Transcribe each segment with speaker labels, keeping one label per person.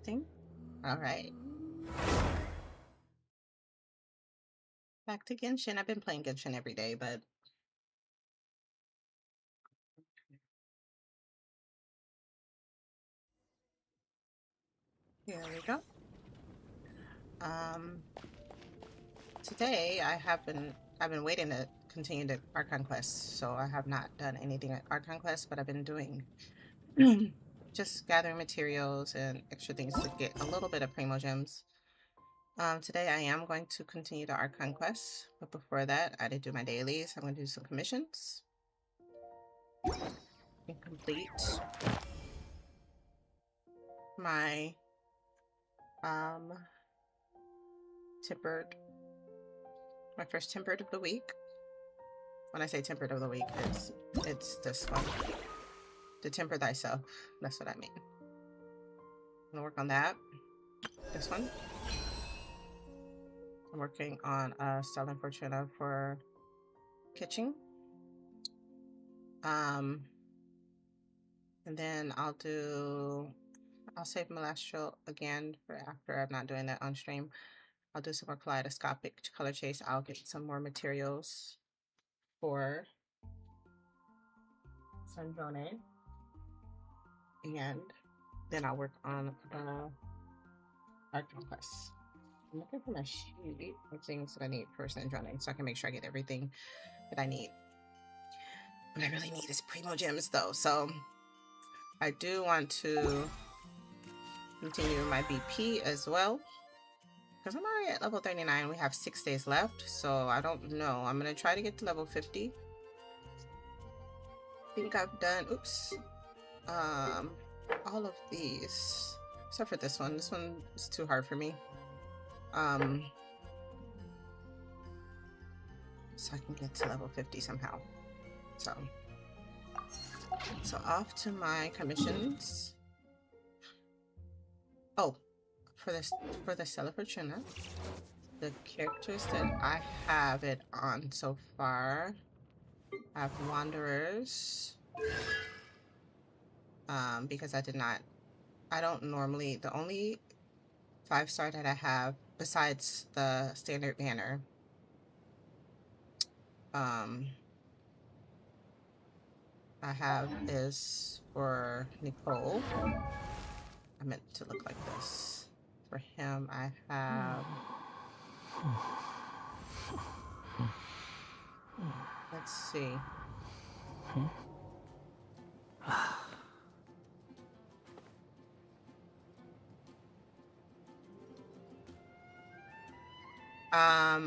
Speaker 1: Interesting. All right. Back to Genshin. I've been playing Genshin every day, but here we go. Um, Today I've been waiting to continue the Archon quest, so I have not done anything at Archon quest, but I've been doing just gathering materials and extra things to get a little bit of primogems. Today I am going to continue the Archon quest, but before that I did do my dailies. I'm going to do some commissions and complete my tempered, my first tempered of the week. When I say tempered of the week, it's this one. To temper thyself. That's what I mean. I'm gonna work on that. This one. I'm working on Stellan Fortuna for kitchen. And then I'll save Celestial again for after. I'm not doing that on stream. I'll do some more kaleidoscopic color chase. I'll get some more materials for Sandrone. And then I'll work on the archon quest. I'm looking for my sheet of things that I need for Sandrone so I can make sure I get everything that I need. What I really need is primogems though, so I do want to continue my BP as well because I'm already at level 39. We have 6 days left, so I don't know. I'm gonna try to get to level 50. I think I've done all of these except for this one. This one is too hard for me. So I can get to level 50 somehow. So off to my commissions. Oh, for the Stellar Fortuna, the characters that I have it on so far, I have Wanderers. Because I don't normally, the only 5-star that I have besides the standard banner, I have is for Nicole. I meant to look like this. For him, I have. Let's see.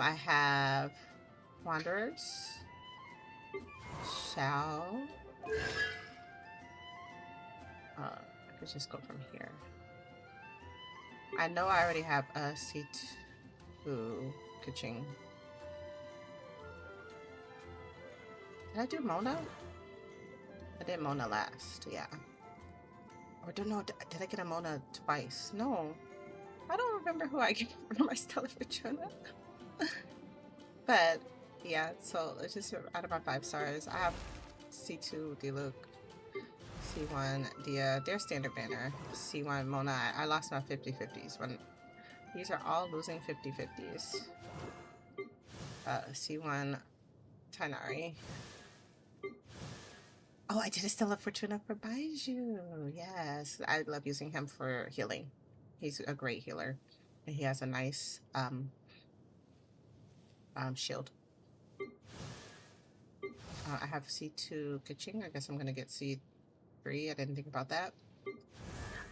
Speaker 1: I have Wanderers. Shao. I could just go from here. I know I already have a C2 Kaching. Did I do Mona? I did Mona last, yeah. Or don't know, did I get a Mona twice? No. I don't remember who I get for my Stellar Fortuna. But yeah, so it's just out of my 5 stars. I have C2 Diluc, C1 Dia, their standard banner, C1 Mona. I lost my 50-50s. When these are all losing 50-50s. C1 Tainari. Oh, I did a Stellar Fortuna for Baiju. Yes, I love using him for healing. He's a great healer, and he has a nice shield. I have C2 Kaching. I guess I'm gonna get C3. I didn't think about that.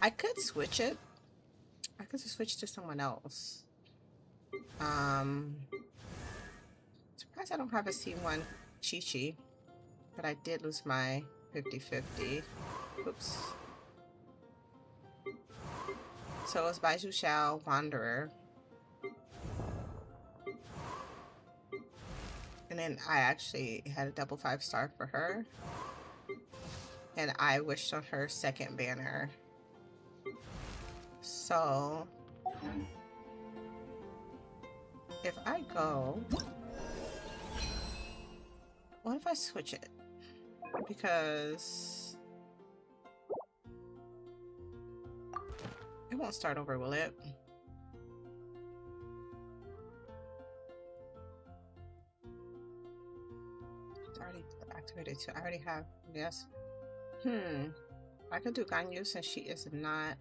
Speaker 1: I could switch it. I could just switch to someone else. Surprised I don't have a C1 Chi-Chi, but I did lose my 50-50. Oops. So it was Baiju Xiao Wanderer. And then I actually had a double 5-star for her. And I wished on her second banner. So if I go, what if I switch it? Because It won't start over, will it? It's already activated too. I already have, yes. I could do Ganyu since she is not.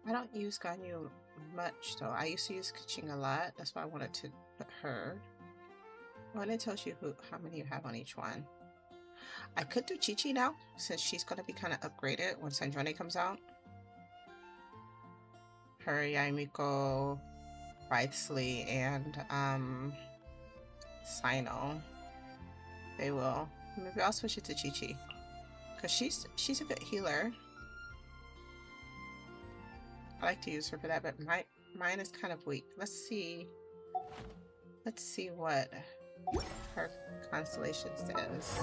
Speaker 1: I don't use Ganyu much though. I used to use Kaching a lot. That's why I wanted to put her. Oh, and it tells you how many you have on each one. I could do Chi-Chi now since she's going to be kind of upgraded when Sandrone comes out. Her, Yaimiko, Wriothesley, and Sino. They will. Maybe I'll switch it to Chi-Chi. Because she's a good healer. I like to use her for that, but mine is kind of weak. Let's see what her constellation says.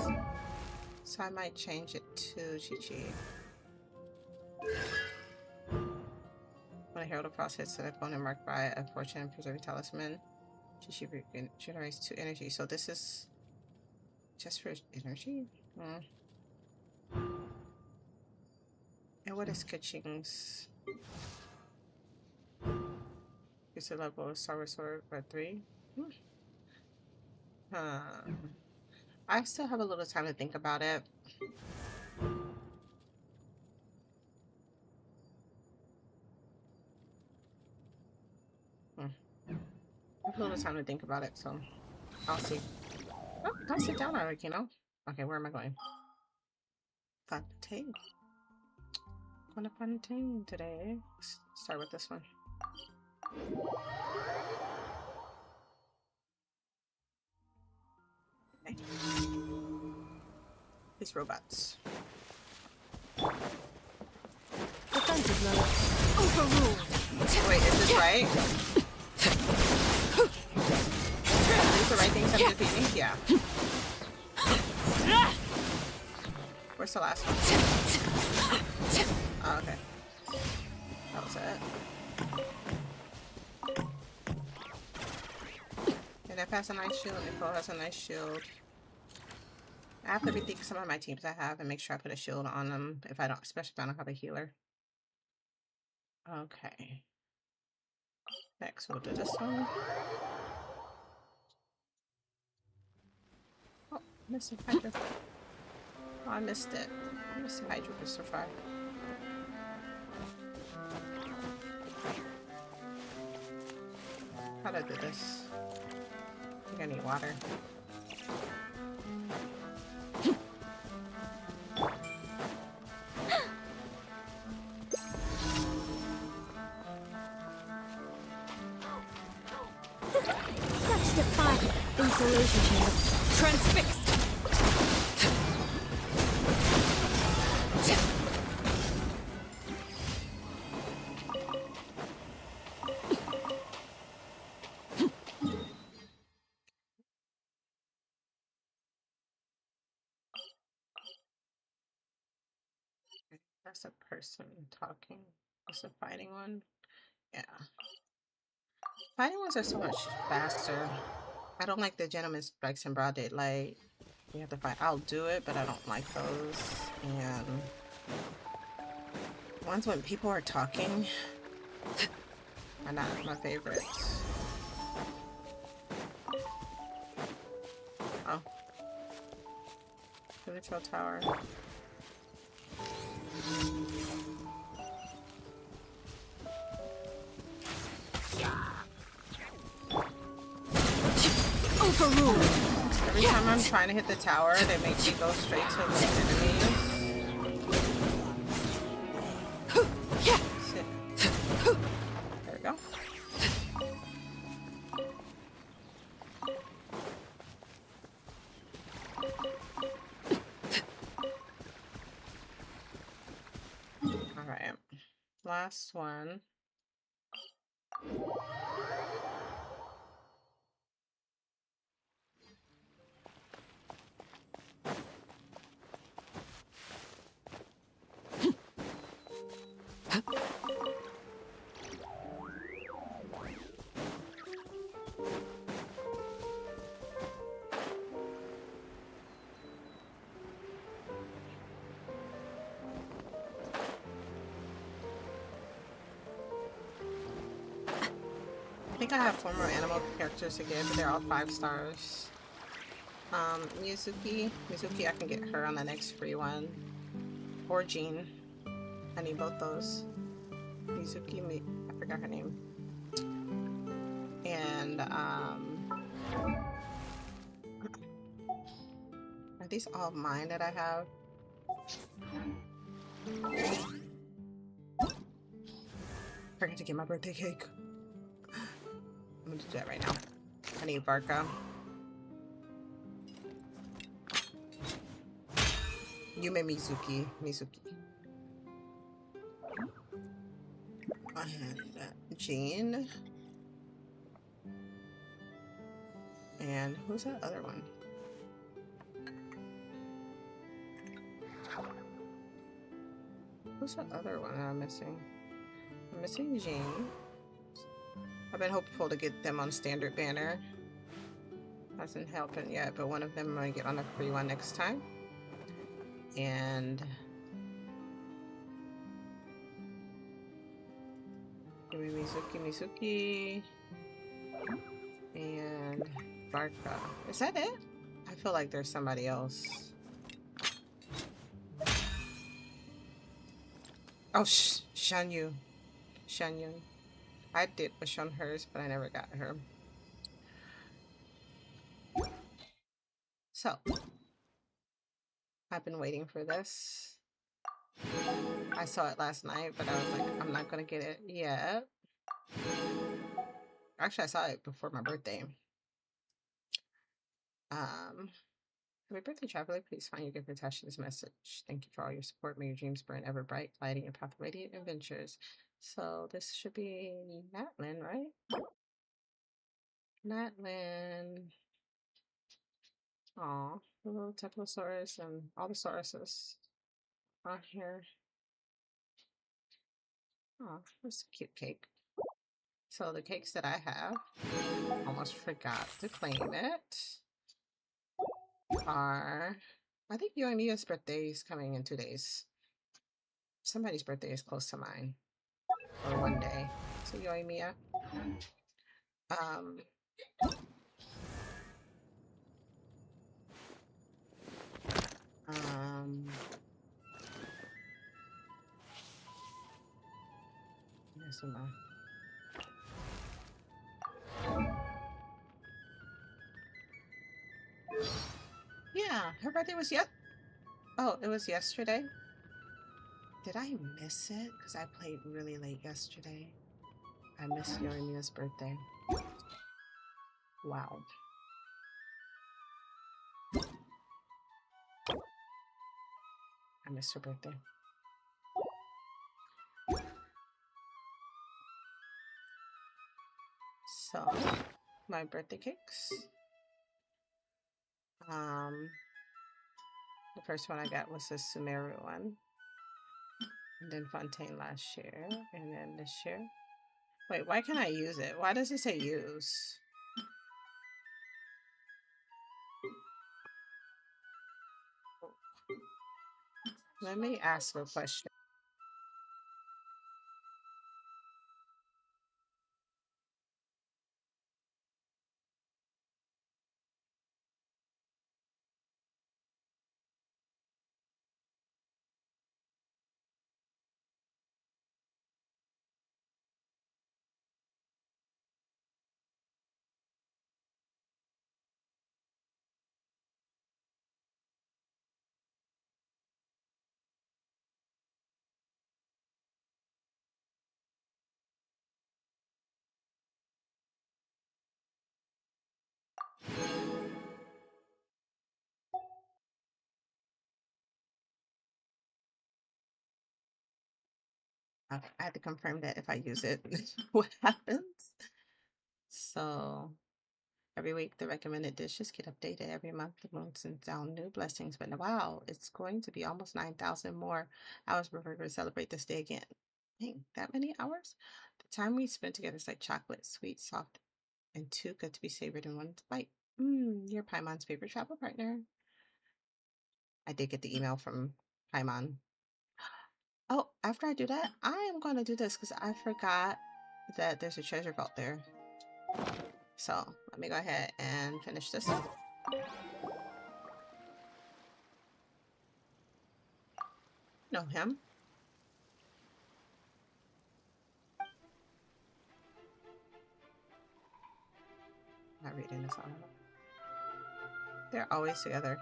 Speaker 1: So I might change it to Chi-Chi. When a herald cross hits an opponent marked by a fortune and preserving talisman, Chi-Chi generates 2 energy. So this is just for energy? And what is Kaching's? It's a level of Sour Sword by 3. I still have a little time to think about it. I have a little time to think about it, so I'll see. Oh, don't sit down already, you know? Okay, where am I going? Fontaine. Going to Fontaine today. Let's start with this one. Okay. These robots.
Speaker 2: Defensive mode. Overruled.
Speaker 1: Wait, is this right? Are these the right things I'm defeating? Yeah. Where's the last one? Oh, okay. That was it. And F has a nice shield, Nicole has a nice shield. I have to rethink some of my teams I have and make sure I put a shield on them if I don't, especially if I don't have a healer. Okay. Next, we'll do this one. Oh, missed a Hydro. Oh, I missed it. I missed the Hydro Crystal Fire. How do I do this? I think I need water.
Speaker 2: Such defiant insulation chamber. Transfixed.
Speaker 1: That's a person talking. That's a fighting one. Yeah. Fighting ones are so much faster. I don't like the gentleman strikes in broad daylight. You have to fight. I'll do it, but I don't like those. And ones when people are talking are not my favorites. Oh. Control tower.
Speaker 2: Overruled.
Speaker 1: Every time I'm trying to hit the tower, they make me go straight to the enemies. Shit. There we go. Alright. Last one. think I have 4 more animal characters to get, but they're all 5 stars. Mizuki, I can get her on the next free one. Or Jean. I need both those. Mizuki, I forgot her name. And, are these all mine that I have? Forgot to get my birthday cake. I'm gonna do that right now. I need Barca. Yume Mizuki. And Jean. And who's that other one? Who's that other one I'm missing? I'm missing Jean. I've been hopeful to get them on standard banner. Hasn't happened yet, but one of them I'm gonna get on a free one next time. And Mizuki. And Barca. Is that it? I feel like there's somebody else. Oh, Shanyu. I did wish on hers, but I never got her. So, I've been waiting for this. I saw it last night, but I was like, I'm not gonna get it yet. Actually, I saw it before my birthday. Happy birthday, traveler. Please find your gift attached to this message. Thank you for all your support. May your dreams burn ever bright, lighting your path of radiant adventures. So this should be Natlin, right? Natlin. Aw, the little Tephlosaurus and all the Sauruses on here. Oh, that's a cute cake. So the cakes that I have, almost forgot to claim it, are, I think Yoimiya's birthday is coming in 2 days. Somebody's birthday is close to mine, or one day. So Yoimiya. Um, yes, yeah, her birthday was oh, it was yesterday. Did I miss it? Because I played really late yesterday. I missed Yorimiya's birthday. Wow. I missed her birthday. So, my birthday cakes. The first one I got was the Sumeru one. And then Fontaine last year. And then this year. Wait, why can't I use it? Why does it say use? Let me ask a question. Okay, I had to confirm that if I use it, what happens? So every week the recommended dishes get updated every month. The moon sends down new blessings, but wow, it's going to be almost 9,000 more hours before we celebrate this day again. Dang, that many hours? The time we spent together is like chocolate, sweet, soft, and too good to be savored in one bite. You're Paimon's favorite travel partner. I did get the email from Paimon. Oh, after I do that, I am going to do this because I forgot that there's a treasure vault there. So let me go ahead and finish this up. Know him. Not reading this all. They're always together.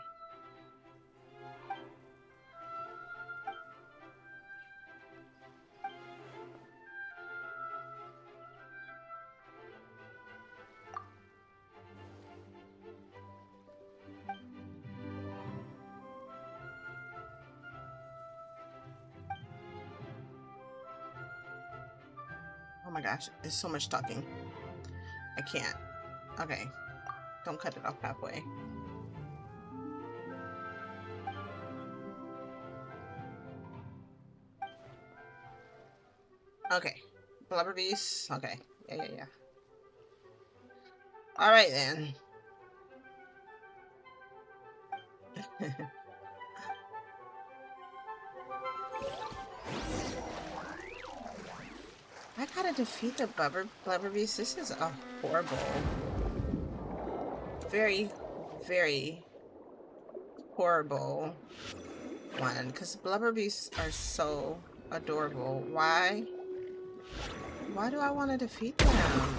Speaker 1: Oh my gosh, there's so much talking. I can't. Okay, don't cut it off halfway. Okay, blubber beast. Okay, yeah. All right then. I gotta defeat the blubber beast. This is a horrible, very, very horrible one. Because blubber beasts are so adorable. Why? Why do I want to defeat them?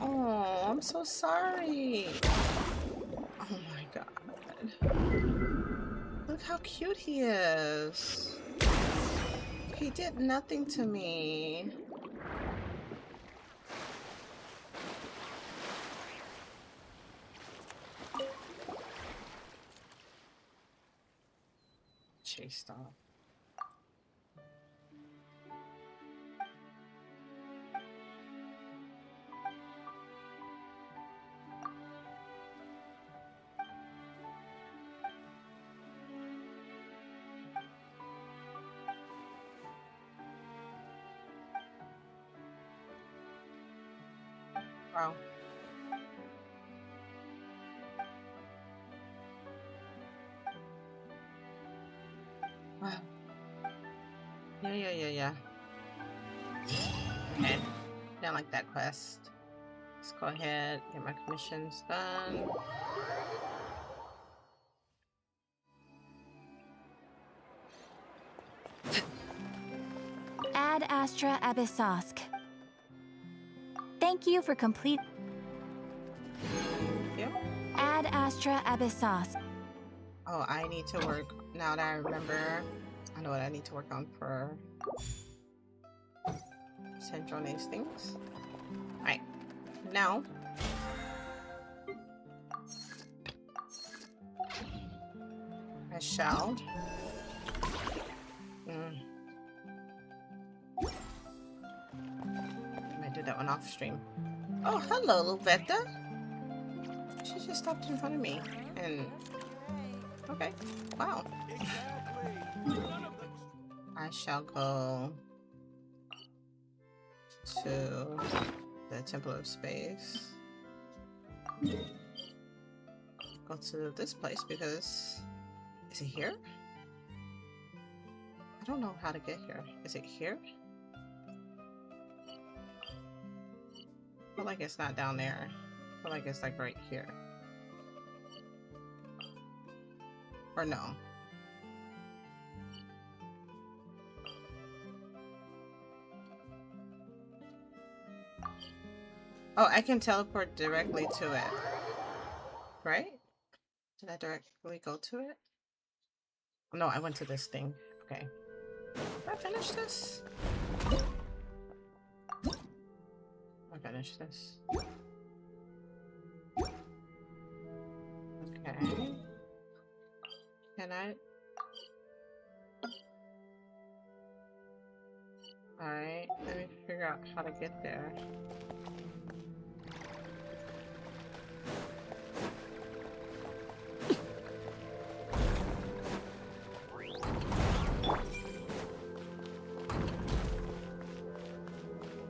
Speaker 1: Oh, I'm so sorry. Oh my god. Look how cute he is. He did nothing to me. Chased off. Wow. Wow. Yeah. Okay. Don't like that quest. Let's go ahead, get my commissions done.
Speaker 2: Ad Astra Abyssosk. Thank you for complete.
Speaker 1: Thank you.
Speaker 2: Ad Astra Abyssosk.
Speaker 1: Oh, I need to work, now that I remember, I know what I need to work on for Sandrone's things. Alright, now I shall I might do that one off stream. Oh, hello, Luvetta. She just stopped in front of me and okay, wow. I shall go to the Temple of Space. Go to this place because... Is it here? I don't know how to get here. Is it here? I feel like it's not down there. I feel like it's like right here. Or no. Oh, I can teleport directly to it. Right? Did I directly go to it? No, I went to this thing. Okay. Did I finish this? I finished this. Okay. Can I? Alright, let me figure out how to get there.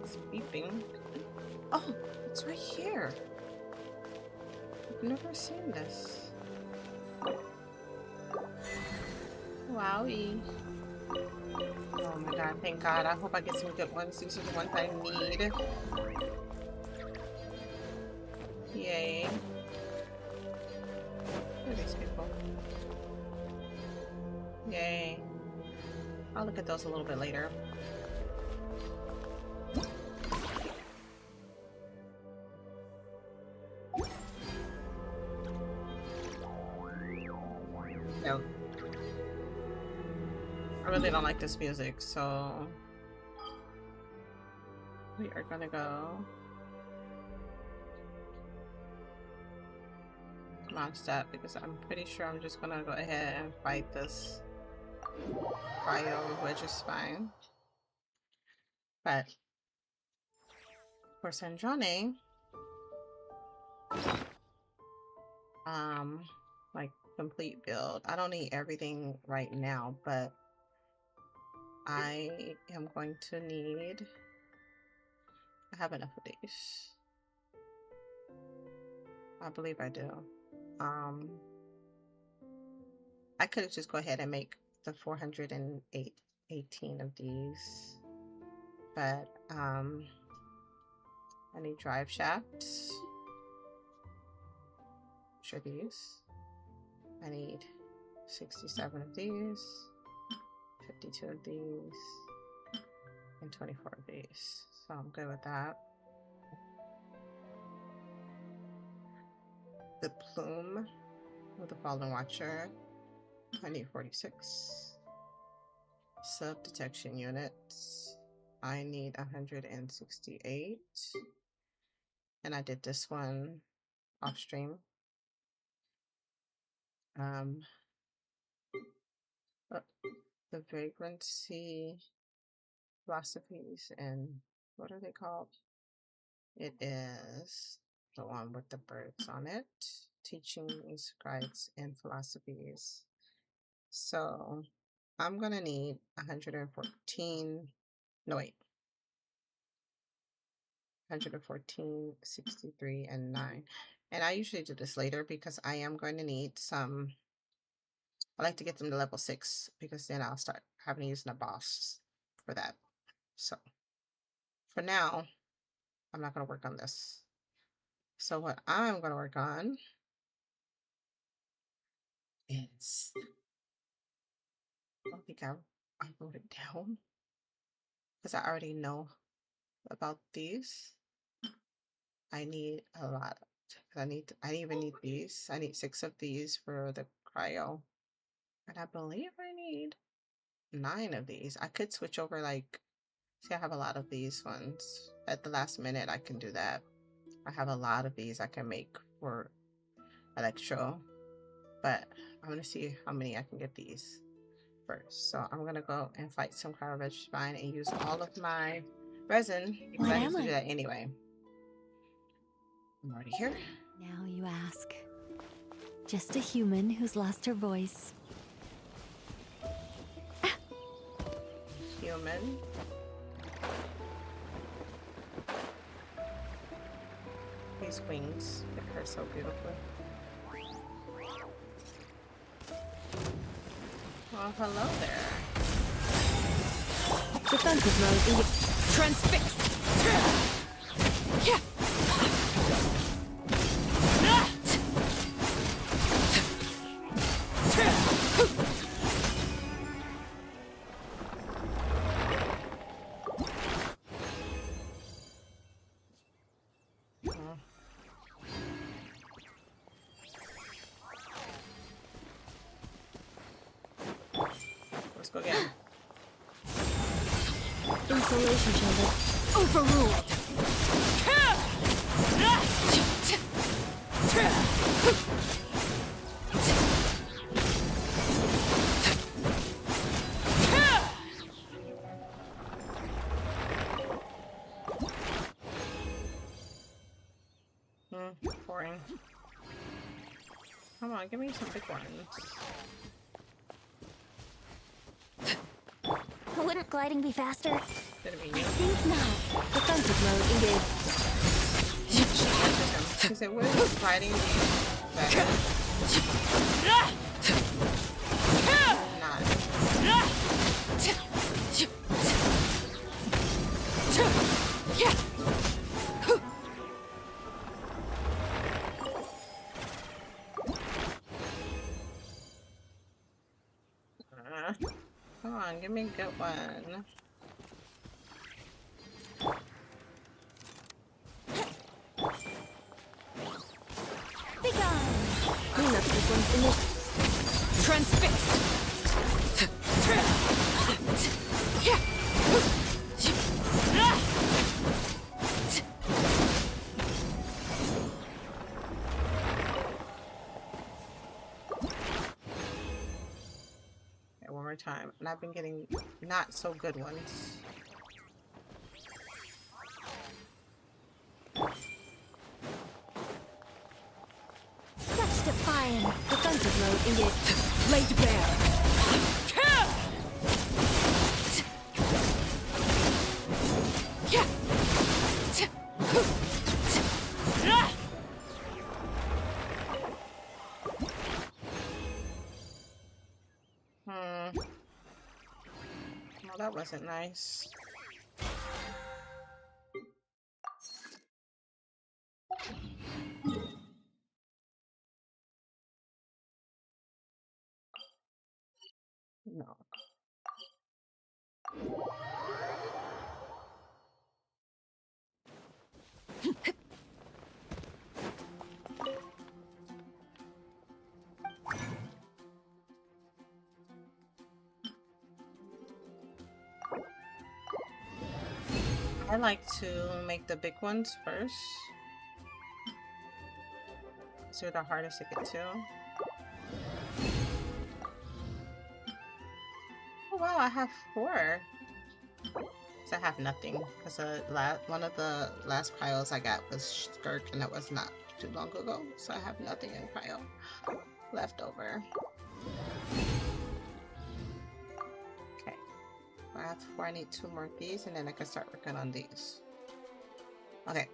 Speaker 1: It's beeping. Oh, it's right here. I've never seen this. Wowie. Oh my god, thank god. I hope I get some good ones. These are the ones I need. Yay. Who are these people? Yay. I'll look at those a little bit later. No. I really don't like this music, so we are gonna go Mondstadt because I'm pretty sure I'm just gonna go ahead and fight this bio, which is fine. But for Sandrone, like complete build. I don't need everything right now, but I am going to need. I have enough of these. I believe I do. I could just go ahead and make the 418 of these, but I need drive shafts. Sure, these. I need 67 of these, 52 of these, and 24 of these. So I'm good with that. The plume of the Fallen Watcher. I need 46. Sub detection units. I need 168. And I did this one off stream. The vagrancy philosophies, and what are they called? It is the one with the birds on it. Teachings, guides, and philosophies. So I'm gonna need 114. No, wait. 114, 63, and 9. And I usually do this later because I am going to need some. I like to get them to level 6 because then I'll start having to use a boss for that. So for now, I'm not going to work on this. So what I'm going to work on is, I don't think I wrote it down because I already know about these. I need a lot. I even need these. I need 6 of these for the cryo. And I believe I need 9 of these. I could switch over, like, see, I have a lot of these ones. At the last minute, I can do that. I have a lot of these I can make for Electro. But I'm going to see how many I can get these first. So I'm going to go and fight some cryo spine and use all of my resin. Because I need to do that anyway. I'm already here.
Speaker 2: Now you ask. Just a human who's lost her voice.
Speaker 1: Human. These wings fit her so beautifully. Well, hello there.
Speaker 2: Defensive mode. Transfixed.
Speaker 1: Let's go again.
Speaker 2: Insulation chamber overruled.
Speaker 1: Boring. Come on, give me some big ones.
Speaker 2: Wouldn't gliding be faster?
Speaker 1: Did it mean
Speaker 2: I
Speaker 1: you?
Speaker 2: think not. Defensive mode engaged.
Speaker 1: She said, what is fighting better? Not. Come on, give me a good one.
Speaker 2: Be gone! Clean up this one's in this. Transfixed!
Speaker 1: Okay, one more time. And I've been getting not so good ones.
Speaker 2: Such defiant. Defensive mode engaged. Laid bare.
Speaker 1: Well, that wasn't nice. No. I like to make the big ones first. So they're the hardest to get to. Oh wow, I have 4. So I have nothing because one of the last piles I got was Skirk and that was not too long ago. So I have nothing in pile left over. Okay, I have 4. I need 2 more of these and then I can start working on these. Okay.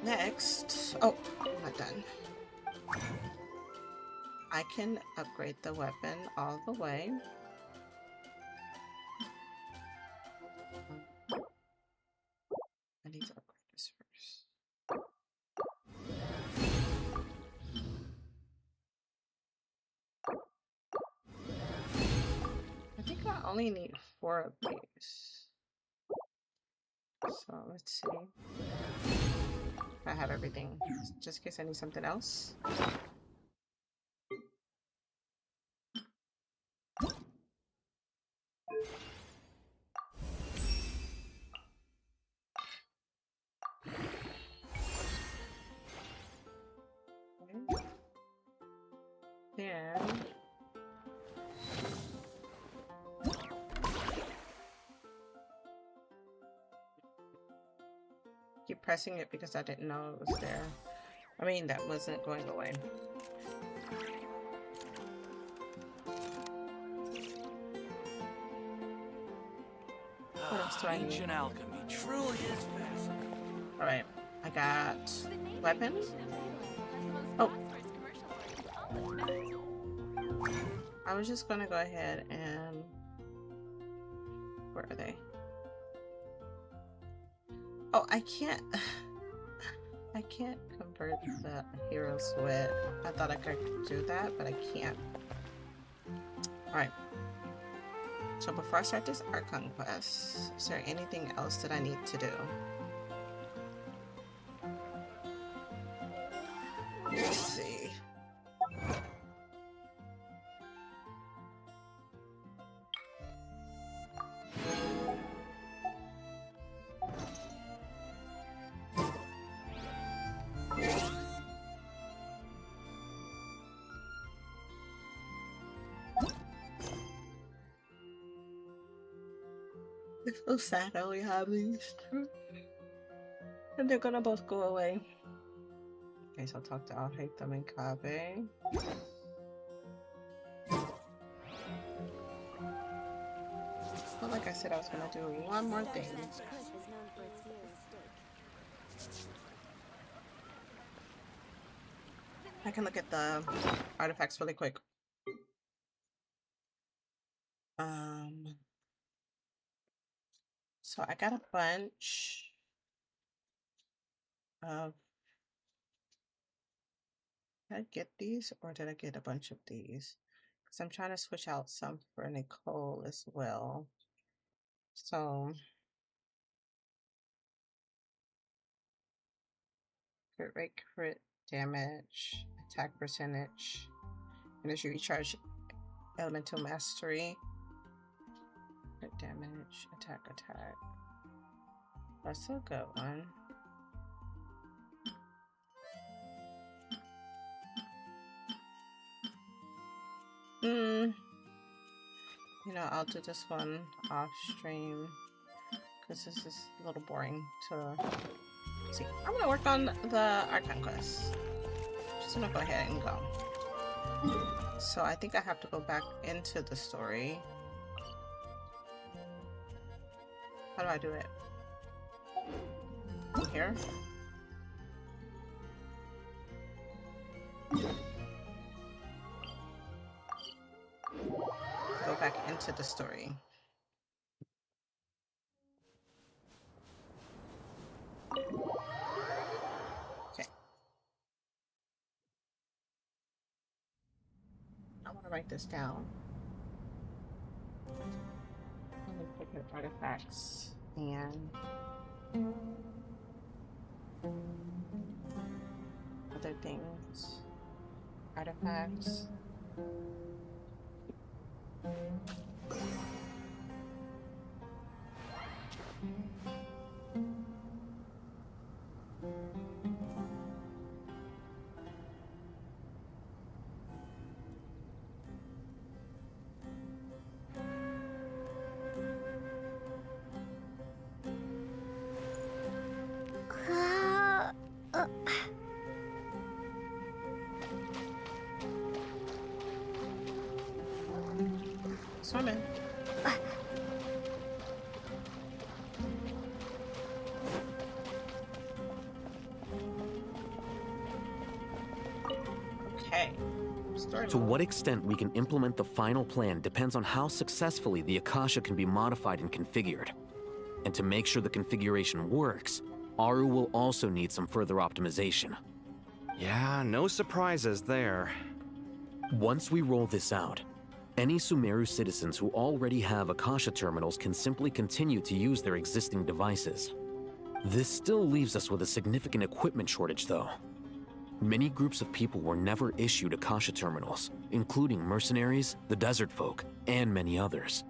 Speaker 1: Next, oh, I'm not done. I can upgrade the weapon all the way. I need to upgrade this first. I think I only need 4 of these. So let's see. I have everything, just in case I need something else. Okay. Then keep pressing it because I didn't know it was there. I mean, that wasn't going away. What else do I need?
Speaker 3: Ancient alchemy truly is fascinating.
Speaker 1: All right, I got weapon. Oh, I was just gonna go ahead and where are they? Oh, I can't. I can't convert the hero's wit. I thought I could do that, but I can't. Alright. So before I start this archon quest, is there anything else that I need to do? Let's see. It's so sad I only have these two. And they're gonna both go away. Okay, so I'll talk to Alhaitham and Kaveh. Well, like I said, I was gonna do one more thing. I can look at the artifacts really quick. So I got a bunch of, did I get these or did I get a bunch of these? because I'm trying to switch out some for Nicole as well. So crit rate, crit damage, attack percentage, energy recharge, elemental mastery, crit damage, attack. That's a good one. You know, I'll do this one off stream because this is a little boring to see. I'm gonna work on the archon quest. Just gonna go ahead and go. So I think I have to go back into the story. How do I do it? Here? Go back into the story. Okay. I want to write this down. I'm going to look at artifacts and other things. Artifacts. Swimming. Okay.
Speaker 4: To what extent we can implement the final plan depends on how successfully the Akasha can be modified and configured. And to make sure the configuration works, Aru will also need some further optimization.
Speaker 5: Yeah, no surprises there.
Speaker 4: Once we roll this out, any Sumeru citizens who already have Akasha terminals can simply continue to use their existing devices. This still leaves us with a significant equipment shortage, though. Many groups of people were never issued Akasha terminals, including mercenaries, the desert folk, and many others.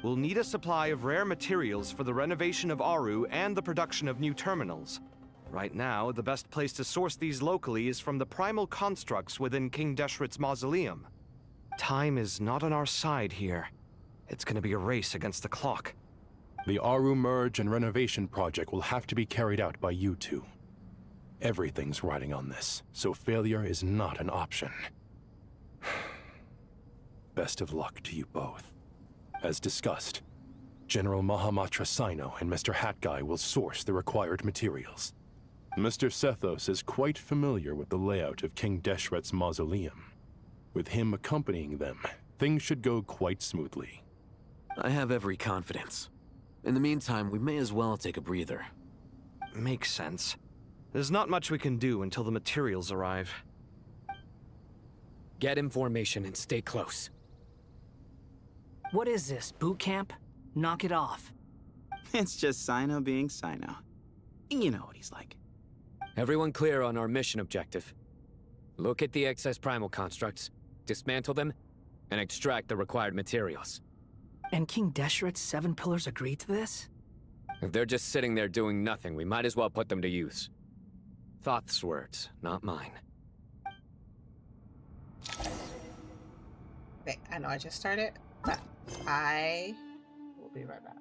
Speaker 5: We'll need a supply of rare materials for the renovation of Aru and the production of new terminals. Right now, the best place to source these locally is from the primal constructs within King Deshret's mausoleum. Time is not on our side here. It's gonna be a race against the clock.
Speaker 6: The Aru merge and renovation project will have to be carried out by you two. Everything's riding on this, so failure is not an option. Best of luck to you both. As discussed, General Mahamatra Sino and Mr. Hatguy will source the required materials. Mr. Sethos is quite familiar with the layout of King Deshret's mausoleum. With him accompanying them, things should go quite smoothly.
Speaker 4: I have every confidence. In the meantime, we may as well take a breather.
Speaker 5: Makes sense. There's not much we can do until the materials arrive.
Speaker 7: Get in formation and stay close. What is this, boot camp? Knock it off.
Speaker 8: It's just Sino being Sino. You know what he's like.
Speaker 7: Everyone clear on our mission objective. Look at the excess primal constructs, dismantle them, and extract the required materials.
Speaker 9: And King Deshret's 7 pillars agree to this?
Speaker 7: If they're just sitting there doing nothing, we might as well put them to use. Thoth's words, not mine.
Speaker 1: Okay, I know I just started, but I will be right back.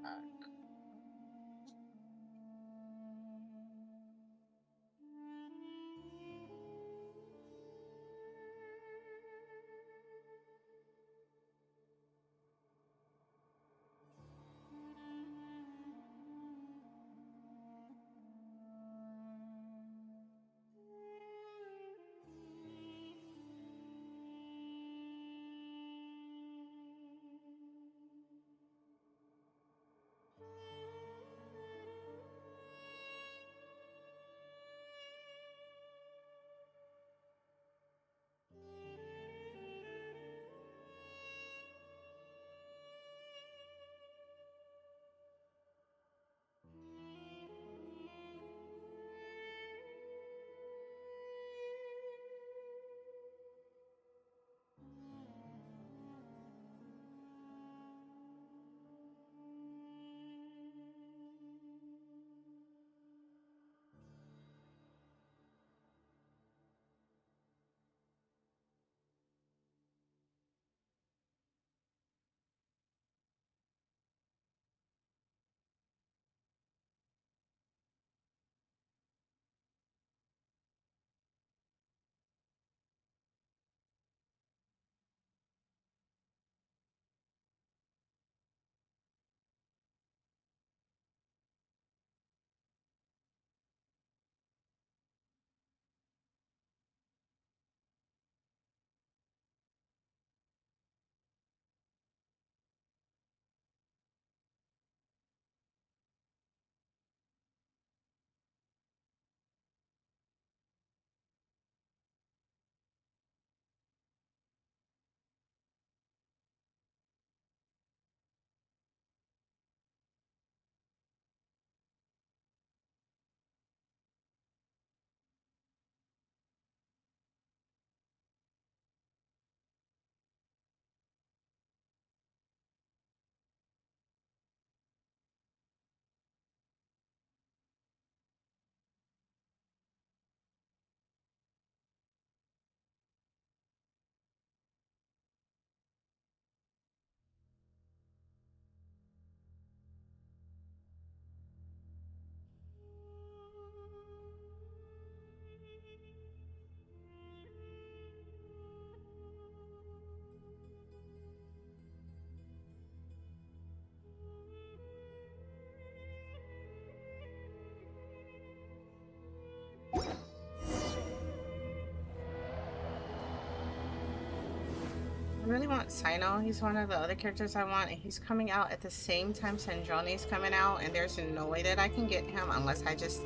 Speaker 1: I really want Sino. He's one of the other characters I want, and he's coming out at the same time Sandrone's coming out, and there's no way that I can get him unless I just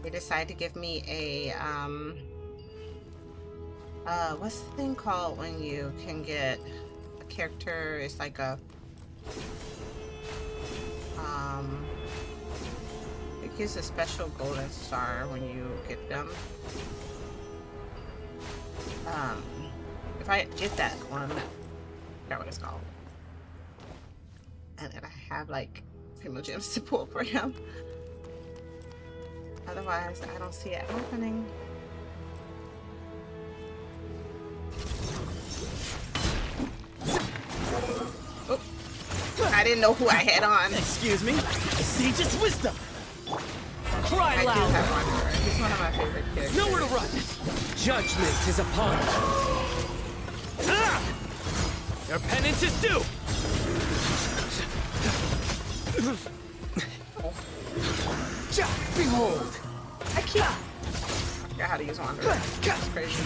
Speaker 1: they decide to give me a what's the thing called when you can get a character? It's like a it gives a special golden star when you get them. If I get that one, I forgot what it's called. And then I have like primogems to pull for him. Otherwise, I don't see it happening. Oh, I didn't know who I had on.
Speaker 3: Excuse me? Sage's wisdom! Cry
Speaker 1: I do
Speaker 3: loud!
Speaker 1: have one. He's one of my favorite characters.
Speaker 3: Nowhere to run! Judgment is upon you! Ah! Your penance is due! Behold!
Speaker 1: I forgot how to use one. That's crazy.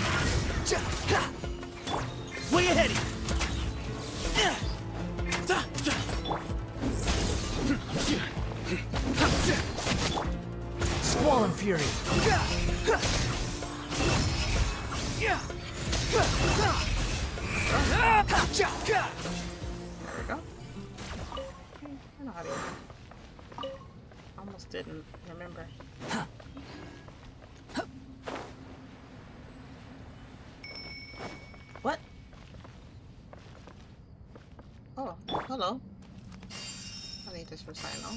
Speaker 3: Way ahead! Squall Fury!
Speaker 1: There we go. I know how to use it. Almost didn't remember. What? Oh, hello. I need this for Sino.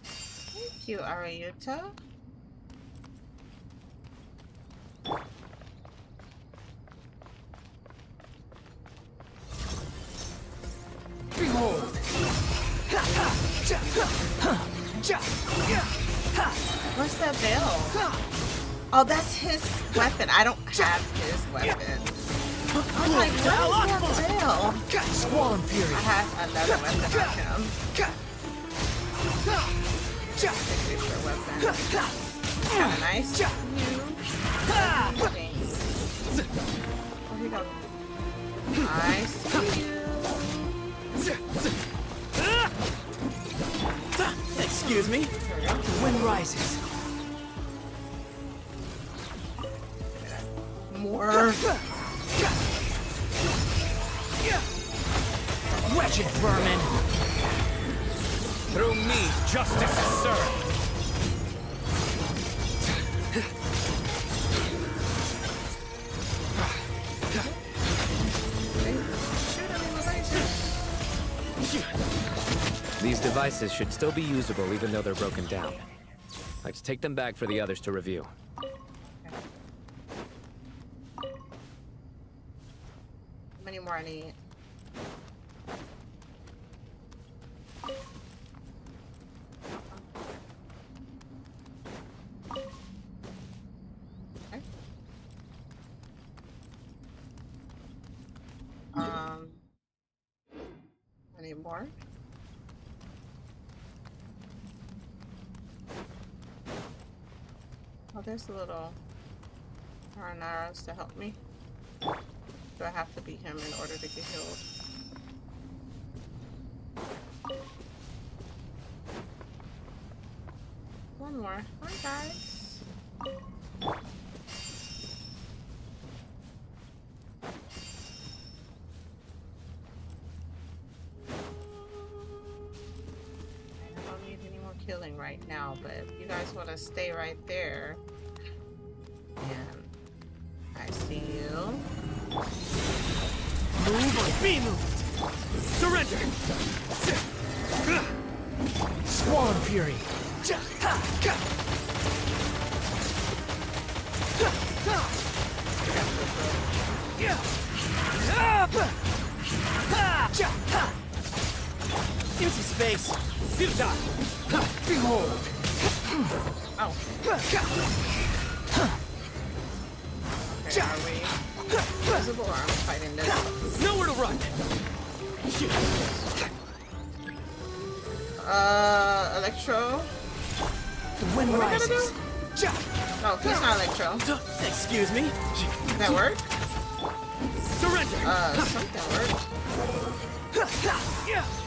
Speaker 1: Thank you, Ariuta.
Speaker 3: Behold!
Speaker 1: What's that bell? Oh, that's his weapon. I don't have his weapon. I'm like, what is that bell?
Speaker 3: Squall Fury!
Speaker 1: I have another weapon on him. Signature weapon. Kind of nice. Where'd he go? I see you.
Speaker 3: Excuse me? The wind rises.
Speaker 1: More.
Speaker 3: Wretched vermin! Through me, justice is served!
Speaker 7: These devices should still be usable even though they're broken down. Let's take them back for the others to review.
Speaker 1: How many more I need? Okay. I need more. Oh, there's a little Aranaras to help me. Do I have to beat him in order to get healed? One more. Hi, guys. I don't need any more killing right now, but if you guys want to stay right there, and I see you.
Speaker 3: Move or be moved! Surrender! Squall Fury! Empty space! Futile! Behold!
Speaker 1: Oh. Okay, are we visible or I'm fighting this?
Speaker 3: Nowhere to run!
Speaker 1: Electro?
Speaker 3: The wind
Speaker 1: What am I
Speaker 3: rises!
Speaker 1: gonna do? Oh, he's not Electro.
Speaker 3: Excuse me?
Speaker 1: Does that work?
Speaker 7: Surrender!
Speaker 1: Something worked.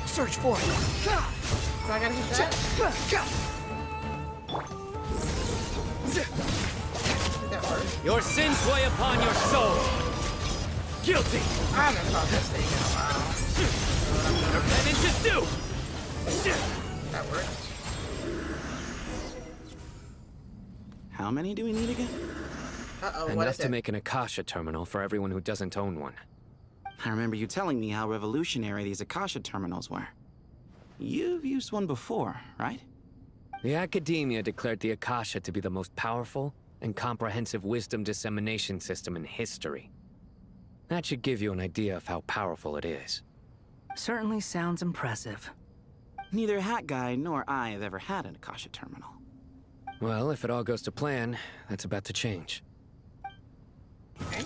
Speaker 9: Search for it.
Speaker 1: Do I gotta hit that? Did that work?
Speaker 7: Your sins weigh upon your soul! Guilty!
Speaker 1: I haven't fought this thing in a while.
Speaker 7: Your penance is due!
Speaker 1: That worked.
Speaker 8: How many do we need again?
Speaker 1: Uh-oh, what
Speaker 7: Enough
Speaker 1: is
Speaker 7: to
Speaker 1: it?
Speaker 7: make an Akasha terminal for everyone who doesn't own one.
Speaker 8: I remember you telling me how revolutionary these Akasha terminals were. You've used one before, right?
Speaker 7: The academia declared the Akasha to be the most powerful and comprehensive wisdom dissemination system in history. That should give you an idea of how powerful it is.
Speaker 9: Certainly sounds impressive.
Speaker 8: Neither Hat Guy nor I have ever had an Akasha terminal.
Speaker 7: Well, if it all goes to plan, that's about to change.
Speaker 1: Okay.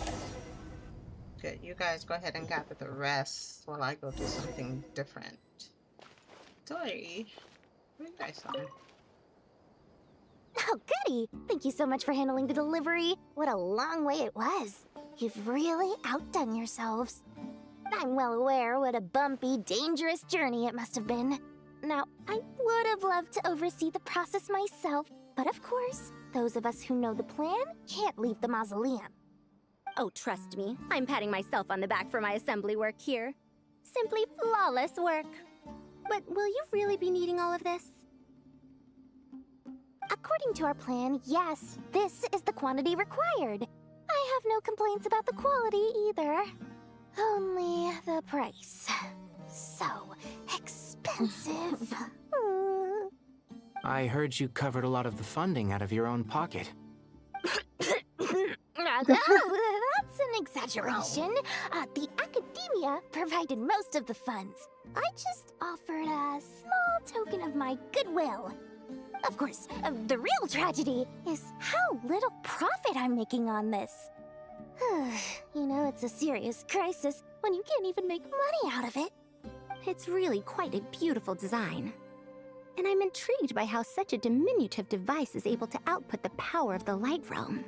Speaker 1: Good. You guys go ahead and gather the rest while I go do something different. Sorry. What are you guys on?
Speaker 10: Oh, goody! Thank you so much for handling the delivery. What a long way it was. You've really outdone yourselves. I'm well aware what a bumpy, dangerous journey it must have been. Now, I would have loved to oversee the process myself, but of course, those of us who know the plan can't leave the mausoleum.
Speaker 2: Oh, trust me, I'm patting myself on the back for my assembly work here. Simply flawless work. But will you really be needing all of this?
Speaker 10: According to our plan, yes, this is the quantity required. I have no complaints about the quality either. Only the price. So expensive.
Speaker 9: I heard you covered a lot of the funding out of your own pocket.
Speaker 10: Oh, that's an exaggeration. The academia provided most of the funds. I just offered a small token of my goodwill. Of course, the real tragedy is how little profit I'm making on this. You know, it's a serious crisis when you can't even make money out of it.
Speaker 2: It's really quite a beautiful design. And I'm intrigued by how such a diminutive device is able to output the power of the Light Realm.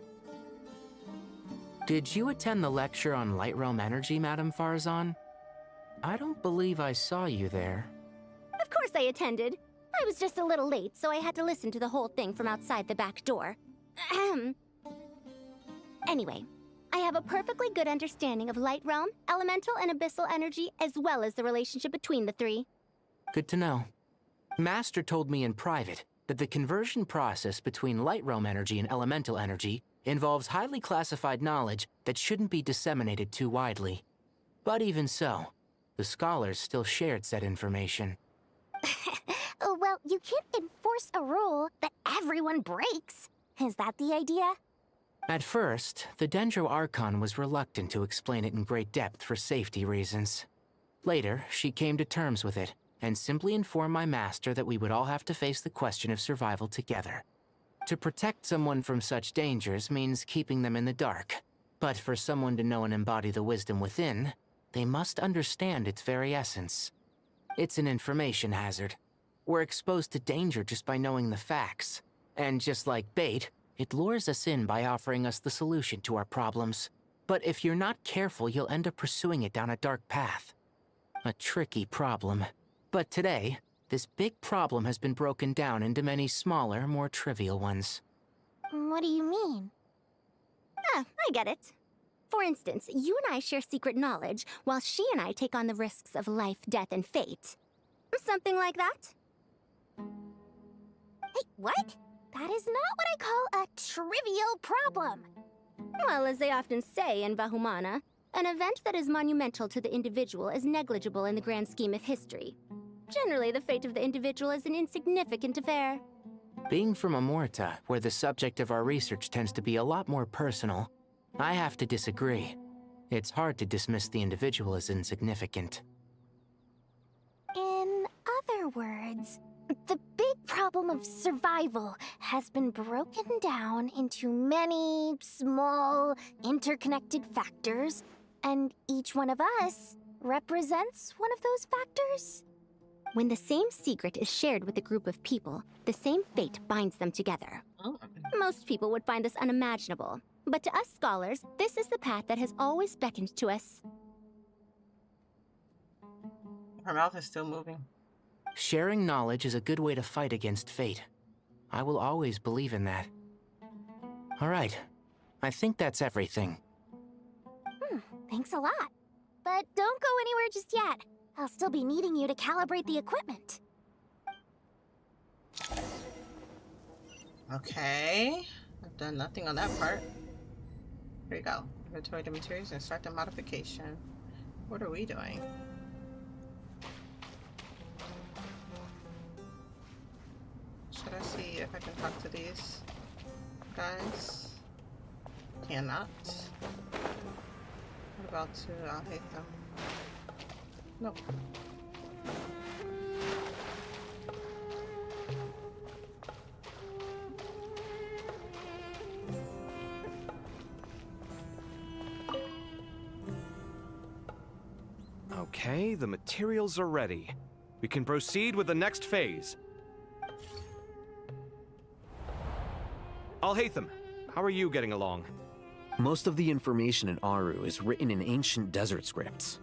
Speaker 9: Did you attend the lecture on Light Realm energy, Madame Farzan? I don't believe I saw you there.
Speaker 2: Of course I attended. I was just a little late, so I had to listen to the whole thing from outside the back door. Ahem. Anyway, I have a perfectly good understanding of Light Realm, elemental and abyssal energy, as well as the relationship between the three.
Speaker 9: Good to know. Master told me in private that the conversion process between Light Realm energy and elemental energy involves highly classified knowledge that shouldn't be disseminated too widely. But even so, the scholars still shared said information.
Speaker 10: Well, you can't enforce a rule that everyone breaks. Is that the idea?
Speaker 9: At first, the Dendro Archon was reluctant to explain it in great depth for safety reasons. Later, she came to terms with it, and simply informed my master that we would all have to face the question of survival together. To protect someone from such dangers means keeping them in the dark. But for someone to know and embody the wisdom within, they must understand its very essence. It's an information hazard. We're exposed to danger just by knowing the facts. And just like bait, it lures us in by offering us the solution to our problems. But if you're not careful, you'll end up pursuing it down a dark path. A tricky problem. But today, this big problem has been broken down into many smaller, more trivial ones.
Speaker 10: What do you mean?
Speaker 2: Ah, I get it. For instance, you and I share secret knowledge, while she and I take on the risks of life, death, and fate. Something like that?
Speaker 10: Hey, what? That is not what I call a trivial problem.
Speaker 2: Well, as they often say in Vahumana, an event that is monumental to the individual is negligible in the grand scheme of history. Generally, the fate of the individual is an insignificant affair.
Speaker 9: Being from Amorta, where the subject of our research tends to be a lot more personal, I have to disagree. It's hard to dismiss the individual as insignificant.
Speaker 10: In other words, the big problem of survival has been broken down into many small, interconnected factors, and each one of us represents one of those factors.
Speaker 2: When the same secret is shared with a group of people, the same fate binds them together.
Speaker 1: Oh.
Speaker 2: Most people would find this unimaginable, but to us scholars, this is the path that has always beckoned to us.
Speaker 1: Her mouth is still moving.
Speaker 9: Sharing knowledge is a good way to fight against fate. I will always believe in that. All right. I think that's everything.
Speaker 10: Thanks a lot. But don't go anywhere just yet. I'll still be needing you to calibrate the equipment.
Speaker 1: Okay. I've done nothing on that part. Here we go. Inventory the materials and start the modification. What are we doing? Should I see if I can talk to these guys? Cannot. What about I'll hate them. Nope.
Speaker 5: Okay, the materials are ready. We can proceed with the next phase. Alhaitham, how are you getting along?
Speaker 4: Most of the information in Aru is written in ancient desert scripts.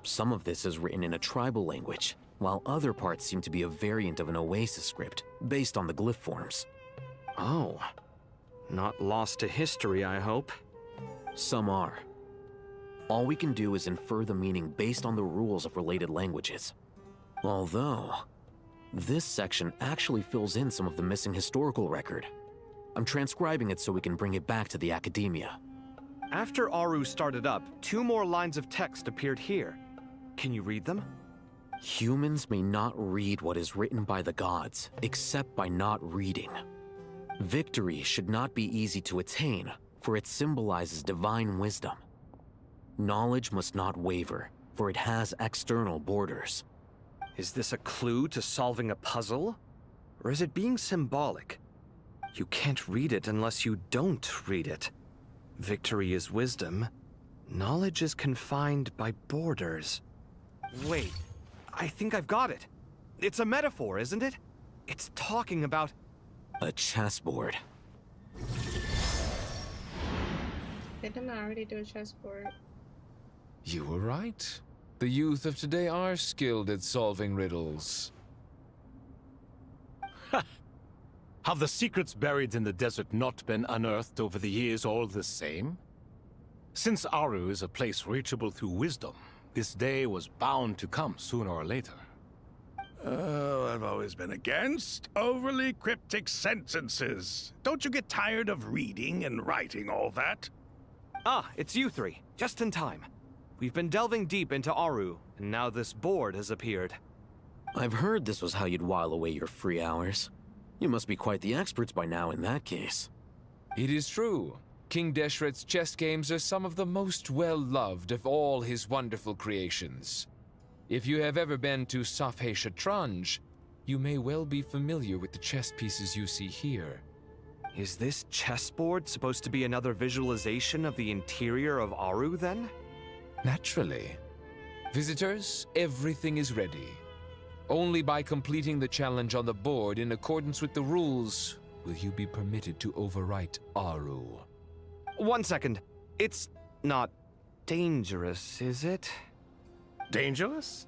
Speaker 4: Some of this is written in a tribal language, while other parts seem to be a variant of an Oasis script, based on the glyph forms.
Speaker 5: Oh. Not lost to history, I hope.
Speaker 4: Some are. All we can do is infer the meaning based on the rules of related languages. Although, this section actually fills in some of the missing historical record. I'm transcribing it so we can bring it back to the academia.
Speaker 5: After Aru started up, 2 more lines of text appeared here. Can you read them?
Speaker 4: Humans may not read what is written by the gods, except by not reading. Victory should not be easy to attain, for it symbolizes divine wisdom. Knowledge must not waver, for it has external borders.
Speaker 5: Is this a clue to solving a puzzle? Or is it being symbolic? You can't read it unless you don't read it. Victory is wisdom. Knowledge is confined by borders. Wait, I think I've got it. It's a metaphor, isn't it? It's talking about...
Speaker 4: A chessboard.
Speaker 1: Didn't I already do a chessboard?
Speaker 11: You were right. The youth of today are skilled at solving riddles.
Speaker 6: Have the secrets buried in the desert not been unearthed over the years all the same? Since Aru is a place reachable through wisdom, this day was bound to come sooner or later.
Speaker 12: Oh, I've always been against overly cryptic sentences. Don't you get tired of reading and writing all that?
Speaker 5: Ah, it's you 3. Just in time. We've been delving deep into Aru, and now this board has appeared.
Speaker 4: I've heard this was how you'd while away your free hours. You must be quite the experts by now in that case.
Speaker 11: It is true. King Deshret's chess games are some of the most well-loved of all his wonderful creations. If you have ever been to Safhe Shatranj, you may well be familiar with the chess pieces you see here.
Speaker 5: Is this chessboard supposed to be another visualization of the interior of Aru, then?
Speaker 11: Naturally. Visitors, everything is ready. Only by completing the challenge on the board in accordance with the rules will you be permitted to overwrite Aru.
Speaker 5: 1 second. It's not dangerous, is it?
Speaker 12: Dangerous?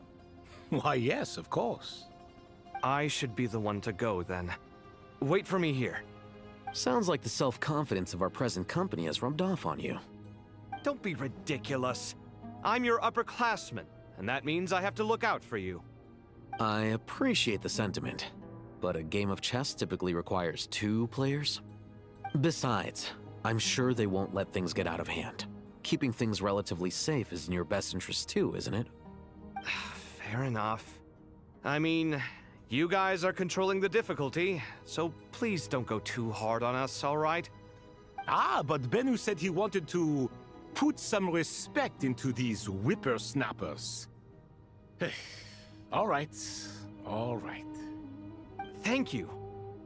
Speaker 12: Why, yes, of course.
Speaker 5: I should be the one to go, then. Wait for me here.
Speaker 4: Sounds like the self-confidence of our present company has rubbed off on you.
Speaker 5: Don't be ridiculous. I'm your upperclassman, and that means I have to look out for you.
Speaker 4: I appreciate the sentiment, but a game of chess typically requires 2 players. Besides, I'm sure they won't let things get out of hand. Keeping things relatively safe is in your best interest too, isn't it?
Speaker 5: Fair enough. I mean, you guys are controlling the difficulty, so please don't go too hard on us, all right?
Speaker 12: Ah, but Bennu said he wanted to put some respect into these whippersnappers. All right, all right.
Speaker 5: Thank you.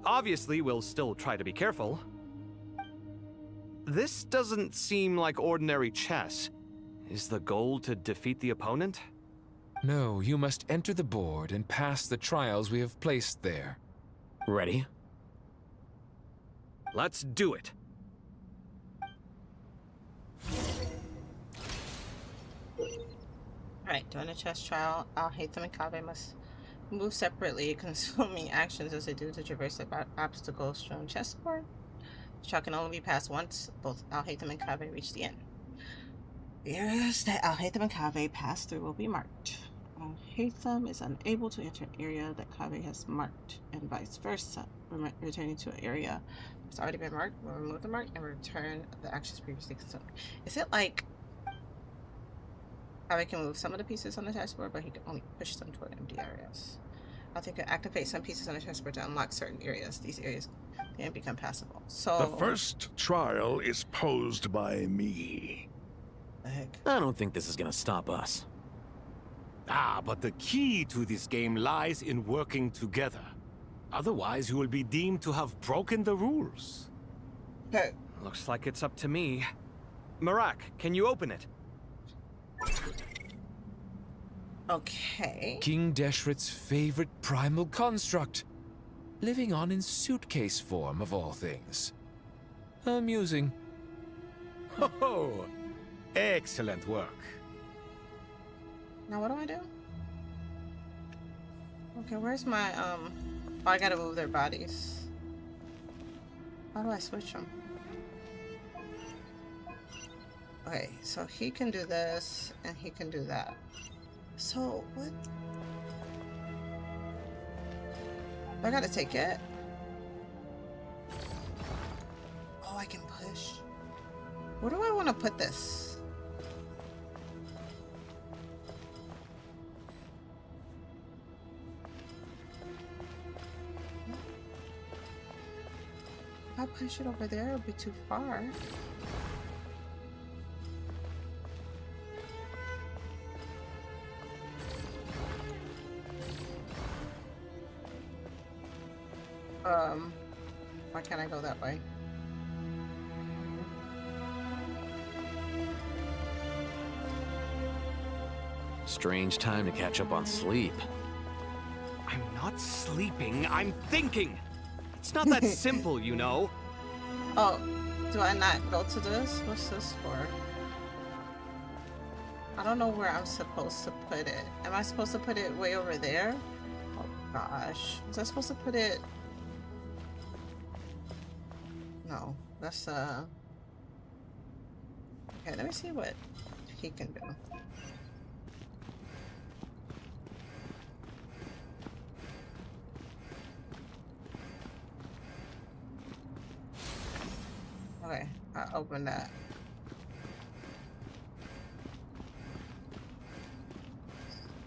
Speaker 5: Obviously, we'll still try to be careful. This doesn't seem like ordinary chess. Is the goal to defeat the opponent?
Speaker 11: No, you must enter the board and pass the trials we have placed there.
Speaker 4: Ready?
Speaker 5: Let's do it.
Speaker 1: Alright, during a chess trial, Al-Haytham and Kaveh must move separately, consuming actions as they do to traverse the obstacle-strewn chessboard. The trial can only be passed once both Al-Haytham and Kaveh reach the end. The areas that Al-Haytham and Kaveh pass through will be marked. Al-Haytham is unable to enter an area that Kaveh has marked, and vice versa. Returning to an area that's already been marked, will remove the mark and return the actions previously consumed. Is it like Kaveh can move some of the pieces on the chessboard, but he can only push them toward empty areas? I think I can activate some pieces on the chessboard to unlock certain areas. These areas can become passable. So
Speaker 13: the first trial is posed by me.
Speaker 1: The heck?
Speaker 4: I don't think this is gonna stop us.
Speaker 12: Ah, but the key to this game lies in working together. Otherwise, you will be deemed to have broken the rules.
Speaker 1: Okay.
Speaker 5: Looks like it's up to me. Marak, can you open it?
Speaker 1: Okay.
Speaker 11: King Deshret's favorite primal construct. Living on in suitcase form, of all things. Amusing.
Speaker 12: Oh, excellent work.
Speaker 1: Now what do I do? Okay, where's my, oh, I gotta move their bodies. How do I switch them? Okay, so he can do this, and he can do that. So, what? I gotta take it. Oh, I can push. Where do I want to put this? If I push it over there, it'll be too far. Why can't I go that way?
Speaker 4: Strange time to catch up on sleep.
Speaker 5: I'm not sleeping, I'm thinking! It's not that simple, you know.
Speaker 1: Oh, do I not go to this? What's this for? I don't know where I'm supposed to put it. Am I supposed to put it way over there? Oh gosh. Was I supposed to put it? No, that's okay, let me see what he can do. Okay, I opened that.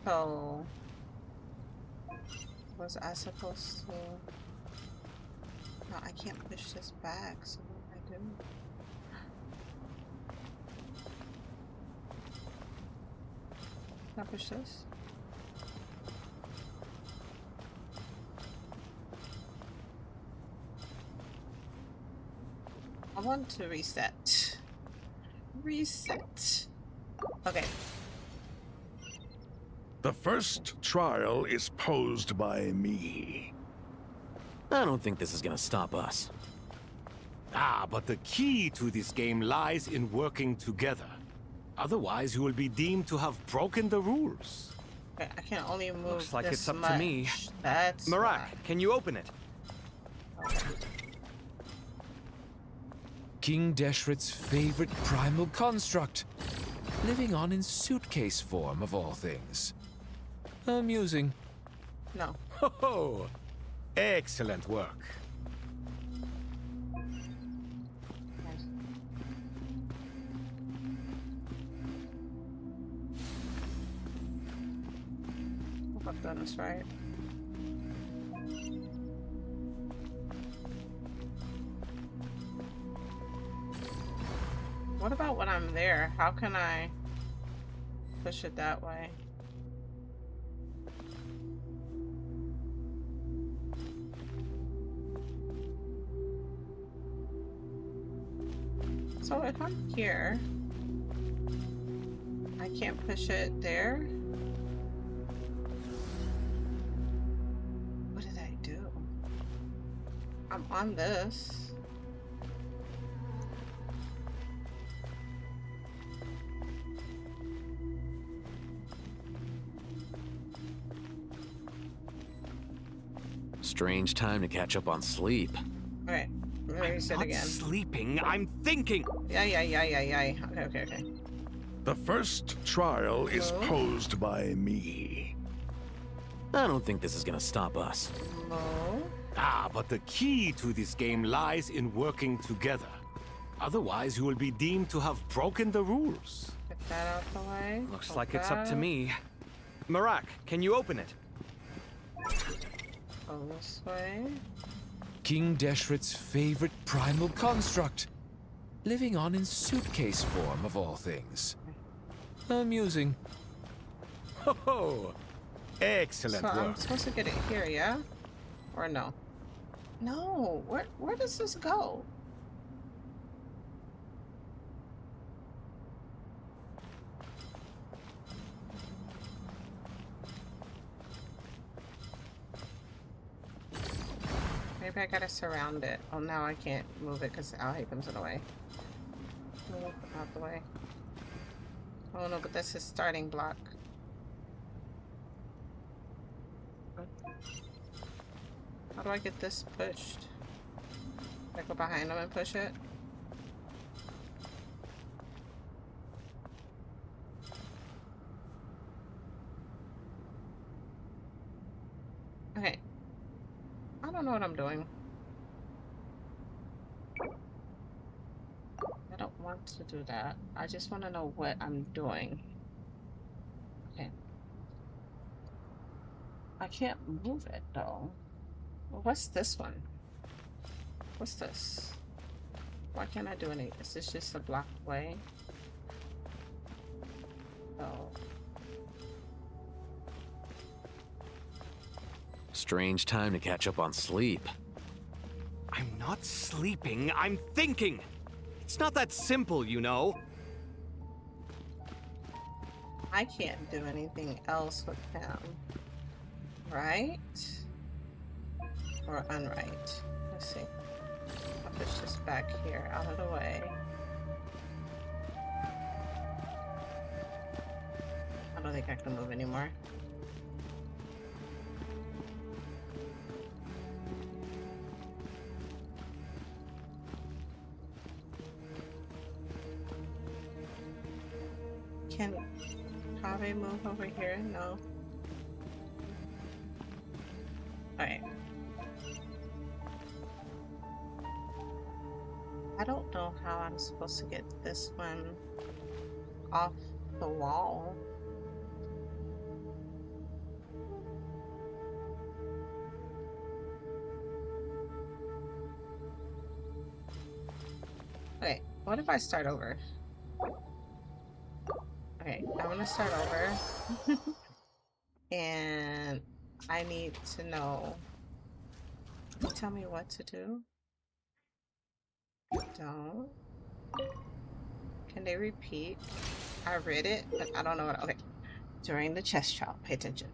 Speaker 1: So, was I supposed to? No, I can't push this back, so what do I do? Can I push this? I want to reset. Reset. Okay.
Speaker 13: The first trial is posed by me.
Speaker 4: I don't think this is gonna stop us.
Speaker 12: Ah, but the key to this game lies in working together. Otherwise, you will be deemed to have broken the rules.
Speaker 1: Okay, I can only move
Speaker 5: Looks like
Speaker 1: this
Speaker 5: it's up
Speaker 1: much.
Speaker 5: to me.
Speaker 1: That's
Speaker 5: Marak,
Speaker 1: why.
Speaker 5: can you open it?
Speaker 1: Okay.
Speaker 11: King Deshret's favorite primal construct. Living on in suitcase form, of all things. Amusing.
Speaker 1: No.
Speaker 12: Oh, excellent work.
Speaker 1: Hope I've done this right. What about when I'm there? How can I push it that way? So if I'm here, I can't push it there? What did I do? I'm on this.
Speaker 4: Strange time to catch up on sleep.
Speaker 1: Alright, let me sit
Speaker 5: Not
Speaker 1: again.
Speaker 5: sleeping, I'm thinking.
Speaker 1: Yeah. Okay.
Speaker 13: The first trial is posed by me.
Speaker 4: I don't think this is gonna stop us.
Speaker 1: No.
Speaker 12: Ah, but the key to this game lies in working together. Otherwise, you will be deemed to have broken the rules.
Speaker 1: Get that out the way.
Speaker 5: Looks like it's up to me. Marak, can you open it?
Speaker 1: Go this way.
Speaker 11: King Deshret's favorite primal construct. Living on in suitcase form, of all things. Amusing.
Speaker 12: Ho! Excellent
Speaker 1: So I'm
Speaker 12: work.
Speaker 1: supposed to get it here, yeah? Or no? No. Where does this go? Maybe I gotta surround it. Oh, now I can't move it because Alhae comes in the way. Move out the way. Oh no, but that's his starting block. How do I get this pushed? I go behind him and push it? Okay. I don't know what I'm doing. I don't want to do that. I just want to know what I'm doing. Okay. I can't move it though. Well, what's this one? What's this? Why can't I do any? Is this just a blocked way? Oh.
Speaker 4: Strange time to catch up on sleep.
Speaker 5: I'm not sleeping, I'm thinking. It's not that simple, you know.
Speaker 1: I can't do anything else with him. Right? Or unright? Let's see. I'll push this back here out of the way. I don't think I can move anymore. Can Kaveh move over here? No. Alright. I don't know how I'm supposed to get this one off the wall. Okay, what if I start over? Okay, I'm gonna start over. And I need to know. Can you tell me what to do? Don't. Can they repeat? I read it, but I don't know what. Okay. During the chess trial, pay attention.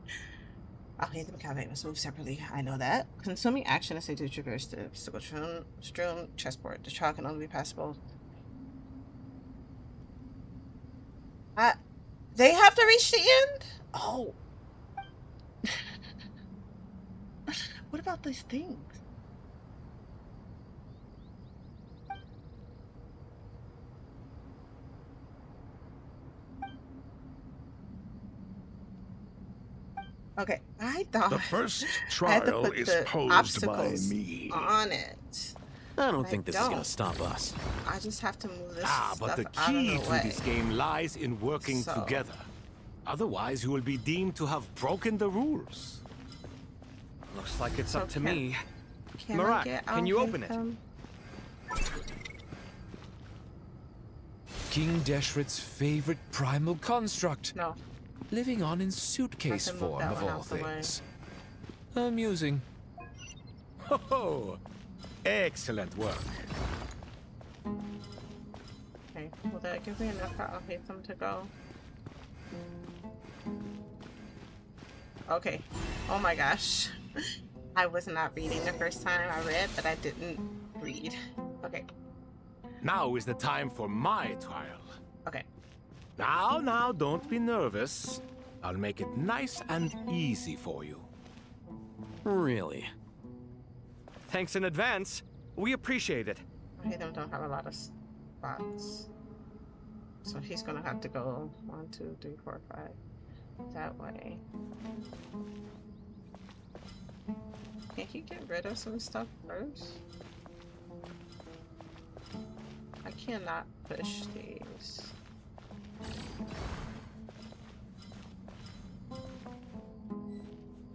Speaker 1: Alhae and Kaveh must move separately. I know that. Consuming action is to triggers the obstacle-strewn chessboard. The trial can only be passable. They have to reach the end? Oh. What about these things? Okay, I thought
Speaker 13: The first
Speaker 1: I had to
Speaker 13: trial
Speaker 1: put
Speaker 13: is
Speaker 1: the
Speaker 13: posed by
Speaker 1: obstacles
Speaker 13: me.
Speaker 1: on it.
Speaker 4: I don't think this is
Speaker 1: don't.
Speaker 4: gonna stop us.
Speaker 1: I just have to move this
Speaker 12: Ah,
Speaker 1: stuff
Speaker 12: but the
Speaker 1: out of
Speaker 12: key
Speaker 1: the
Speaker 12: to
Speaker 1: way.
Speaker 12: this game lies in working
Speaker 1: So-
Speaker 12: together. Otherwise, you will be deemed to have broken the rules.
Speaker 5: Looks like it's
Speaker 1: So
Speaker 5: up to
Speaker 1: can-
Speaker 5: me.
Speaker 1: Can
Speaker 5: Marak,
Speaker 1: I get
Speaker 5: can you
Speaker 1: Alhae
Speaker 5: open it?
Speaker 1: from-
Speaker 11: King Deshret's favorite primal construct.
Speaker 1: No.
Speaker 11: Living on in suitcase
Speaker 1: I can move
Speaker 11: form,
Speaker 1: that
Speaker 11: of
Speaker 1: one
Speaker 11: all
Speaker 1: out the way.
Speaker 11: things. Amusing.
Speaker 12: Ho! Excellent work.
Speaker 1: Okay, will that give me enough for Alhae to go? Okay. Oh my gosh. I was not reading the first time I read, but I didn't read. Okay.
Speaker 12: Now is the time for my trial.
Speaker 1: Okay.
Speaker 12: Now, don't be nervous. I'll make it nice and easy for you.
Speaker 4: Really?
Speaker 5: Thanks in advance. We appreciate it.
Speaker 1: Okay, them don't have a lot of spots. So he's gonna have to go 1, 2, 3, 4, 5 that way. Can he get rid of some stuff first? I cannot push these.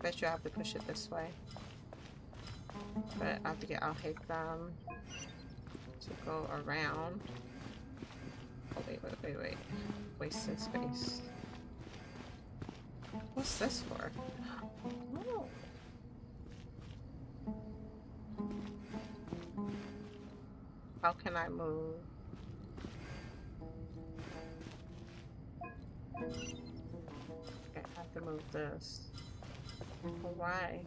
Speaker 1: Bet you I have to push it this way. But I have to get I'll hate them to go around. Oh wait. Wasting space. What's this for? Oh. How can I move? Okay, I have to move this. Why?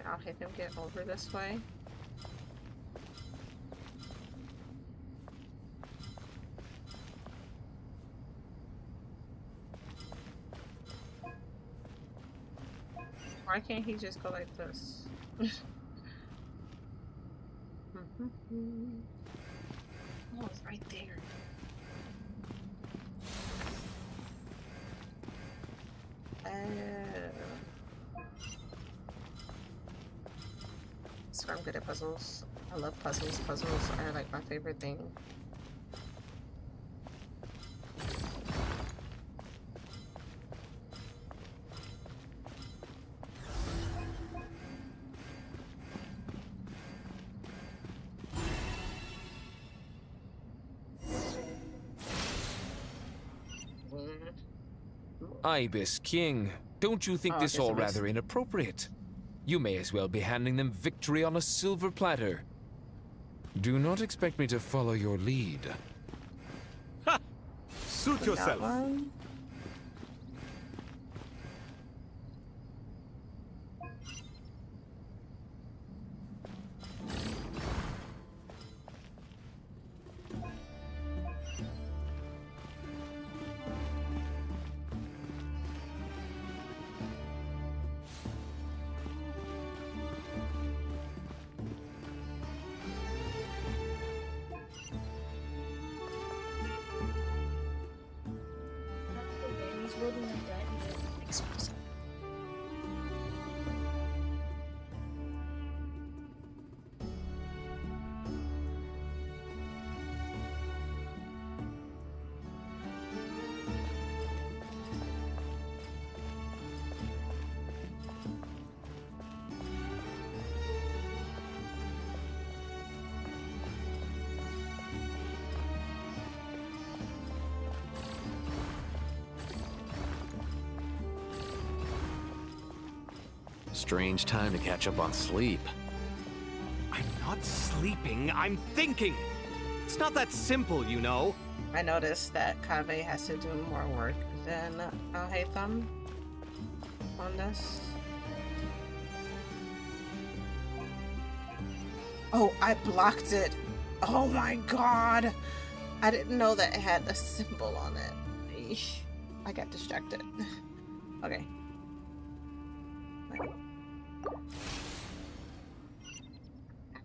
Speaker 1: I'll hit him get over this way. Why can't he just go like this? Oh, it's right there. So I'm good at puzzles. I love puzzles. Puzzles are like my favorite thing.
Speaker 11: Ibis King, don't you think this all
Speaker 1: okay, so
Speaker 11: rather inappropriate? You may as well be handing them victory on a silver platter. Do not expect me to follow your lead.
Speaker 12: Ha! Suit yourself.
Speaker 4: Strange time to catch up on sleep.
Speaker 5: I'm not sleeping, I'm thinking. It's not that simple, you know.
Speaker 1: I noticed that Kaveh has to do more work than I'll hate them on this. Oh, I blocked it. Oh my god. I didn't know that it had a symbol on it. Eesh. I got distracted. Okay.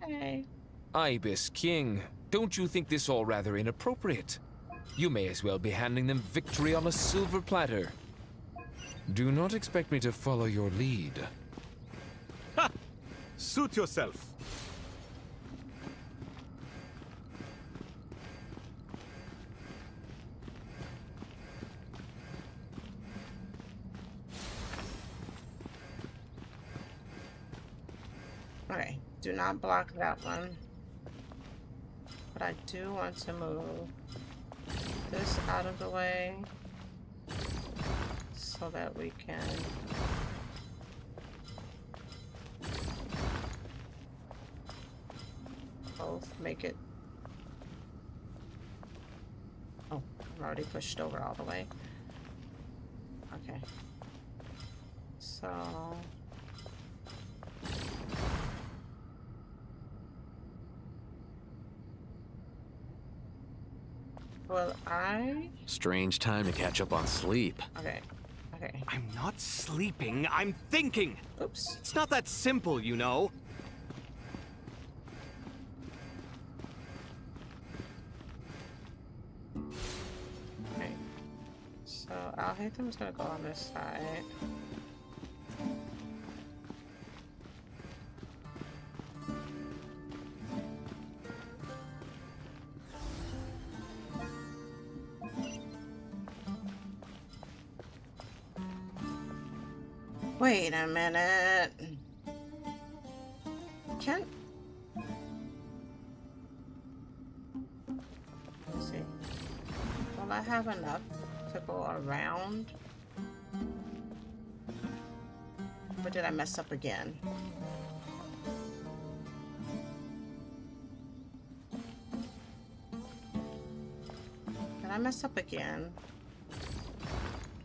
Speaker 1: Hey.
Speaker 11: Ibis King, don't you think this all rather inappropriate? You may as well be handing them victory on a silver platter. Do not expect me to follow your lead.
Speaker 12: Ha! Suit yourself.
Speaker 1: Okay, do not block that one. But I do want to move this out of the way so that we can both make it. Oh, I'm already pushed over all the way. Okay. So well,
Speaker 4: Strange time to catch up on sleep.
Speaker 1: okay. Okay.
Speaker 5: I'm not sleeping, I'm thinking!
Speaker 1: Oops.
Speaker 5: It's not that simple, you know.
Speaker 1: Okay. So Alhaitham's gonna go on this side. Wait a minute. Can't. Let's see. Will I have enough to go around? Or did I mess up again? Did I mess up again?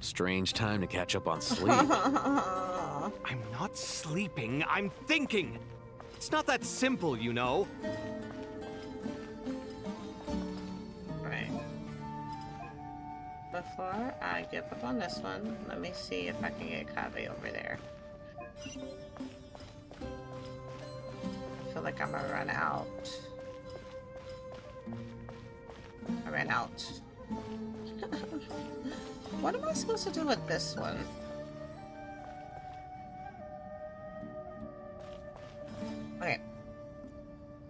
Speaker 4: Strange time to catch up on sleep.
Speaker 5: I'm not sleeping, I'm thinking! It's not that simple, you know.
Speaker 1: Right. Before I give up on this one, let me see if I can get Kabe over there. I feel like I'm gonna run out. I ran out. What am I supposed to do with this one? Okay.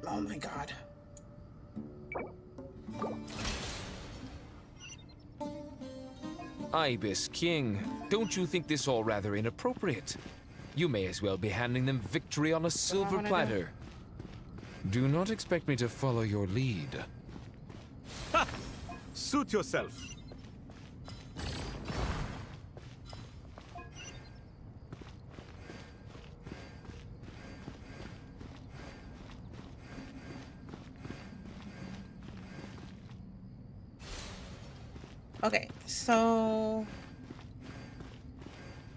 Speaker 1: Oh my god.
Speaker 11: Ibis King, don't you think this all rather inappropriate? You may as well be handing them victory on a silver platter. Do not expect me to follow your lead.
Speaker 12: Ha! Suit yourself.
Speaker 1: Okay, so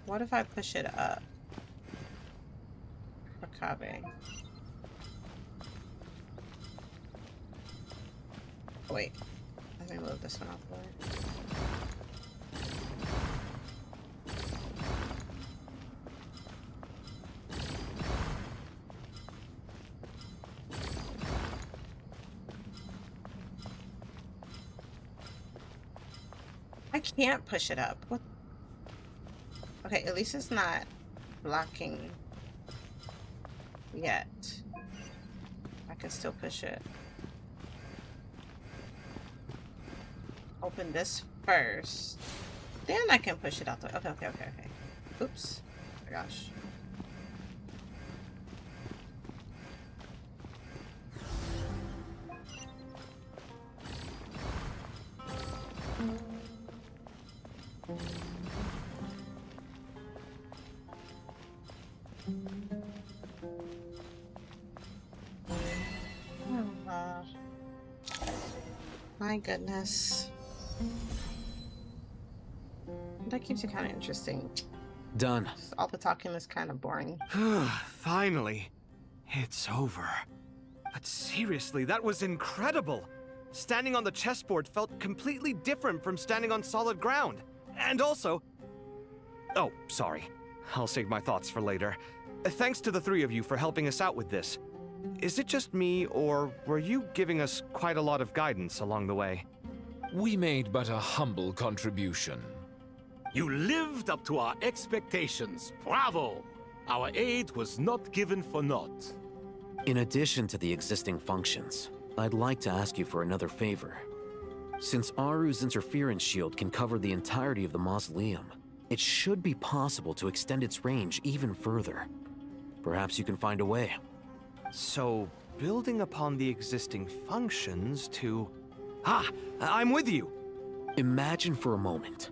Speaker 1: what if I push it up for Kabe? Wait, let me move this one off the way. I can't push it up. What? Okay, at least it's not blocking yet. I can still push it. Open this first. Then I can push it out the way. Okay. Oops. Oh my gosh. Oh god. My goodness. That keeps it kind of interesting.
Speaker 4: Done.
Speaker 1: Just all the talking is kind of boring.
Speaker 5: Finally. It's over. But seriously, that was incredible. Standing on the chessboard felt completely different from standing on solid ground. And also... Oh, sorry. I'll save my thoughts for later. Thanks to the three of you for helping us out with this. Is it just me, or were you giving us quite a lot of guidance along the way?
Speaker 11: We made but a humble contribution.
Speaker 12: You lived up to our expectations. Bravo! Our aid was not given for naught.
Speaker 4: In addition to the existing functions, I'd like to ask you for another favor. Since Aru's interference shield can cover the entirety of the mausoleum, it should be possible to extend its range even further. Perhaps you can find a way.
Speaker 5: So, building upon the existing functions to... Ah! I'm with you!
Speaker 4: Imagine for a moment.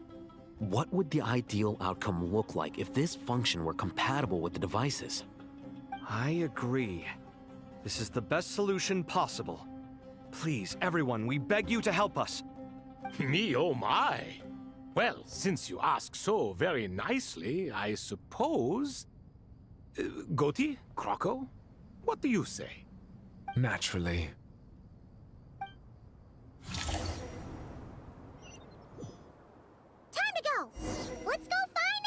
Speaker 4: What would the ideal outcome look like if this function were compatible with the devices?
Speaker 5: I agree. This is the best solution possible. Please, everyone, we beg you to help us.
Speaker 12: Me, oh my! Well, since you ask so very nicely, I suppose... Goti? Croco? What do you say?
Speaker 11: Naturally.
Speaker 10: Time to go! Let's go find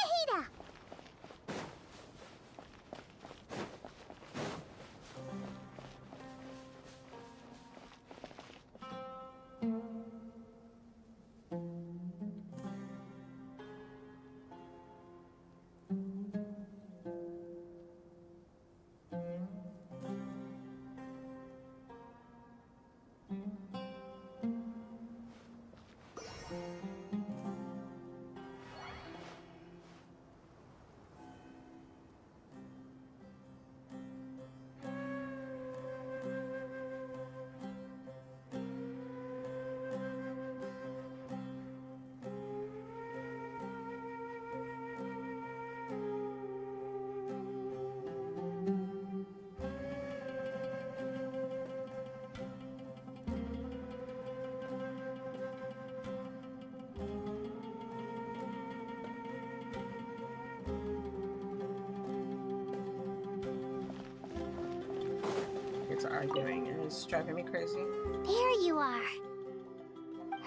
Speaker 1: arguing. It's driving me crazy.
Speaker 10: There you are.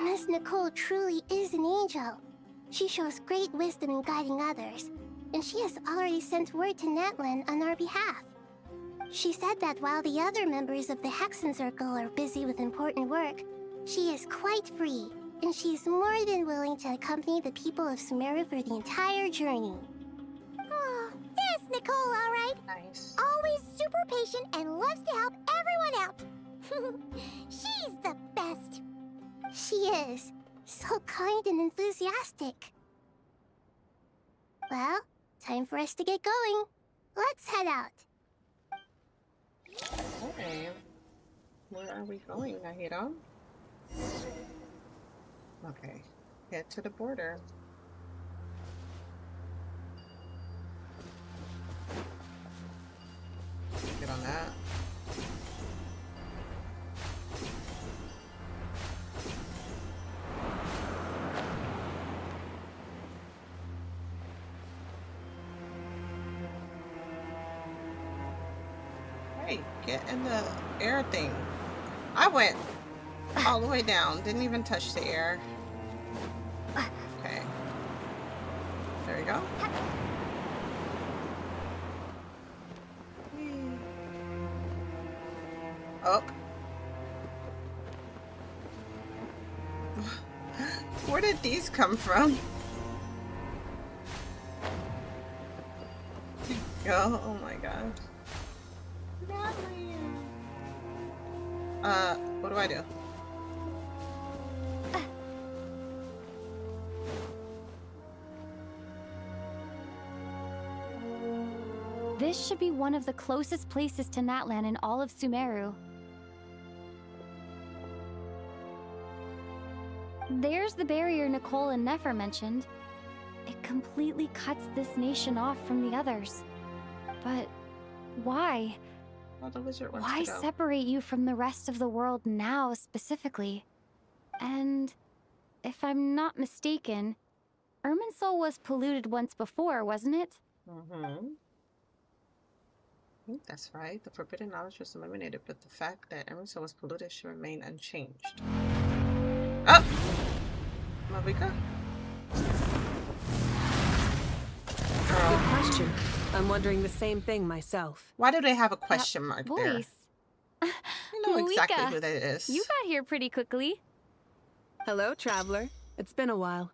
Speaker 10: Miss Nicole truly is an angel. She shows great wisdom in guiding others, and she has already sent word to Natlan on our behalf. She said that while the other members of the Hexen Circle are busy with important work, she is quite free, and she is more than willing to accompany the people of Sumeru for the entire journey. Oh, yes, Nicole, all right.
Speaker 1: Nice.
Speaker 10: Always super patient and loves to help everyone out. She's the best. She is. So kind and enthusiastic. Well, time for us to get going. Let's head out.
Speaker 1: Okay. Where are we going, Nahiro? Okay. Head to the border. Get on that. Hey, get in the air thing. I went all the way down, didn't even touch the air. Okay. There we go. Oh. Where did these come from? Oh my god. What do I do?
Speaker 14: This should be one of the closest places to Natlan in all of Sumeru. There's the barrier Nicole and Nefer mentioned. It completely cuts this nation off from the others. But why?
Speaker 1: Oh, the wizard wants
Speaker 14: Why
Speaker 1: to go.
Speaker 14: separate you from the rest of the world now, specifically? And if I'm not mistaken, Irminsul was polluted once before, wasn't it?
Speaker 1: Mm-hmm. I think that's right. The forbidden knowledge was eliminated, but the fact that Emerson was polluted should remain unchanged. Oh! Malvika?
Speaker 15: Good question. I'm wondering the same thing myself.
Speaker 1: Why do they have a question mark there?
Speaker 14: Voice.
Speaker 1: I know exactly
Speaker 14: Malika,
Speaker 1: who that is.
Speaker 14: You got here pretty quickly.
Speaker 15: Hello, traveler. It's been a while.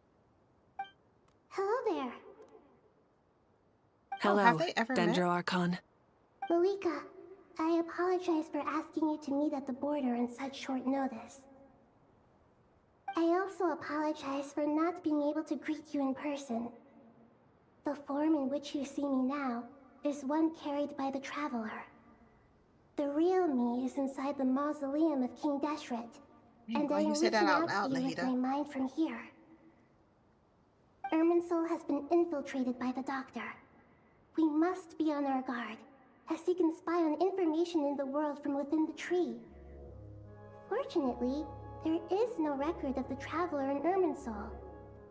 Speaker 10: Hello there.
Speaker 15: Hello,
Speaker 1: have they ever met?
Speaker 15: Dendro Archon.
Speaker 10: Malika, I apologize for asking you to meet at the border on such short notice. I also apologize for not being able to greet you in person. The form in which you see me now is one carried by the Traveler. The real me is inside the mausoleum of King Deshret, and I am reaching out to you with my mind from here. Irminsul has been infiltrated by the Doctor. We must be on our guard, as he can spy on information in the world from within the tree. Fortunately, there is no record of the Traveler in Irminsul,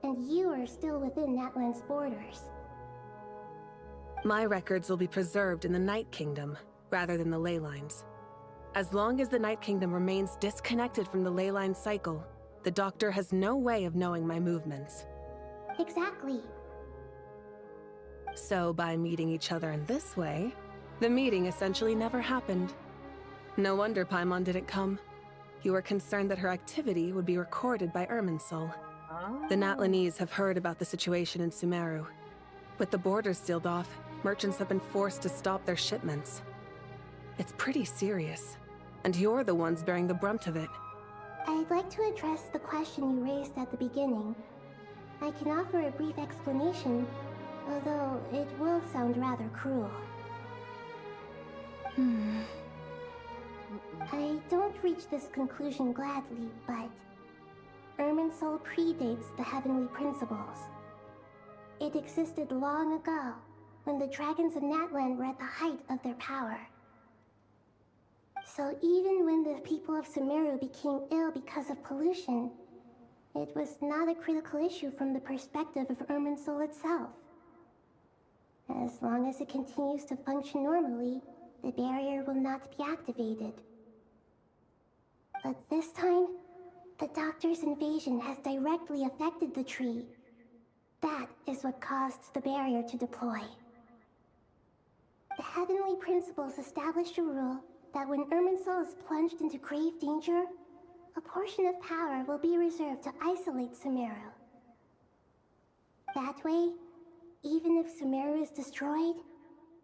Speaker 10: and you are still within Natlan's borders.
Speaker 15: My records will be preserved in the Night Kingdom, rather than the ley lines. As long as the Night Kingdom remains disconnected from the ley line cycle, the Doctor has no way of knowing my movements.
Speaker 10: Exactly.
Speaker 15: So by meeting each other in this way, the meeting essentially never happened. No wonder Paimon didn't come. You were concerned that her activity would be recorded by Irminsul. The Natlanese have heard about the situation in Sumeru. With the borders sealed off, merchants have been forced to stop their shipments. It's pretty serious, and you're the ones bearing the brunt of it.
Speaker 10: I'd like to address the question you raised at the beginning. I can offer a brief explanation, although it will sound rather cruel. I don't reach this conclusion gladly, but Irminsul predates the heavenly principles. It existed long ago, when the dragons of Natlan were at the height of their power. So even when the people of Sumeru became ill because of pollution, it was not a critical issue from the perspective of Irminsul itself. As long as it continues to function normally, the barrier will not be activated. But this time, the Doctor's invasion has directly affected the tree. That is what caused the barrier to deploy. The Heavenly Principles established a rule that when Irminsul is plunged into grave danger, a portion of power will be reserved to isolate Sumeru. That way, even if Sumeru is destroyed,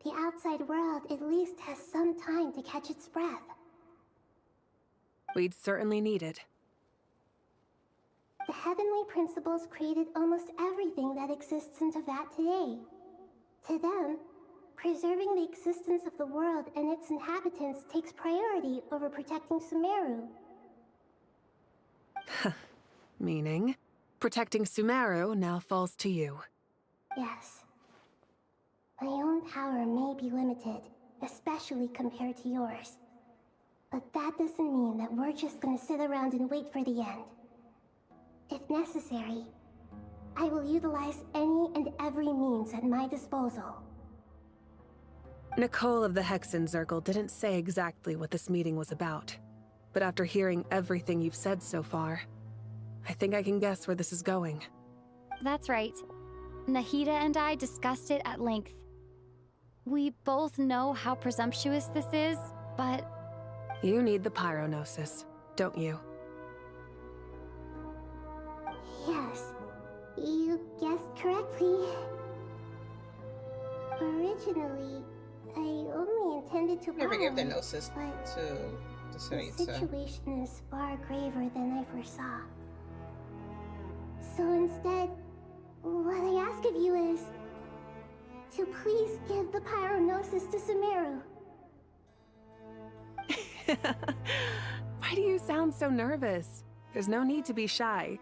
Speaker 10: the outside world at least has some time to catch its breath.
Speaker 15: We'd certainly need it.
Speaker 10: The Heavenly Principles created almost everything that exists in Teyvat today. To them, preserving the existence of the world and its inhabitants takes priority over protecting Sumeru.
Speaker 15: Meaning, protecting Sumeru now falls to you.
Speaker 10: Yes. My own power may be limited, especially compared to yours. But that doesn't mean that we're just gonna sit around and wait for the end. If necessary, I will utilize any and every means at my disposal.
Speaker 15: Nicole of the Hexen Circle didn't say exactly what this meeting was about. But after hearing everything you've said so far, I think I can guess where this is going.
Speaker 14: That's right. Nahida and I discussed it at length. We both know how presumptuous this is, but...
Speaker 15: You need the Pyronosis, don't you?
Speaker 10: Yes, you guessed correctly. Originally, I only intended to
Speaker 1: Never gave the
Speaker 10: borrow it,
Speaker 1: gnosis
Speaker 10: but
Speaker 1: to
Speaker 10: the
Speaker 1: Sunitsa.
Speaker 10: situation is far graver than I foresaw. So instead, what I ask of you is to please give the Pyronosis to Sumeru.
Speaker 15: Why do you sound so nervous? There's no need to be shy.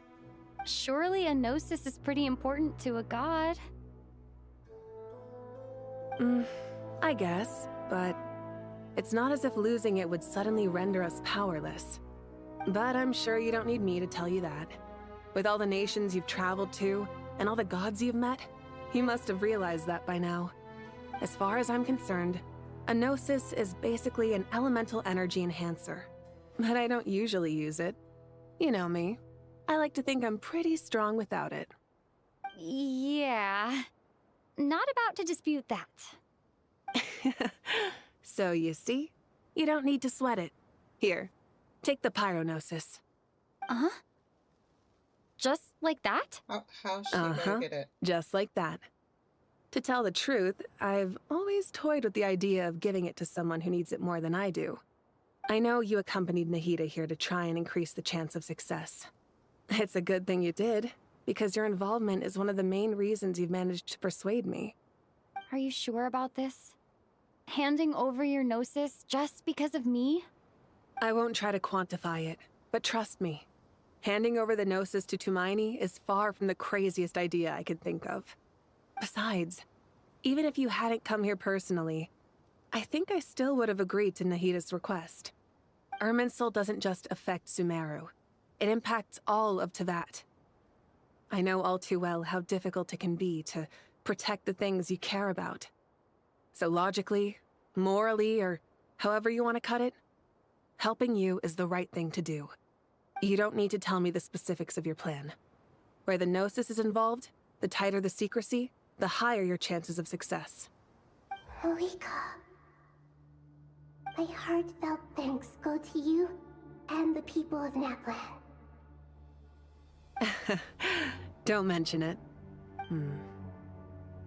Speaker 14: Surely a gnosis is pretty important to a god.
Speaker 15: I guess, but it's not as if losing it would suddenly render us powerless. But I'm sure you don't need me to tell you that. With all the nations you've traveled to, and all the gods you've met, you must have realized that by now. As far as I'm concerned, a gnosis is basically an elemental energy enhancer. But I don't usually use it. You know me. I like to think I'm pretty strong without it.
Speaker 14: Yeah. Not about to dispute that.
Speaker 15: So you see, you don't need to sweat it. Here, take the Pyronosis.
Speaker 14: Uh-huh? Just like that?
Speaker 1: How's she gonna get it?
Speaker 15: Just like that. To tell the truth, I've always toyed with the idea of giving it to someone who needs it more than I do. I know you accompanied Nahida here to try and increase the chance of success. It's a good thing you did, because your involvement is one of the main reasons you've managed to persuade me.
Speaker 14: Are you sure about this? Handing over your gnosis just because of me?
Speaker 15: I won't try to quantify it, but trust me. Handing over the gnosis to Tumaini is far from the craziest idea I could think of. Besides, even if you hadn't come here personally, I think I still would have agreed to Nahida's request. Irminsul doesn't just affect Sumeru. It impacts all of Teyvat. I know all too well how difficult it can be to protect the things you care about. So logically, morally, or however you want to cut it, helping you is the right thing to do. You don't need to tell me the specifics of your plan. Where the gnosis is involved, the tighter the secrecy, the higher your chances of success.
Speaker 10: Malika, my heartfelt thanks go to you and the people of Naplan.
Speaker 15: Don't mention it.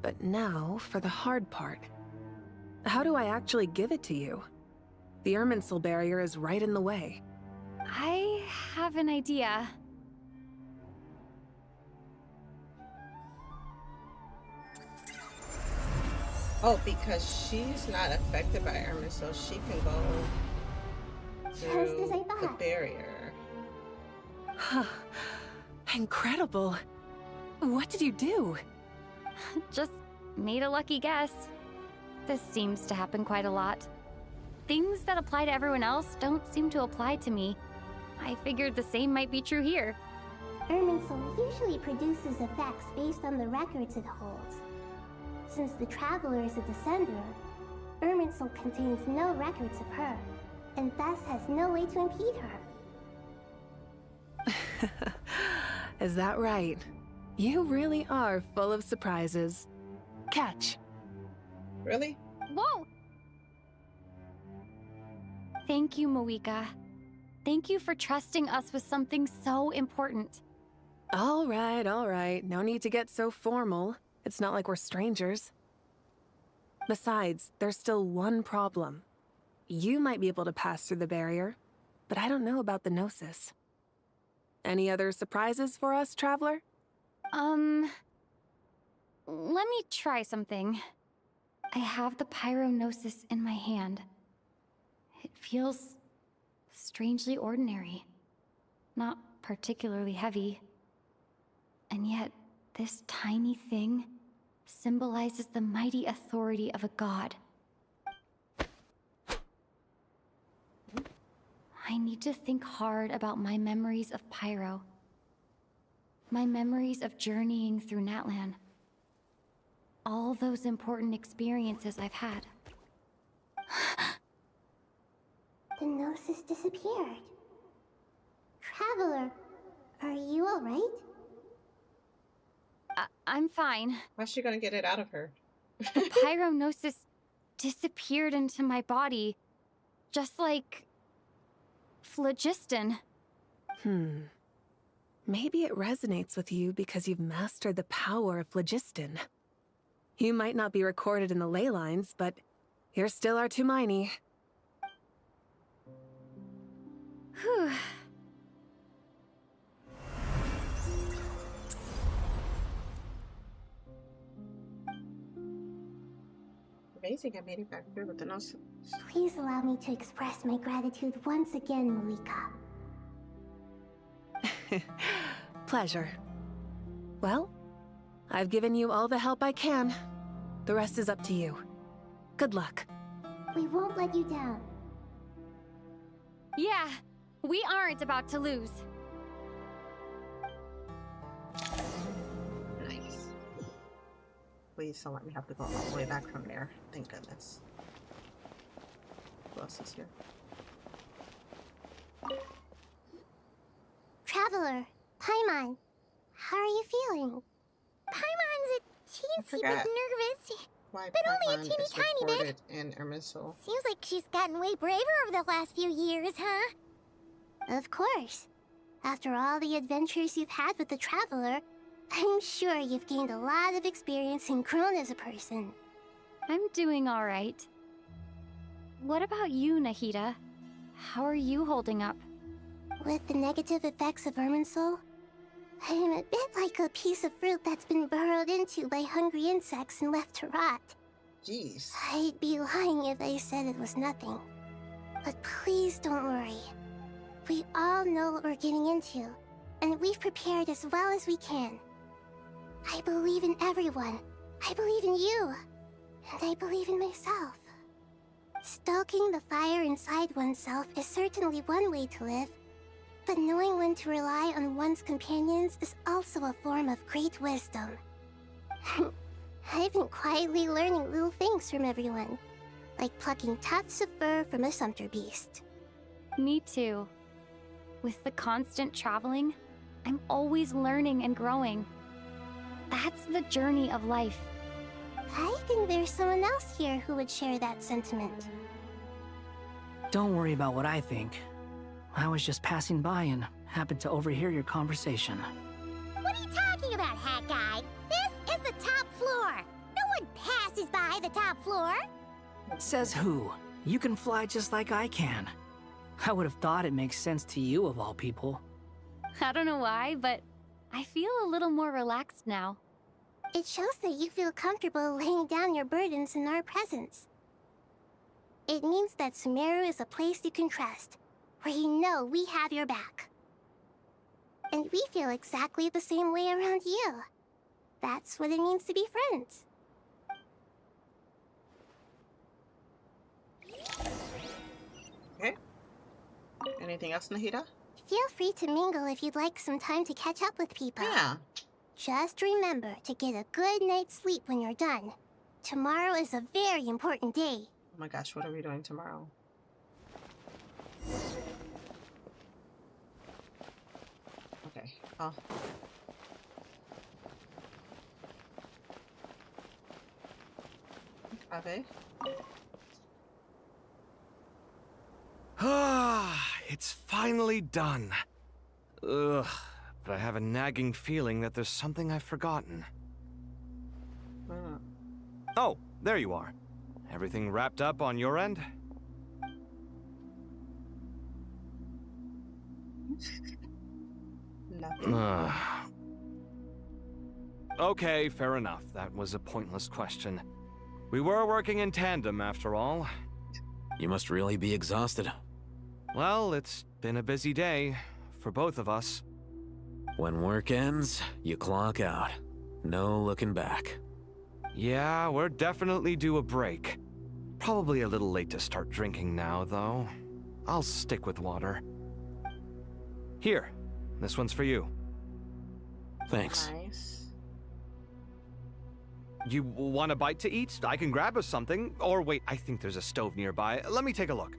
Speaker 15: But now for the hard part. How do I actually give it to you? The Irminsul barrier is right in the way.
Speaker 14: I have an idea.
Speaker 1: Oh, because she's not affected by Irminsul, she can go through the barrier.
Speaker 15: Incredible. What did you do?
Speaker 14: Just made a lucky guess. This seems to happen quite a lot. Things that apply to everyone else don't seem to apply to me. I figured the same might be true here.
Speaker 10: Irminsul usually produces effects based on the records it holds. Since the Traveler is a descender, Irminsul contains no records of her, and thus has no way to impede her.
Speaker 15: Is that right? You really are full of surprises. Catch.
Speaker 1: Really?
Speaker 14: Whoa! Thank you, Moika. Thank you for trusting us with something so important.
Speaker 15: All right, all right. No need to get so formal. It's not like we're strangers. Besides, there's still one problem. You might be able to pass through the barrier, but I don't know about the Gnosis. Any other surprises for us, Traveler?
Speaker 14: Let me try something. I have the Pyrognosis in my hand. It feels strangely ordinary. Not particularly heavy. And yet, this tiny thing symbolizes the mighty authority of a god. I need to think hard about my memories of Pyro. My memories of journeying through Natlan. All those important experiences I've had.
Speaker 10: The Gnosis disappeared. Traveler, are you alright?
Speaker 14: I'm fine.
Speaker 1: How's she gonna get it out of her?
Speaker 14: The Pyrognosis disappeared into my body, just like phlogiston.
Speaker 15: Maybe it resonates with you because you've mastered the power of phlogiston. You might not be recorded in the ley lines, but you're still our Tumini.
Speaker 14: Whew.
Speaker 1: Amazing, I made it back through with the Gnosis.
Speaker 10: Please allow me to express my gratitude once again, Moika.
Speaker 15: Pleasure. Well, I've given you all the help I can. The rest is up to you. Good luck.
Speaker 10: We won't let you down.
Speaker 14: Yeah, we aren't about to lose.
Speaker 1: Nice. Please don't let me have to go all the way back from there. Thank goodness. Who else is here?
Speaker 10: Traveler, Paimon, how are you feeling? Paimon's a teensy bit nervous.
Speaker 1: Why
Speaker 10: But only a
Speaker 1: Paimon
Speaker 10: teeny
Speaker 1: is
Speaker 10: tiny bit.
Speaker 1: recorded in Irminsul.
Speaker 10: Seems like she's gotten way braver over the last few years, huh? Of course. After all the adventures you've had with the Traveler, I'm sure you've gained a lot of experience and grown as a person.
Speaker 14: I'm doing all right. What about you, Nahida? How are you holding up?
Speaker 10: With the negative effects of Irminsul, I am a bit like a piece of fruit that's been burrowed into by hungry insects and left to rot.
Speaker 1: Jeez.
Speaker 10: I'd be lying if I said it was nothing. But please don't worry. We all know what we're getting into, and we've prepared as well as we can. I believe in everyone. I believe in you. And I believe in myself. Stoking the fire inside oneself is certainly one way to live, but knowing when to rely on one's companions is also a form of great wisdom. I've been quietly learning little things from everyone, like plucking tufts of fur from a sumpter beast.
Speaker 14: Me too. With the constant traveling, I'm always learning and growing. That's the journey of life.
Speaker 10: I think there's someone else here who would share that sentiment.
Speaker 16: Don't worry about what I think. I was just passing by and happened to overhear your conversation.
Speaker 10: What are you talking about, Hat Guy? This is the top floor. No one passes by the top floor.
Speaker 16: Says who? You can fly just like I can. I would have thought it makes sense to you of all people.
Speaker 14: I don't know why, but I feel a little more relaxed now.
Speaker 10: It shows that you feel comfortable laying down your burdens in our presence. It means that Sumeru is a place you can trust, where you know we have your back. And we feel exactly the same way around you. That's what it means to be friends.
Speaker 1: Okay. Anything else, Nahida?
Speaker 10: Feel free to mingle if you'd like some time to catch up with people.
Speaker 1: Yeah.
Speaker 10: Just remember to get a good night's sleep when you're done. Tomorrow is a very important day.
Speaker 1: Oh my gosh, what are we doing tomorrow? Oh. Okay.
Speaker 5: Ah, it's finally done. Ugh, but I have a nagging feeling that there's something I've forgotten. Oh, there you are. Everything wrapped up on your end?
Speaker 1: Nothing.
Speaker 5: Okay, fair enough. That was a pointless question. We were working in tandem, after all.
Speaker 4: You must really be exhausted.
Speaker 5: Well, it's been a busy day for both of us.
Speaker 4: When work ends, you clock out. No looking back.
Speaker 5: Yeah, we're definitely due a break. Probably a little late to start drinking now, though. I'll stick with water. Here, this one's for you.
Speaker 4: Thanks.
Speaker 1: Nice.
Speaker 5: You want a bite to eat? I can grab us something. Or wait, I think there's a stove nearby. Let me take a look.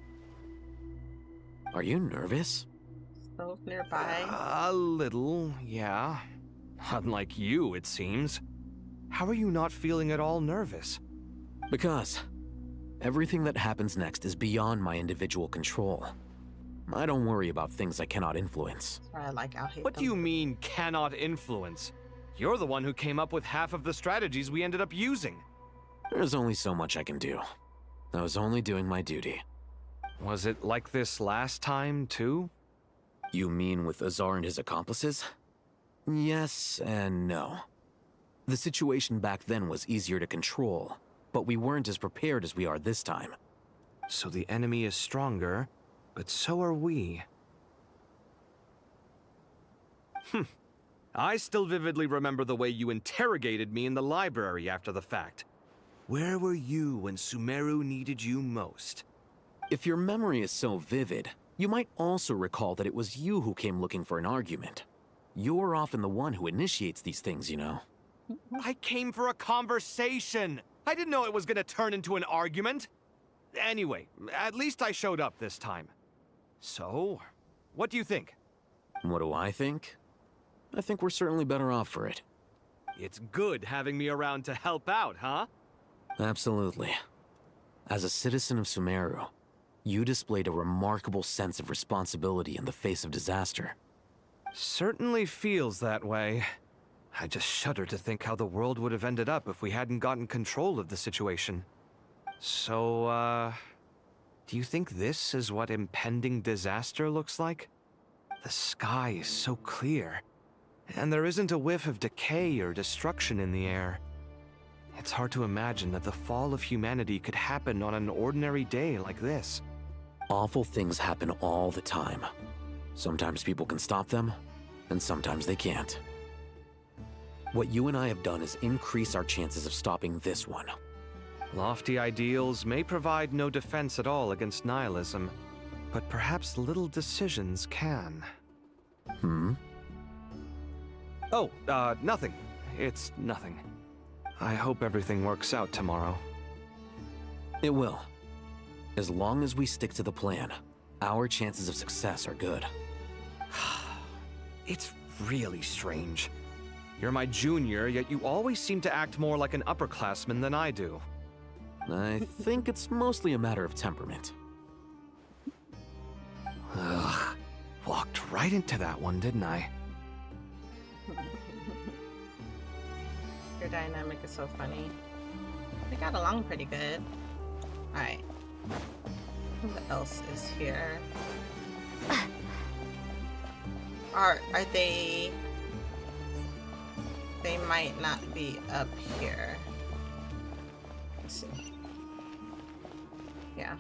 Speaker 4: Are you nervous?
Speaker 1: Stove nearby.
Speaker 5: A little, yeah. Unlike you, it seems. How are you not feeling at all nervous?
Speaker 4: Because everything that happens next is beyond my individual control. I don't worry about things I cannot influence.
Speaker 1: I like out here.
Speaker 5: What do you mean, cannot influence? You're the one who came up with half of the strategies we ended up using.
Speaker 4: There's only so much I can do. I was only doing my duty.
Speaker 5: Was it like this last time, too?
Speaker 4: You mean with Azar and his accomplices? Yes and no. The situation back then was easier to control, but we weren't as prepared as we are this time.
Speaker 5: So the enemy is stronger, but so are we. I still vividly remember the way you interrogated me in the library after the fact. Where were you when Sumeru needed you most?
Speaker 4: If your memory is so vivid, you might also recall that it was you who came looking for an argument. You're often the one who initiates these things, you know.
Speaker 5: I came for a conversation! I didn't know it was gonna turn into an argument! Anyway, at least I showed up this time. So, what do you think?
Speaker 4: What do I think? I think we're certainly better off for it.
Speaker 5: It's good having me around to help out, huh?
Speaker 4: Absolutely. As a citizen of Sumeru, you displayed a remarkable sense of responsibility in the face of disaster.
Speaker 5: Certainly feels that way. I just shudder to think how the world would have ended up if we hadn't gotten control of the situation. So, do you think this is what impending disaster looks like? The sky is so clear, and there isn't a whiff of decay or destruction in the air. It's hard to imagine that the fall of humanity could happen on an ordinary day like this.
Speaker 4: Awful things happen all the time. Sometimes people can stop them, and sometimes they can't. What you and I have done is increase our chances of stopping this one.
Speaker 5: Lofty ideals may provide no defense at all against nihilism, but perhaps little decisions can. Oh, nothing. It's nothing. I hope everything works out tomorrow.
Speaker 4: It will. As long as we stick to the plan, our chances of success are good.
Speaker 5: It's really strange. You're my junior, yet you always seem to act more like an upperclassman than I do.
Speaker 4: I think it's mostly a matter of temperament.
Speaker 5: Ugh. Walked right into that one, didn't I?
Speaker 1: Your dynamic is so funny. We got along pretty good. Alright. Who else is here? Are they... They might not be up here. Let's see. Yeah.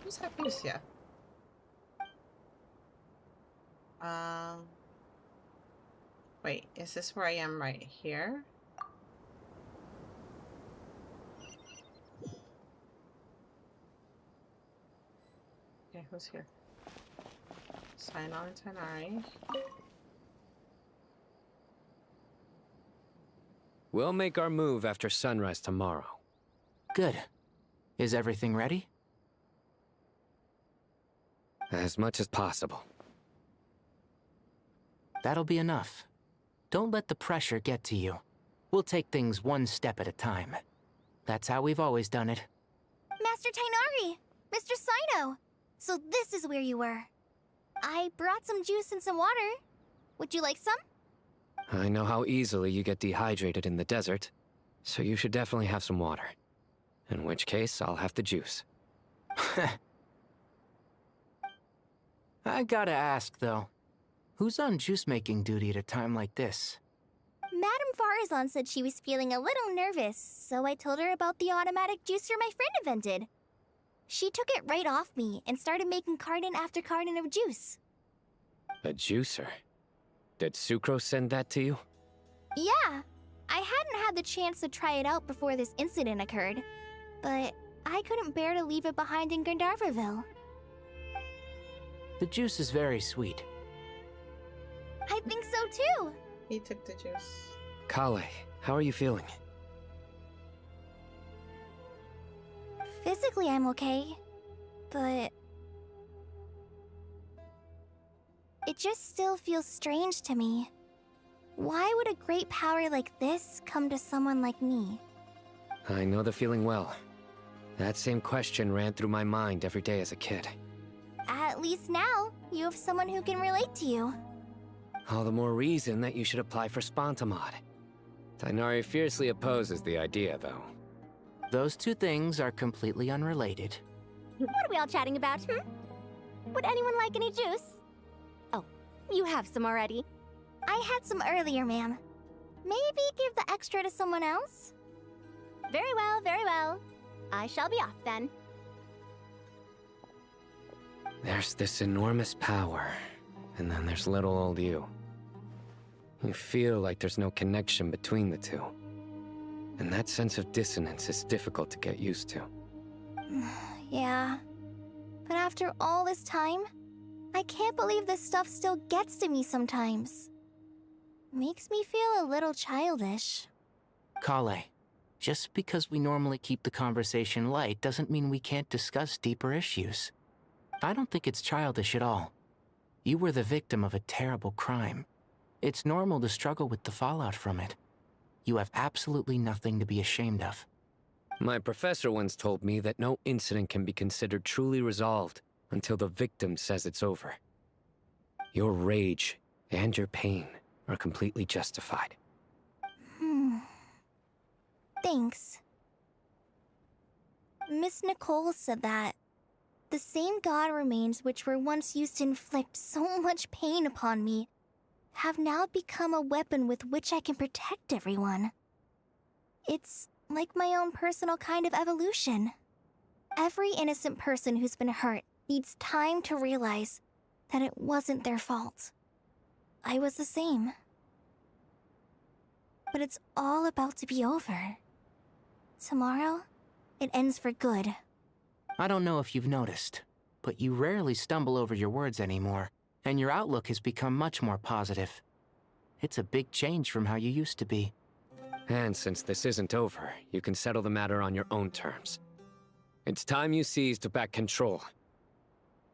Speaker 1: Who's Hapusia? Wait, is this where I am right here? Okay, who's here? Sign on Tanari.
Speaker 7: We'll make our move after sunrise tomorrow.
Speaker 9: Good. Is everything ready?
Speaker 7: As much as possible.
Speaker 9: That'll be enough. Don't let the pressure get to you. We'll take things one step at a time. That's how we've always done it.
Speaker 10: Master Tainari! Mr. Sino! So this is where you were. I brought some juice and some water. Would you like some?
Speaker 7: I know how easily you get dehydrated in the desert, so you should definitely have some water. In which case, I'll have the juice.
Speaker 9: I gotta ask, though. Who's on juice-making duty at a time like this?
Speaker 10: Madame Farazan said she was feeling a little nervous, so I told her about the automatic juicer my friend invented. She took it right off me and started making carton after carton of juice.
Speaker 7: A juicer? Did Sucrose send that to you?
Speaker 10: Yeah, I hadn't had the chance to try it out before this incident occurred, but I couldn't bear to leave it behind in Gandharvaville.
Speaker 9: The juice is very sweet.
Speaker 10: I think so too.
Speaker 1: He took the juice.
Speaker 7: Kale, how are you feeling?
Speaker 10: Physically, I'm okay, but it just still feels strange to me. Why would a great power like this come to someone like me?
Speaker 7: I know the feeling well. That same question ran through my mind every day as a kid.
Speaker 10: At least now, you have someone who can relate to you.
Speaker 7: All the more reason that you should apply for Spontamod. Tainari fiercely opposes the idea, though.
Speaker 9: Those two things are completely unrelated.
Speaker 2: What are we all chatting about, Would anyone like any juice? Oh, you have some already.
Speaker 10: I had some earlier, ma'am. Maybe give the extra to someone else?
Speaker 2: Very well, very well. I shall be off then.
Speaker 7: There's this enormous power, and then there's little old you. You feel like there's no connection between the two. And that sense of dissonance is difficult to get used to.
Speaker 10: Yeah. But after all this time, I can't believe this stuff still gets to me sometimes. Makes me feel a little childish.
Speaker 9: Kale, just because we normally keep the conversation light doesn't mean we can't discuss deeper issues. I don't think it's childish at all. You were the victim of a terrible crime. It's normal to struggle with the fallout from it. You have absolutely nothing to be ashamed of.
Speaker 7: My professor once told me that no incident can be considered truly resolved until the victim says it's over. Your rage and your pain are completely justified.
Speaker 10: Thanks. Miss Nicole said that the same god remains which were once used to inflict so much pain upon me have now become a weapon with which I can protect everyone. It's like my own personal kind of evolution. Every innocent person who's been hurt needs time to realize that it wasn't their fault. I was the same. But it's all about to be over. Tomorrow, it ends for good.
Speaker 9: I don't know if you've noticed, but you rarely stumble over your words anymore, and your outlook has become much more positive. It's a big change from how you used to be.
Speaker 7: And since this isn't over, you can settle the matter on your own terms. It's time you seized back control.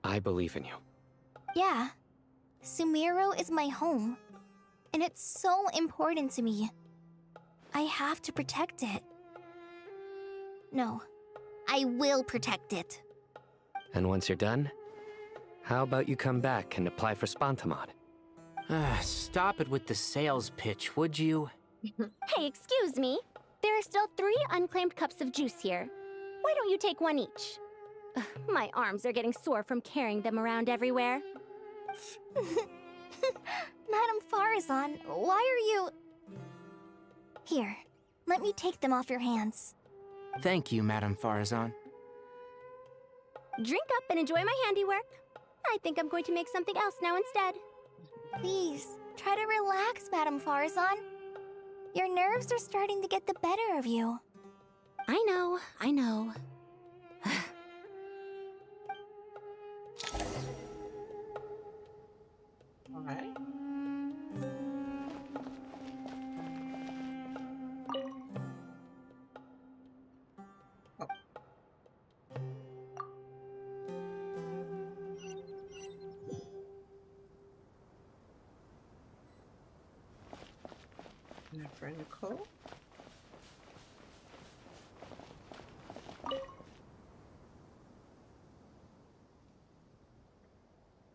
Speaker 7: I believe in you.
Speaker 10: Yeah. Sumero is my home. And it's so important to me. I have to protect it. No. I will protect it.
Speaker 7: And once you're done, how about you come back and apply for Spontamod?
Speaker 9: Stop it with the sales pitch, would you?
Speaker 2: Hey, excuse me. There are still 3 unclaimed cups of juice here. Why don't you take one each? Ugh, my arms are getting sore from carrying them around everywhere.
Speaker 10: Madame Farazan, why are you... Here, let me take them off your hands.
Speaker 9: Thank you, Madame Farazan.
Speaker 2: Drink up and enjoy my handiwork. I think I'm going to make something else now instead.
Speaker 10: Please, try to relax, Madame Farazan. Your nerves are starting to get the better of you.
Speaker 2: I know, I know.
Speaker 1: All right. Never Nicole.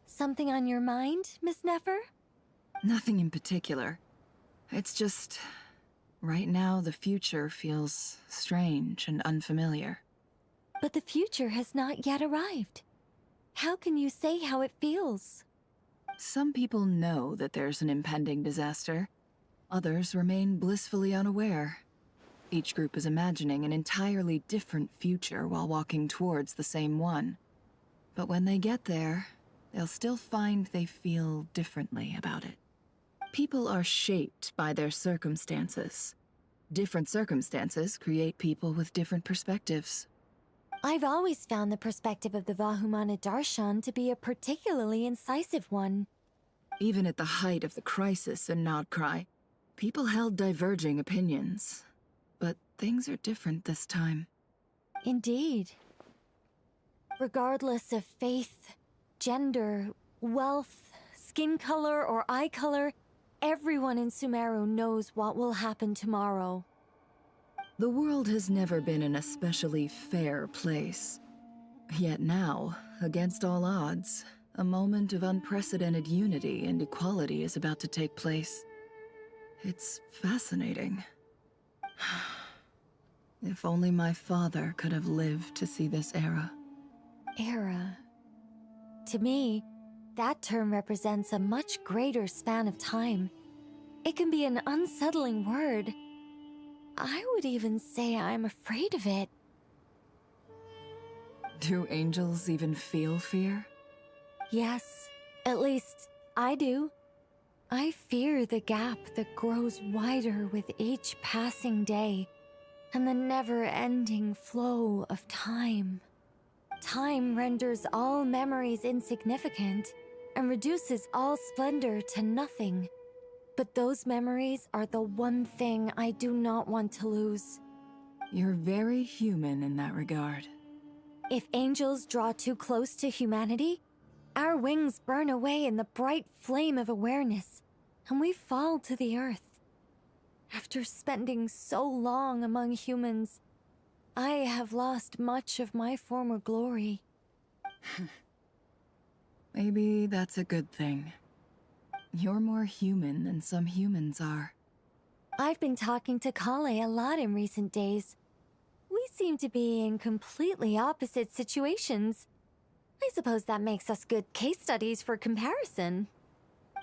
Speaker 2: Something on your mind, Miss Nefer?
Speaker 17: Nothing in particular. It's just... right now, the future feels strange and unfamiliar.
Speaker 2: But the future has not yet arrived. How can you say how it feels?
Speaker 17: Some people know that there's an impending disaster. Others remain blissfully unaware. Each group is imagining an entirely different future while walking towards the same one. But when they get there, they'll still find they feel differently about it. People are shaped by their circumstances. Different circumstances create people with different perspectives.
Speaker 2: I've always found the perspective of the Vahumana Darshan to be a particularly incisive one.
Speaker 17: Even at the height of the crisis in Nodcry, people held diverging opinions. But things are different this time.
Speaker 2: Indeed. Regardless of faith, gender, wealth, skin color, or eye color, everyone in Sumeru knows what will happen tomorrow.
Speaker 17: The world has never been an especially fair place. Yet now, against all odds, a moment of unprecedented unity and equality is about to take place. It's fascinating. If only my father could have lived to see this era.
Speaker 2: Era. To me, that term represents a much greater span of time. It can be an unsettling word. I would even say I'm afraid of it.
Speaker 17: Do angels even feel fear?
Speaker 2: Yes, at least I do. I fear the gap that grows wider with each passing day, and the never-ending flow of time. Time renders all memories insignificant, and reduces all splendor to nothing. But those memories are the one thing I do not want to lose.
Speaker 17: You're very human in that regard.
Speaker 2: If angels draw too close to humanity, our wings burn away in the bright flame of awareness, and we fall to the earth. After spending so long among humans, I have lost much of my former glory.
Speaker 17: Maybe that's a good thing. You're more human than some humans are.
Speaker 2: I've been talking to Kale a lot in recent days. We seem to be in completely opposite situations. I suppose that makes us good case studies for comparison.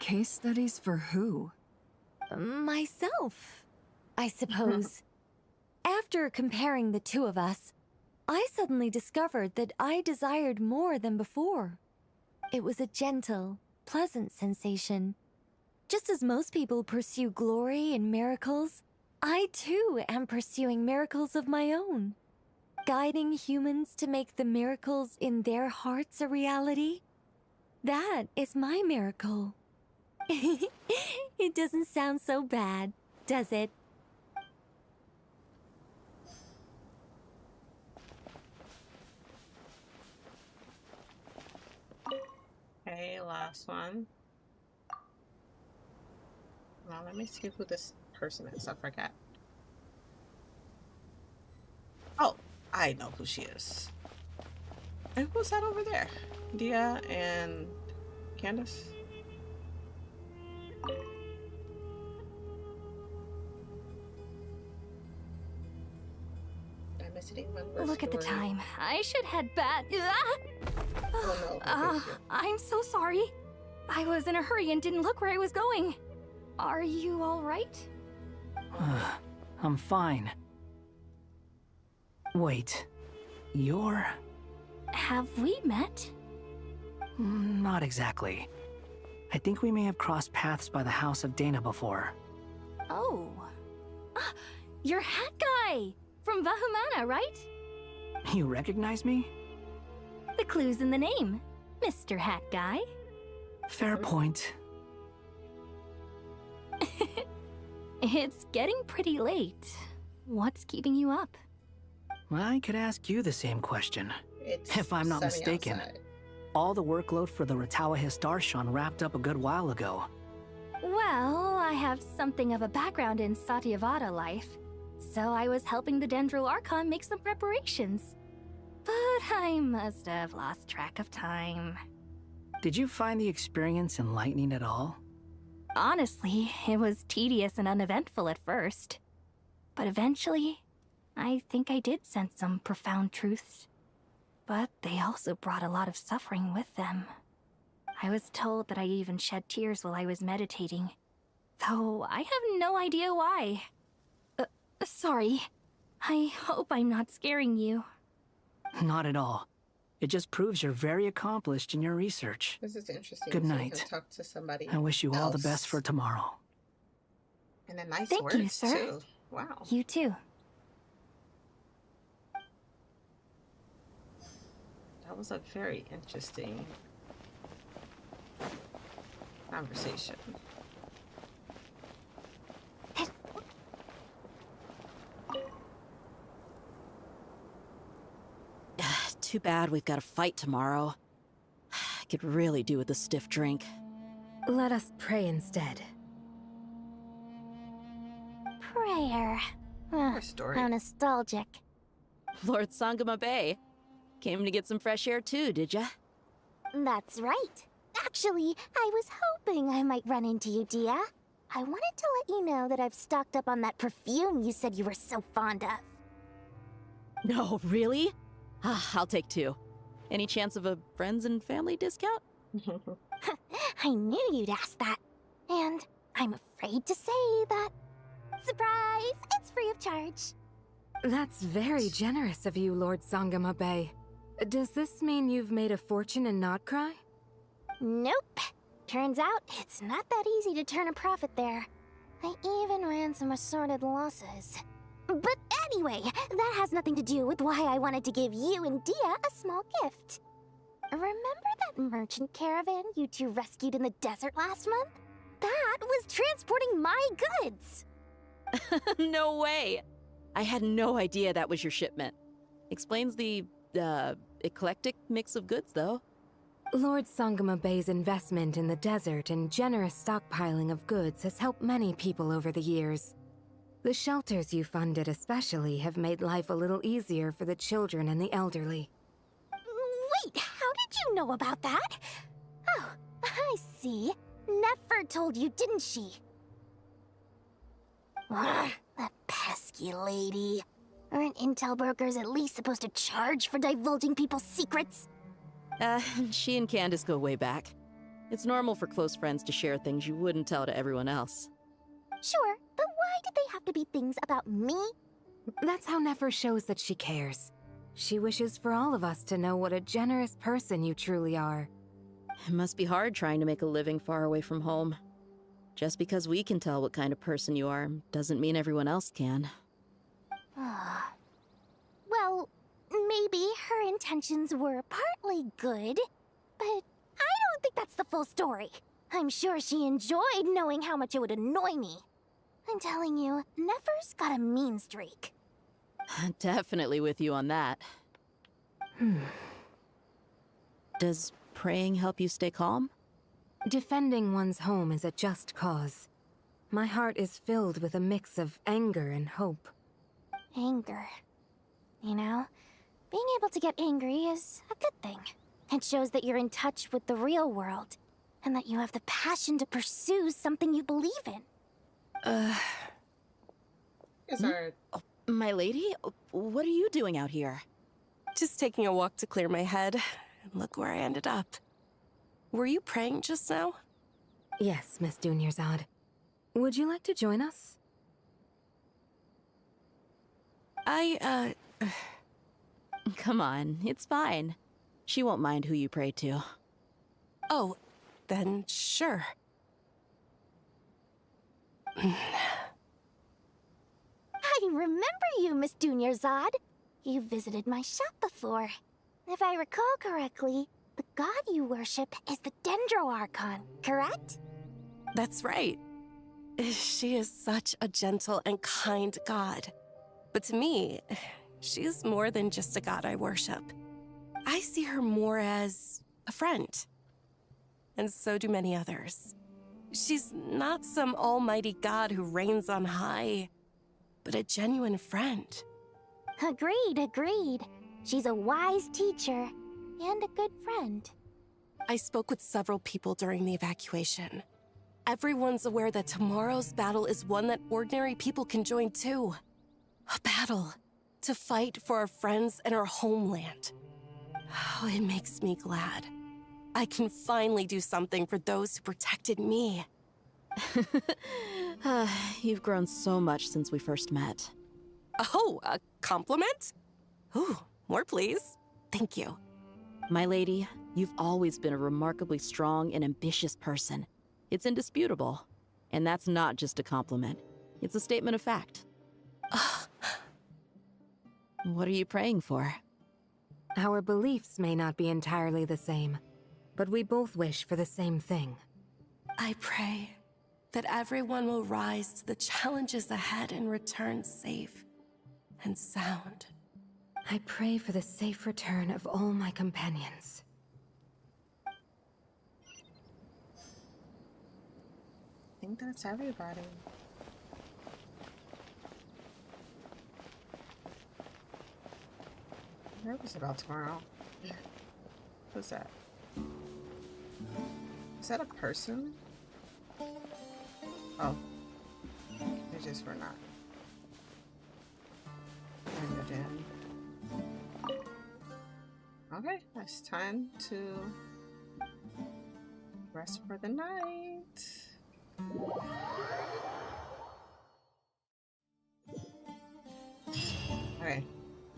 Speaker 17: Case studies for who?
Speaker 2: Myself, I suppose. After comparing the two of us, I suddenly discovered that I desired more than before. It was a gentle, pleasant sensation. Just as most people pursue glory and miracles, I too am pursuing miracles of my own. Guiding humans to make the miracles in their hearts a reality. That is my miracle. It doesn't sound so bad, does it?
Speaker 1: Okay, last one. Now let me see who this person is. I forgot. Oh, I know who she is. And who's that over there? Dia and Candace? I'm missing one.
Speaker 14: Look at the time. I should head back.
Speaker 1: Oh no.
Speaker 14: I'm so sorry. I was in a hurry and didn't look where I was going. Are you all right?
Speaker 16: I'm fine. Wait, you're...
Speaker 14: Have we met?
Speaker 16: Not exactly. I think we may have crossed paths by the house of Dana before.
Speaker 14: Oh. You're Hat Guy! From Vahumana, right?
Speaker 16: You recognize me?
Speaker 14: The clue's in the name, Mr. Hat Guy.
Speaker 16: Fair point.
Speaker 14: It's getting pretty late. What's keeping you up?
Speaker 16: I could ask you the same question.
Speaker 1: It's
Speaker 16: if I'm not
Speaker 1: sunny
Speaker 16: mistaken.
Speaker 1: outside.
Speaker 16: All the workload for the Ratawa Darshan wrapped up a good while ago.
Speaker 2: Well, I have something of a background in Satyavada life, so I was helping the Dendro Archon make some preparations. But I must have lost track of time.
Speaker 16: Did you find the experience enlightening at all?
Speaker 2: Honestly, it was tedious and uneventful at first. But eventually, I think I did sense some profound truths. But they also brought a lot of suffering with them. I was told that I even shed tears while I was meditating, though I have no idea why. Sorry. I hope I'm not scaring you.
Speaker 16: Not at all. It just proves you're very accomplished in your research.
Speaker 1: This is interesting.
Speaker 16: Good
Speaker 1: So you
Speaker 16: night.
Speaker 1: can talk to somebody.
Speaker 16: I wish you all the
Speaker 1: else.
Speaker 16: best for tomorrow.
Speaker 1: And a nice
Speaker 2: Thank
Speaker 1: words
Speaker 2: you, sir.
Speaker 1: too. Wow.
Speaker 2: You too.
Speaker 1: That was a very interesting conversation.
Speaker 18: Too bad we've got a fight tomorrow. I could really do with a stiff drink.
Speaker 2: Let us pray instead.
Speaker 10: Prayer.
Speaker 1: Story.
Speaker 10: How nostalgic.
Speaker 18: Lord Sangama Bay. Came to get some fresh air too, did ya?
Speaker 10: That's right. Actually, I was hoping I might run into you, Dia. I wanted to let you know that I've stocked up on that perfume you said you were so fond of.
Speaker 18: No, really? I'll take 2. Any chance of a friends and family discount?
Speaker 10: I knew you'd ask that. And I'm afraid to say that... Surprise! It's free of charge.
Speaker 19: That's very generous of you, Lord Sangama Bay. Does this mean you've made a fortune in Notcry?
Speaker 10: Nope. Turns out, it's not that easy to turn a profit there. I even ran some assorted losses. But anyway, that has nothing to do with why I wanted to give you and Dia a small gift. Remember that merchant caravan you two rescued in the desert last month? That was transporting my goods!
Speaker 18: No way! I had no idea that was your shipment. Explains the, eclectic mix of goods, though.
Speaker 19: Lord Sangama Bay's investment in the desert and generous stockpiling of goods has helped many people over the years. The shelters you funded especially have made life a little easier for the children and the elderly.
Speaker 10: Wait, how did you know about that? Oh, I see. Nefer told you, didn't she? That pesky lady. Aren't intel brokers at least supposed to charge for divulging people's secrets?
Speaker 18: She and Candace go way back. It's normal for close friends to share things you wouldn't tell to everyone else.
Speaker 10: Sure, but why did they have to be things about me?
Speaker 19: That's how Nefer shows that she cares. She wishes for all of us to know what a generous person you truly are.
Speaker 18: It must be hard trying to make a living far away from home. Just because we can tell what kind of person you are doesn't mean everyone else can.
Speaker 10: Well, maybe her intentions were partly good, but I don't think that's the full story. I'm sure she enjoyed knowing how much it would annoy me. I'm telling you, Nefer's got a mean streak.
Speaker 18: Definitely with you on that. Does praying help you stay calm?
Speaker 19: Defending one's home is a just cause. My heart is filled with a mix of anger and hope.
Speaker 10: Anger. You know, being able to get angry is a good thing. It shows that you're in touch with the real world, and that you have the passion to pursue something you believe in.
Speaker 18: My lady? What are you doing out here?
Speaker 20: Just taking a walk to clear my head, and look where I ended up. Were you praying just now?
Speaker 19: Yes, Miss Dunyarzad. Would you like to join us?
Speaker 18: Come on, it's fine. She won't mind who you pray to.
Speaker 20: Oh, then sure.
Speaker 10: I remember you, Miss Dunyarzad. You visited my shop before. If I recall correctly, the god you worship is the Dendro Archon, correct?
Speaker 20: That's right. She is such a gentle and kind god. But to me, she is more than just a god I worship. I see her more as a friend. And so do many others. She's not some almighty god who reigns on high, but a genuine friend.
Speaker 10: Agreed, agreed. She's a wise teacher and a good friend.
Speaker 20: I spoke with several people during the evacuation. Everyone's aware that tomorrow's battle is one that ordinary people can join too. A battle to fight for our friends and our homeland. Oh, it makes me glad. I can finally do something for those who protected me.
Speaker 18: You've grown so much since we first met.
Speaker 20: Oh, a compliment? Ooh, more please. Thank you.
Speaker 18: My lady, you've always been a remarkably strong and ambitious person. It's indisputable. And that's not just a compliment. It's a statement of fact. What are you praying for?
Speaker 19: Our beliefs may not be entirely the same, but we both wish for the same thing.
Speaker 20: I pray that everyone will rise to the challenges ahead and return safe and sound.
Speaker 19: I pray for the safe return of all my companions.
Speaker 1: I think that's everybody. I'm nervous about tomorrow. What's that? Is that a person? Oh. They just were not. Okay, it's time to rest for the night. Okay,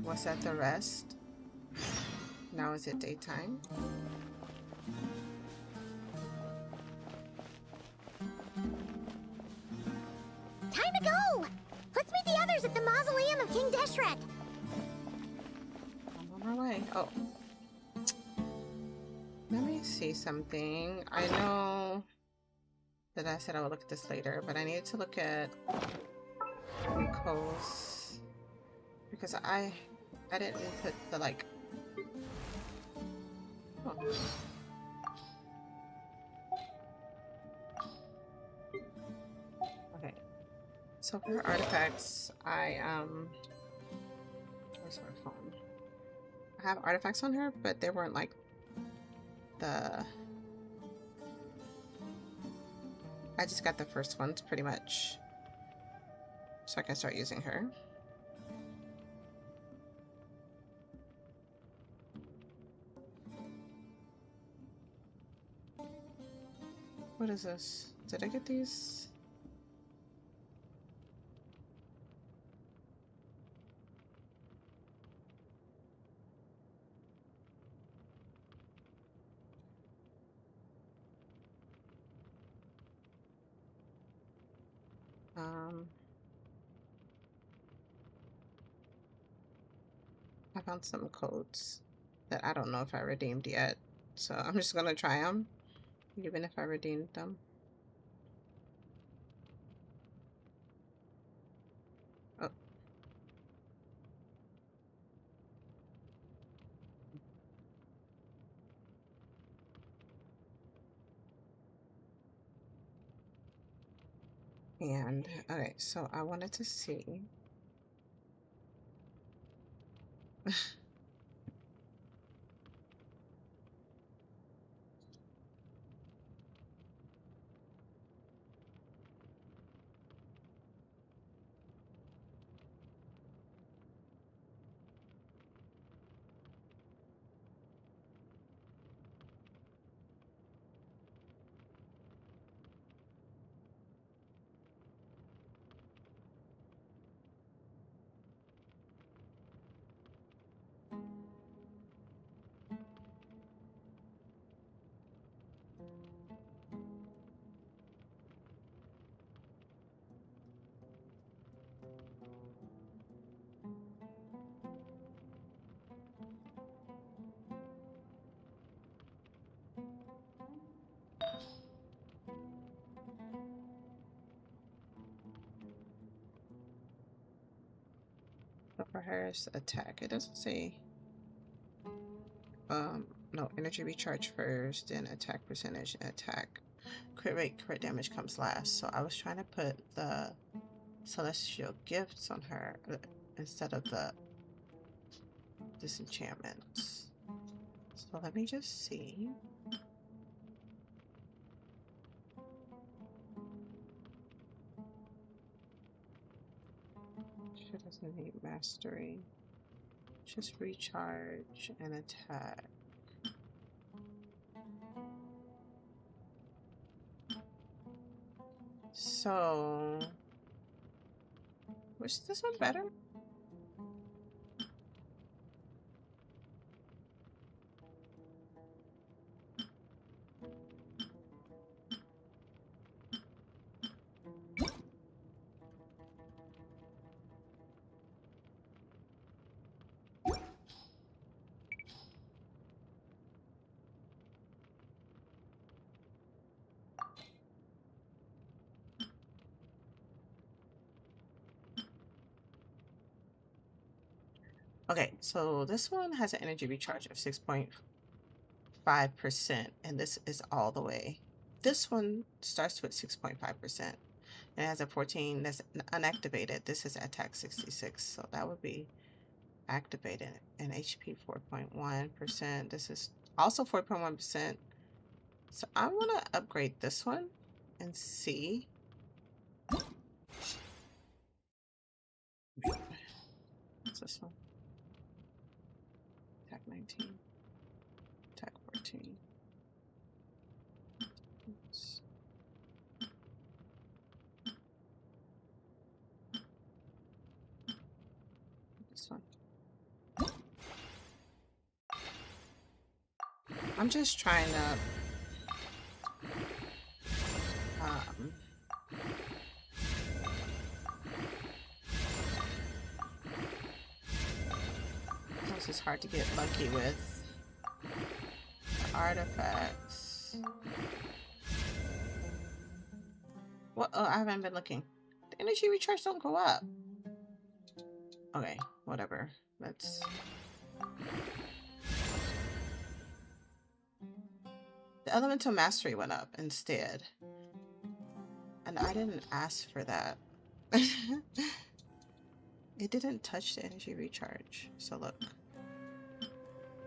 Speaker 1: was that the rest? Now is it daytime?
Speaker 10: Time to go! Let's meet the others at the mausoleum of King Deshret.
Speaker 1: I'm on my way. Oh. Let me see something. I know that I said I would look at this later, but I need to look at Nicole's because I didn't put the like. Oh. Okay. So for her artifacts, where's my phone? I have artifacts on her, but they weren't like I just got the first ones pretty much, so I can start using her. What is this? Did I get these? I found some codes that I don't know if I redeemed yet, so I'm just gonna try them, even if I redeemed them. Oh. And, okay, so I wanted to see. So for hers attack, it doesn't say. No, energy recharge first, then attack percentage, attack. Crit rate, crit damage comes last. So I was trying to put the celestial gifts on her instead of the disenchantments. So let me just see. She doesn't need mastery. Just recharge and attack. So, was this one better? Okay, so this one has an energy recharge of 6.5%, and this is all the way. This one starts with 6.5%, and it has a 14 that's unactivated. This is attack 66, so that would be activated. And HP 4.1%. This is also 4.1%. So I want to upgrade this one and see. What's this one? Attack 19. Attack 14. Oops. This one. I'm just trying to this is hard to get lucky with. Artifacts. What? Oh, I haven't been looking. The energy recharge don't go up. Okay, whatever. Let's. The elemental mastery went up instead. And I didn't ask for that. It didn't touch the energy recharge. So look.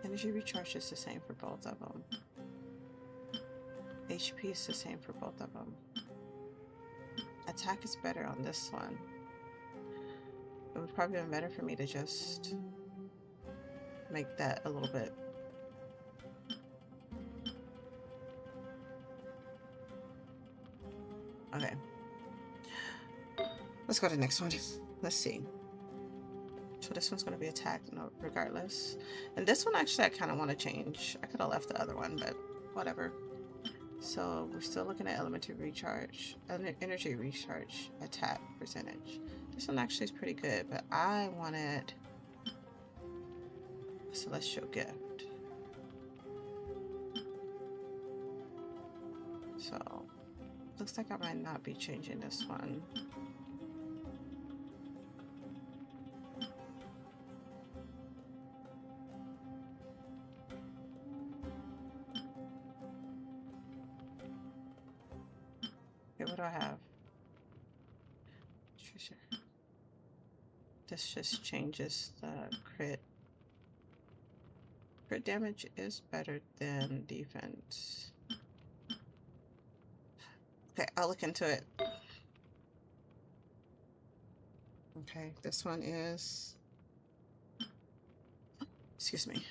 Speaker 1: Energy recharge is the same for both of them. HP is the same for both of them. Attack is better on this one. It would probably be better for me to just make that a little bit. Okay. Let's go to the next one. Let's see. So this one's going to be attacked regardless. And this one actually I kind of want to change. I could have left the other one, but whatever. So we're still looking at elemental recharge, energy recharge, attack percentage. This one actually is pretty good, but I wanted a celestial gift. So looks like I might not be changing this one. Okay, what do I have? Treasure. This just changes the crit. Crit damage is better than defense. Okay, I'll look into it. Okay, this one is... Excuse me.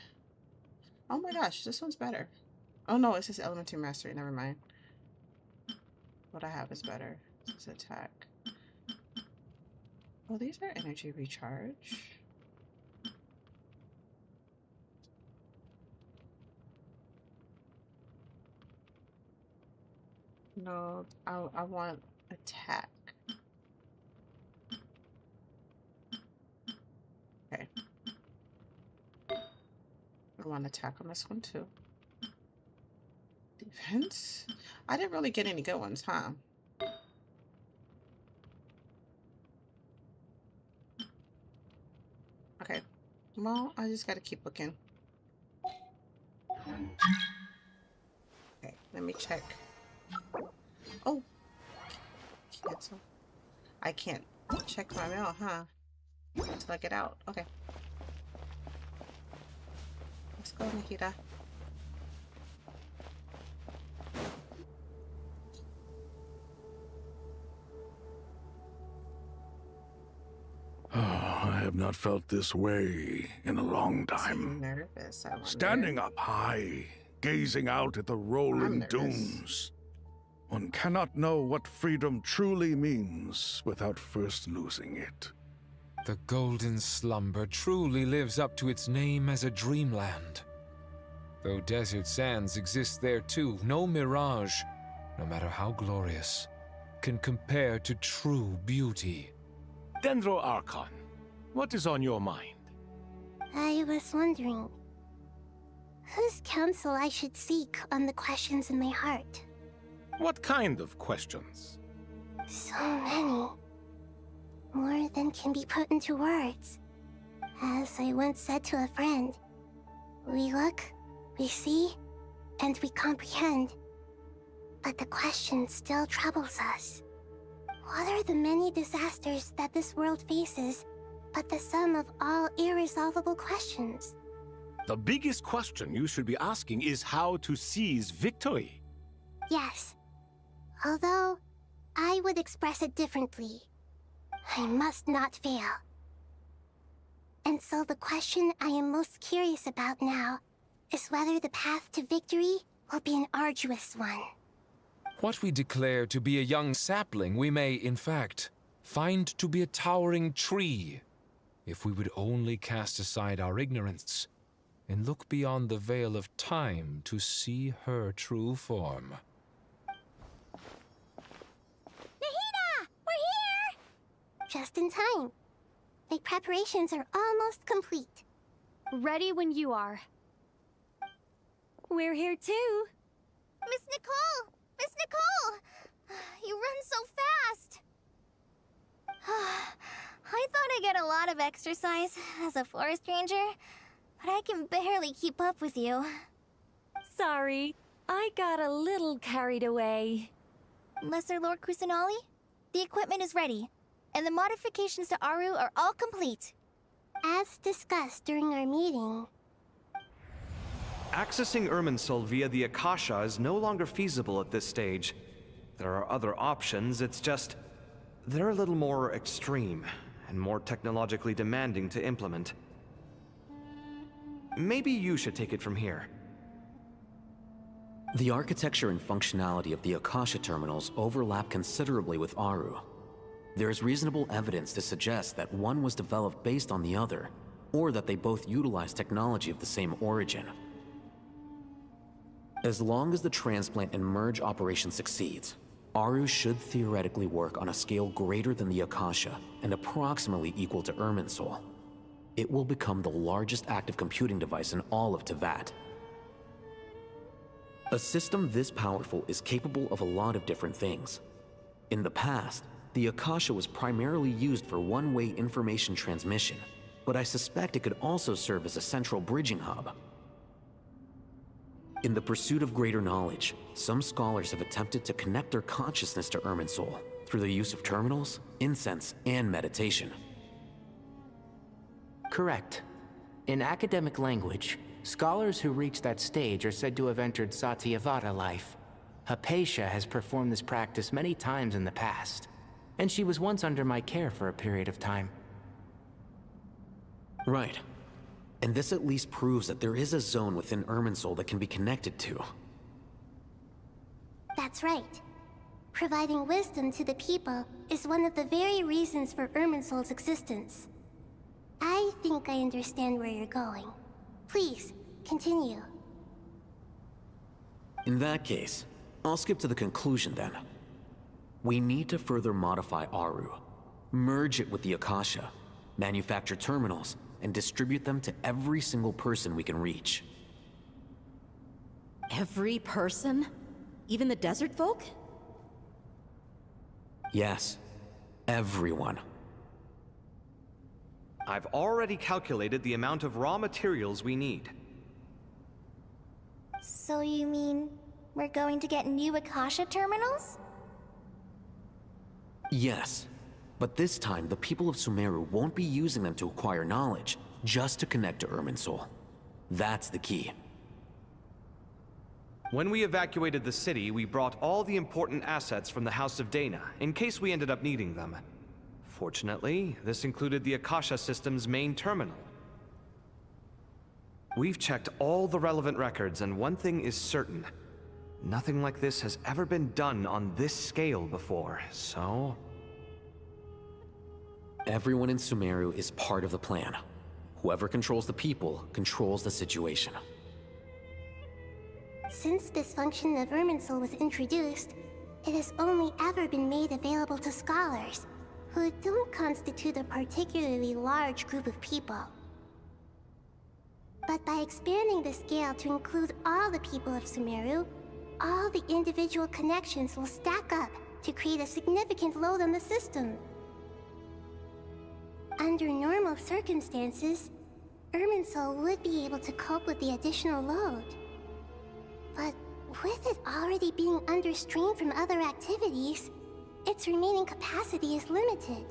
Speaker 1: Oh my gosh, this one's better. Oh no, it says elemental mastery, never mind. What I have is better. This is attack. Oh, these are energy recharge. No, I want attack. Okay. I want attack on this one too. Defense? I didn't really get any good ones, huh? Okay. Well, I just gotta keep looking. Okay, let me check Oh, cancel. I can't check my mail, huh? Until I get out. Okay. Let's go, Nikita.
Speaker 13: Oh, I have not felt this way in a long time.
Speaker 1: Nervous, I wonder.
Speaker 13: Standing up high, gazing out at the rolling dunes. One cannot know what freedom truly means without first losing it.
Speaker 11: The golden slumber truly lives up to its name as a dreamland. Though desert sands exist there too, no mirage, no matter how glorious, can compare to true beauty.
Speaker 12: Dendro Archon, what is on your mind?
Speaker 10: I was wondering whose counsel I should seek on the questions in my heart.
Speaker 12: What kind of questions?
Speaker 10: So many. More than can be put into words. As I once said to a friend, we look, we see, and we comprehend. But the question still troubles us. What are the many disasters that this world faces, but the sum of all irresolvable questions?
Speaker 12: The biggest question you should be asking is how to seize victory.
Speaker 10: Yes. Although, I would express it differently. I must not fail. And so the question I am most curious about now is whether the path to victory will be an arduous one.
Speaker 11: What we declare to be a young sapling, we may, in fact, find to be a towering tree, if we would only cast aside our ignorance and look beyond the veil of time to see her true form.
Speaker 10: Nahida! We're here! Just in time. My preparations are almost complete.
Speaker 14: Ready when you are.
Speaker 10: We're here too. Miss Nicole! Miss Nicole! You run so fast! I thought I'd get a lot of exercise as a forest ranger, but I can barely keep up with you.
Speaker 21: Sorry, I got a little carried away.
Speaker 10: Lesser Lord Kusanali, the equipment is ready, and the modifications to Aru are all complete. As discussed during our meeting,
Speaker 5: Accessing Irminsul via the Akasha is no longer feasible at this stage. There are other options, it's just... they're a little more extreme, and more technologically demanding to implement. Maybe you should take it from here.
Speaker 4: The architecture and functionality of the Akasha terminals overlap considerably with Aru. There is reasonable evidence to suggest that one was developed based on the other, or that they both utilize technology of the same origin. As long as the transplant and merge operation succeeds, Aru should theoretically work on a scale greater than the Akasha and approximately equal to Irminsul. It will become the largest active computing device in all of Teyvat. A system this powerful is capable of a lot of different things. In the past, the Akasha was primarily used for one-way information transmission, but I suspect it could also serve as a central bridging hub. In the pursuit of greater knowledge, some scholars have attempted to connect their consciousness to Irminsul through the use of terminals, incense, and meditation.
Speaker 9: Correct. In academic language, scholars who reach that stage are said to have entered Satyavata life. Hypatia has performed this practice many times in the past, and she was once under my care for a period of time.
Speaker 4: Right. And this at least proves that there is a zone within Irminsul that can be connected to.
Speaker 10: that's right. Providing wisdom to the people is one of the very reasons for Irminsul's existence. I think I understand where you're going. Please, continue.
Speaker 4: In that case, I'll skip to the conclusion then. We need to further modify Aru, merge it with the Akasha, manufacture terminals, and distribute them to every single person we can reach.
Speaker 18: Every person? Even the desert folk?
Speaker 4: Yes, everyone.
Speaker 5: I've already calculated the amount of raw materials we need.
Speaker 10: So you mean We're going to get new Akasha terminals?
Speaker 4: Yes, but this time the people of Sumeru won't be using them to acquire knowledge, just to connect to Irminsul. That's the key.
Speaker 5: When we evacuated the city, we brought all the important assets from the House of Dana, in case we ended up needing them. Fortunately, this included the Akasha system's main terminal. We've checked all the relevant records, and one thing is certain. Nothing like this has ever been done on this scale before, so...
Speaker 4: Everyone in Sumeru is part of the plan. Whoever controls the people controls the situation.
Speaker 10: Since this function of Irminsul was introduced, it has only ever been made available to scholars, who don't constitute a particularly large group of people. But by expanding the scale to include all the people of Sumeru, all the individual connections will stack up to create a significant load on the system. Under normal circumstances, Irminsul would be able to cope with the additional load. But with it already being under strain from other activities, its remaining capacity is limited.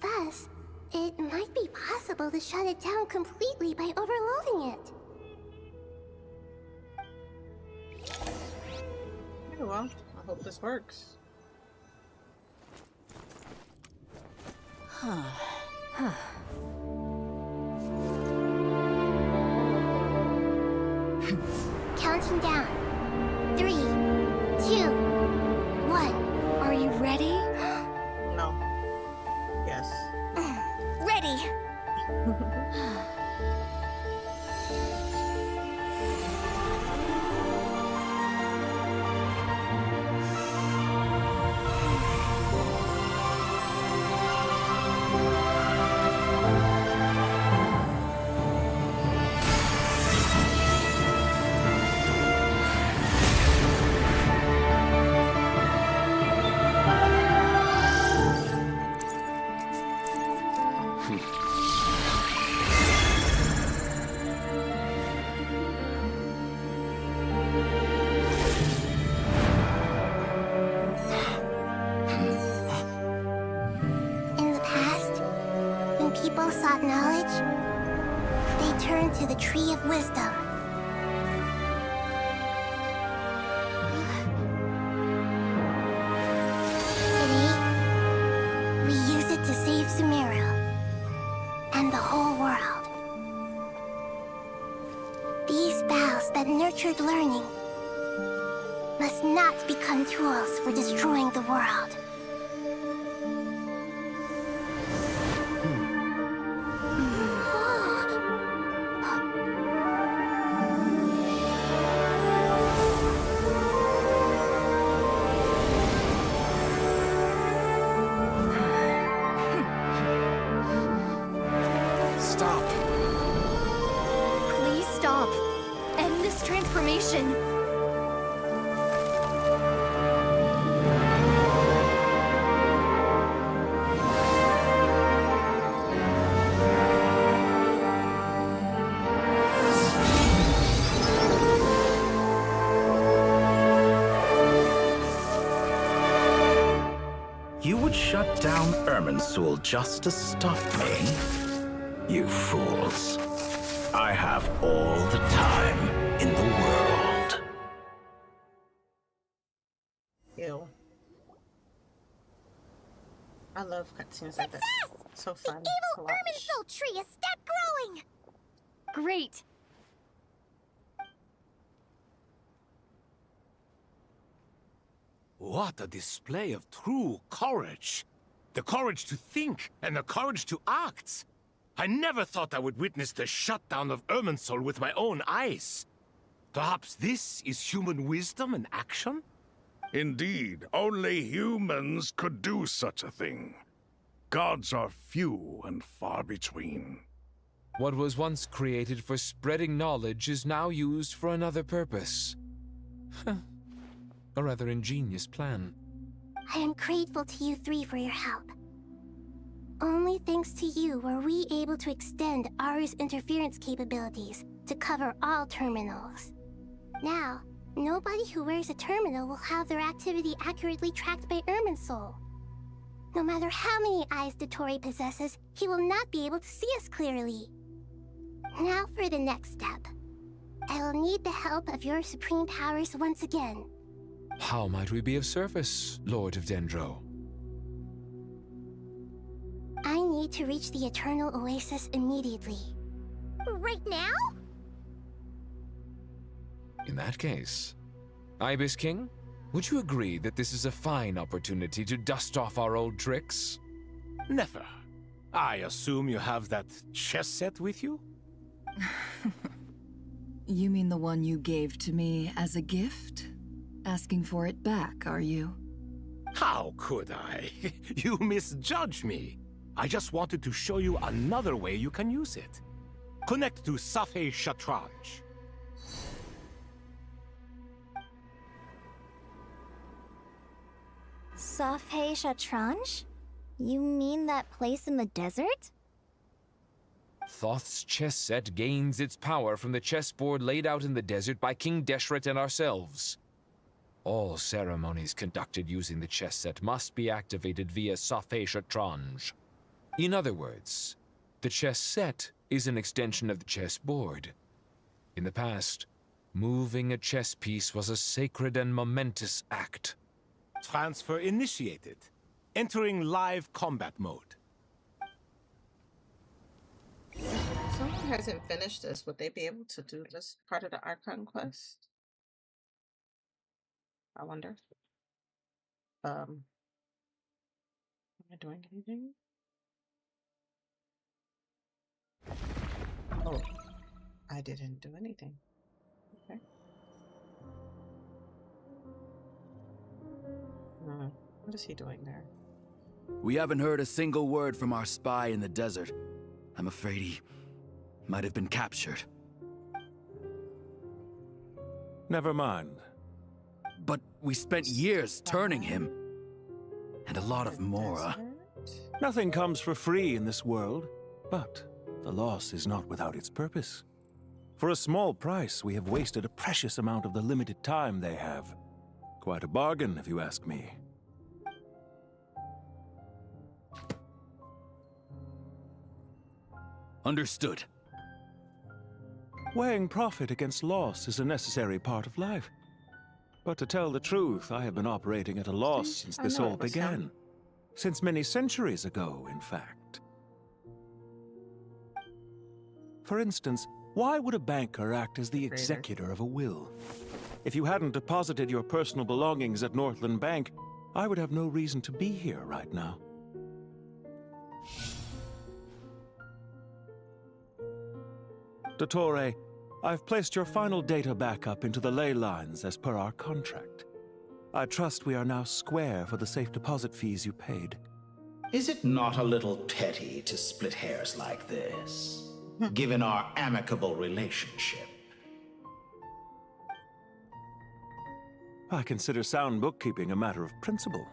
Speaker 10: Thus, it might be possible to shut it down completely by overloading it.
Speaker 1: Okay, well, I hope this works.
Speaker 10: Counting down. 3, 2, 1.
Speaker 21: Are you ready?
Speaker 1: No. Yes.
Speaker 10: Ready! Sought knowledge, they turned to the Tree of Wisdom. Today, we use it to save Sumeru and the whole world. These boughs that nurtured learning must not become tools for destroying the world.
Speaker 3: Shut down Irminsul just to stop me? You fools. I have all the time in the world.
Speaker 1: Ew. I love cutscenes like this. It's so fun.
Speaker 10: The evil Irminsul tree is stopped growing!
Speaker 14: Great!
Speaker 12: What a display of true courage. The courage to think and the courage to act. I never thought I would witness the shutdown of Irminsul with my own eyes. Perhaps this is human wisdom in action?
Speaker 13: Indeed, only humans could do such a thing. Gods are few and far between.
Speaker 11: What was once created for spreading knowledge is now used for another purpose. A rather ingenious plan.
Speaker 10: I am grateful to you three for your help. Only thanks to you were we able to extend Aru's interference capabilities to cover all terminals. now, nobody who wears a terminal will have their activity accurately tracked by Irminsul. No matter how many eyes Dottore possesses, he will not be able to see us clearly. Now for the next step. I will need the help of your supreme powers once again.
Speaker 11: How might we be of service, Lord of Dendro?
Speaker 10: I need to reach the Eternal Oasis immediately. Right now?
Speaker 11: In that case, Ibis King, would you agree that this is a fine opportunity to dust off our old tricks?
Speaker 12: Never. I assume you have that chess set with you?
Speaker 17: You mean the one you gave to me as a gift? Asking for it back, are you?
Speaker 12: How could I? You misjudge me. I just wanted to show you another way you can use it. Connect to Safei Shatranj.
Speaker 10: Safei Shatranj? You mean that place in the desert?
Speaker 11: Thoth's chess set gains its power from the chessboard laid out in the desert by King Deshret and ourselves. All ceremonies conducted using the chess set must be activated via Safei Shatranj. In other words, the chess set is an extension of the chessboard. In the past, moving a chess piece was a sacred and momentous act.
Speaker 12: Transfer initiated. Entering live combat mode.
Speaker 1: If someone hasn't finished this, would they be able to do this part of the Archon quest? I wonder. Am I doing anything? Oh, I didn't do anything. Okay. What is he doing there?
Speaker 8: We haven't heard a single word from our spy in the desert. I'm afraid he might have been captured.
Speaker 6: Never mind.
Speaker 8: But we spent years turning him. And a lot of Mora.
Speaker 6: Nothing comes for free in this world, but the loss is not without its purpose. For a small price, we have wasted a precious amount of the limited time they have. Quite a bargain, if you ask me.
Speaker 8: Understood.
Speaker 6: Weighing profit against loss is a necessary part of life. But to tell the truth, I have been operating at a loss since this all began. Since many centuries ago, in fact. For instance, why would a banker act as the executor of a will? If you hadn't deposited your personal belongings at Northland Bank, I would have no reason to be here right now. Dottore, I've placed your final data backup into the ley lines as per our contract. I trust we are now square for the safe deposit fees you paid.
Speaker 3: Is it not a little petty to split hairs like this, given our amicable relationship?
Speaker 6: I consider sound bookkeeping a matter of principle.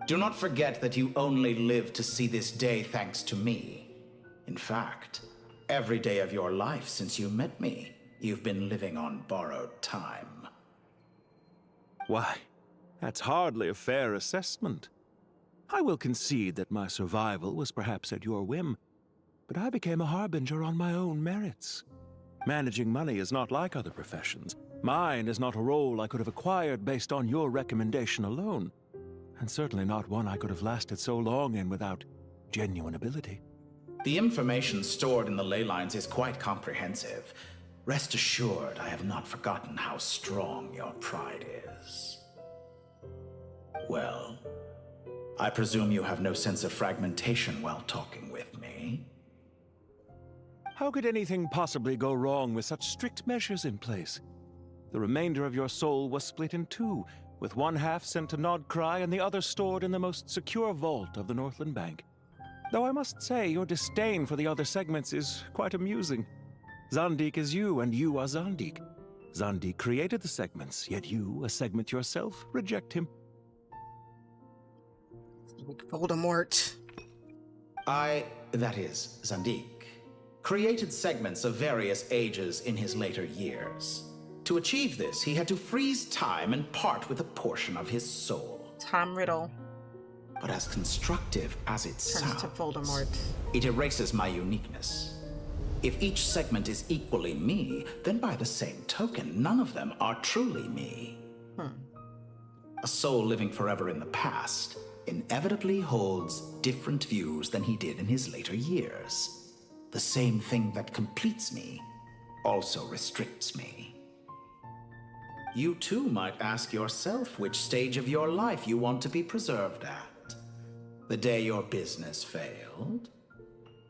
Speaker 3: Do not forget that you only live to see this day thanks to me. In fact, every day of your life since you met me, you've been living on borrowed time.
Speaker 6: Why, that's hardly a fair assessment. I will concede that my survival was perhaps at your whim, but I became a harbinger on my own merits. Managing money is not like other professions. Mine is not a role I could have acquired based on your recommendation alone, and certainly not one I could have lasted so long in without genuine ability.
Speaker 3: The information stored in the ley lines is quite comprehensive. Rest assured, I have not forgotten how strong your pride is. Well, I presume you have no sense of fragmentation while talking with me.
Speaker 6: How could anything possibly go wrong with such strict measures in place? The remainder of your soul was split in two, with one half sent to Nodcry and the other stored in the most secure vault of the Northland Bank. Though I must say, your disdain for the other segments is quite amusing. Zandik is you, and you are Zandik. Zandik created the segments, yet you, a segment yourself, reject him.
Speaker 22: Voldemort.
Speaker 3: That is, Zandik, created segments of various ages in his later years. To achieve this, he had to freeze time and part with a portion of his soul.
Speaker 1: Tom Riddle.
Speaker 3: But as constructive as it
Speaker 1: Turns to
Speaker 3: sounds,
Speaker 1: Voldemort.
Speaker 3: it erases my uniqueness. If each segment is equally me, then by the same token, none of them are truly me. A soul living forever in the past inevitably holds different views than he did in his later years. The same thing that completes me also restricts me. You too might ask yourself which stage of your life you want to be preserved at. The day your business failed?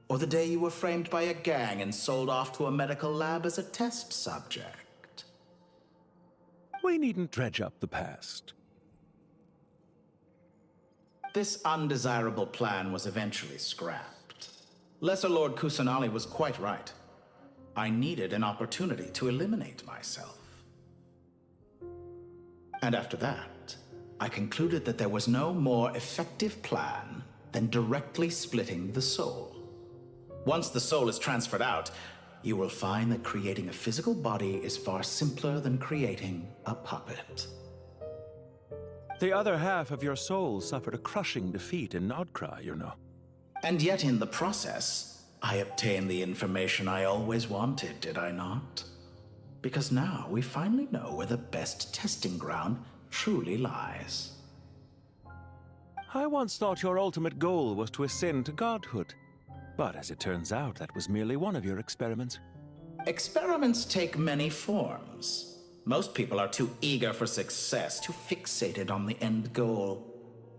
Speaker 3: Or the day you were framed by a gang and sold off to a medical lab as a test subject?
Speaker 6: We needn't dredge up the past.
Speaker 3: This undesirable plan was eventually scrapped. Lesser Lord Kusanali was quite right. I needed an opportunity to eliminate myself. And after that, I concluded that there was no more effective plan than directly splitting the soul. Once the soul is transferred out, you will find that creating a physical body is far simpler than creating a puppet.
Speaker 6: The other half of your soul suffered a crushing defeat in Nodcry, you know.
Speaker 3: And yet in the process, I obtained the information I always wanted, did I not? Because now we finally know where the best testing ground truly lies.
Speaker 6: I once thought your ultimate goal was to ascend to godhood. But as it turns out, that was merely one of your experiments.
Speaker 3: Experiments take many forms. Most people are too eager for success, too fixated on the end goal.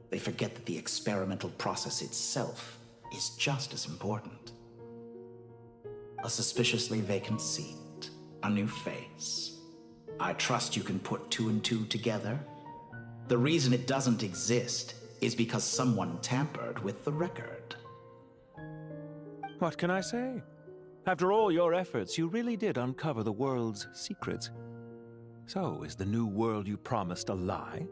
Speaker 3: They forget that the experimental process itself is just as important. A suspiciously vacant seat, a new face. I trust you can put two and two together. The reason it doesn't exist is because someone tampered with the record.
Speaker 6: What can I say? After all your efforts, you really did uncover the world's secrets. So, is the new world you promised a lie?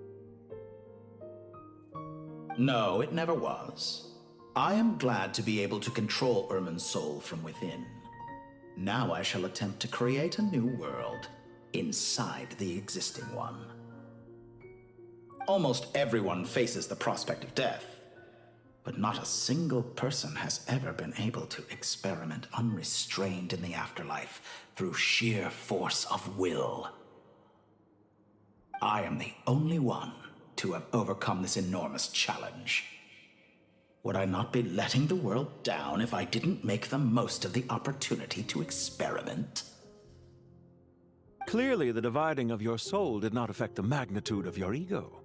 Speaker 3: No, it never was. I am glad to be able to control Irmin's soul from within. Now I shall attempt to create a new world inside the existing one. Almost everyone faces the prospect of death, but not a single person has ever been able to experiment unrestrained in the afterlife through sheer force of will. I am the only one to have overcome this enormous challenge. Would I not be letting the world down if I didn't make the most of the opportunity to experiment?
Speaker 6: Clearly, the dividing of your soul did not affect the magnitude of your ego.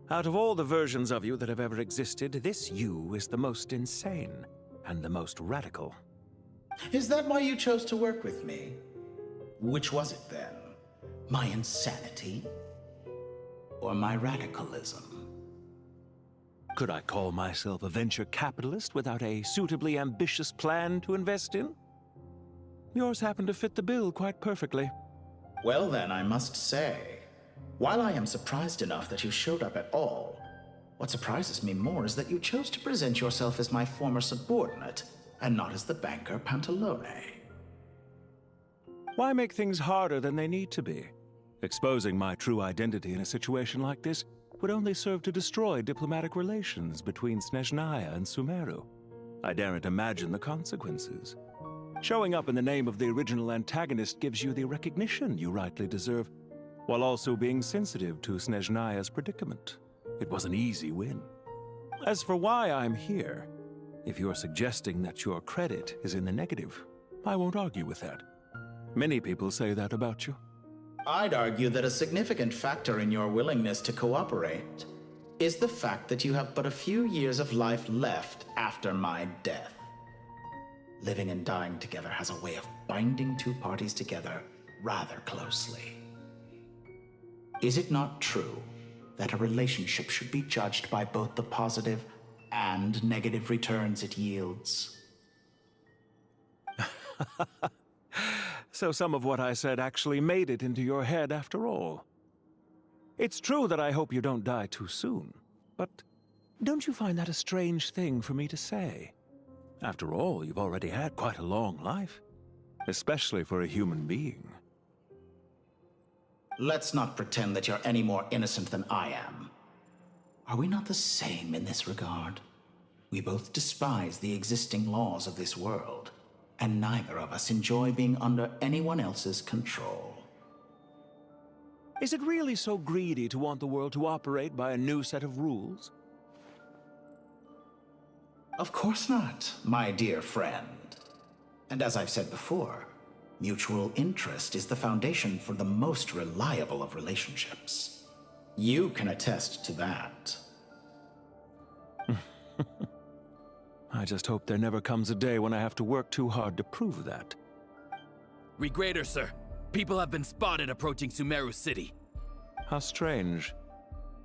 Speaker 6: Out of all the versions of you that have ever existed, this you is the most insane and the most radical.
Speaker 3: Is that why you chose to work with me? Which was it then? My insanity? Or my radicalism?
Speaker 6: Could I call myself a venture capitalist without a suitably ambitious plan to invest in? Yours happened to fit the bill quite perfectly.
Speaker 3: Well then, I must say, while I am surprised enough that you showed up at all, what surprises me more is that you chose to present yourself as my former subordinate, and not as the banker Pantalone.
Speaker 6: Why make things harder than they need to be? Exposing my true identity in a situation like this would only serve to destroy diplomatic relations between Snezhnaya and Sumeru. I daren't imagine the consequences. Showing up in the name of the original antagonist gives you the recognition you rightly deserve, while also being sensitive to Snezhnaya's predicament. It was an easy win. As for why I'm here, if you're suggesting that your credit is in the negative, I won't argue with that. Many people say that about you.
Speaker 3: I'd argue that a significant factor in your willingness to cooperate is the fact that you have but a few years of life left after my death. Living and dying together has a way of binding two parties together rather closely. Is it not true that a relationship should be judged by both the positive and negative returns it yields?
Speaker 6: So some of what I said actually made it into your head after all. It's true that I hope you don't die too soon, but don't you find that a strange thing for me to say?
Speaker 15: After all, you've already had quite a long life, especially for a human being.
Speaker 3: Let's not pretend that you're any more innocent than I am. Are we not the same in this regard? We both despise the existing laws of this world, and neither of us enjoy being under anyone else's control.
Speaker 15: Is it really so greedy to want the world to operate by a new set of rules?
Speaker 3: Of course not, my dear friend. And as I've said before, mutual interest is the foundation for the most reliable of relationships. You can attest to that.
Speaker 15: I just hope there never comes a day when I have to work too hard to prove that.
Speaker 8: Regrader, sir. People have been spotted approaching Sumeru City.
Speaker 15: How strange.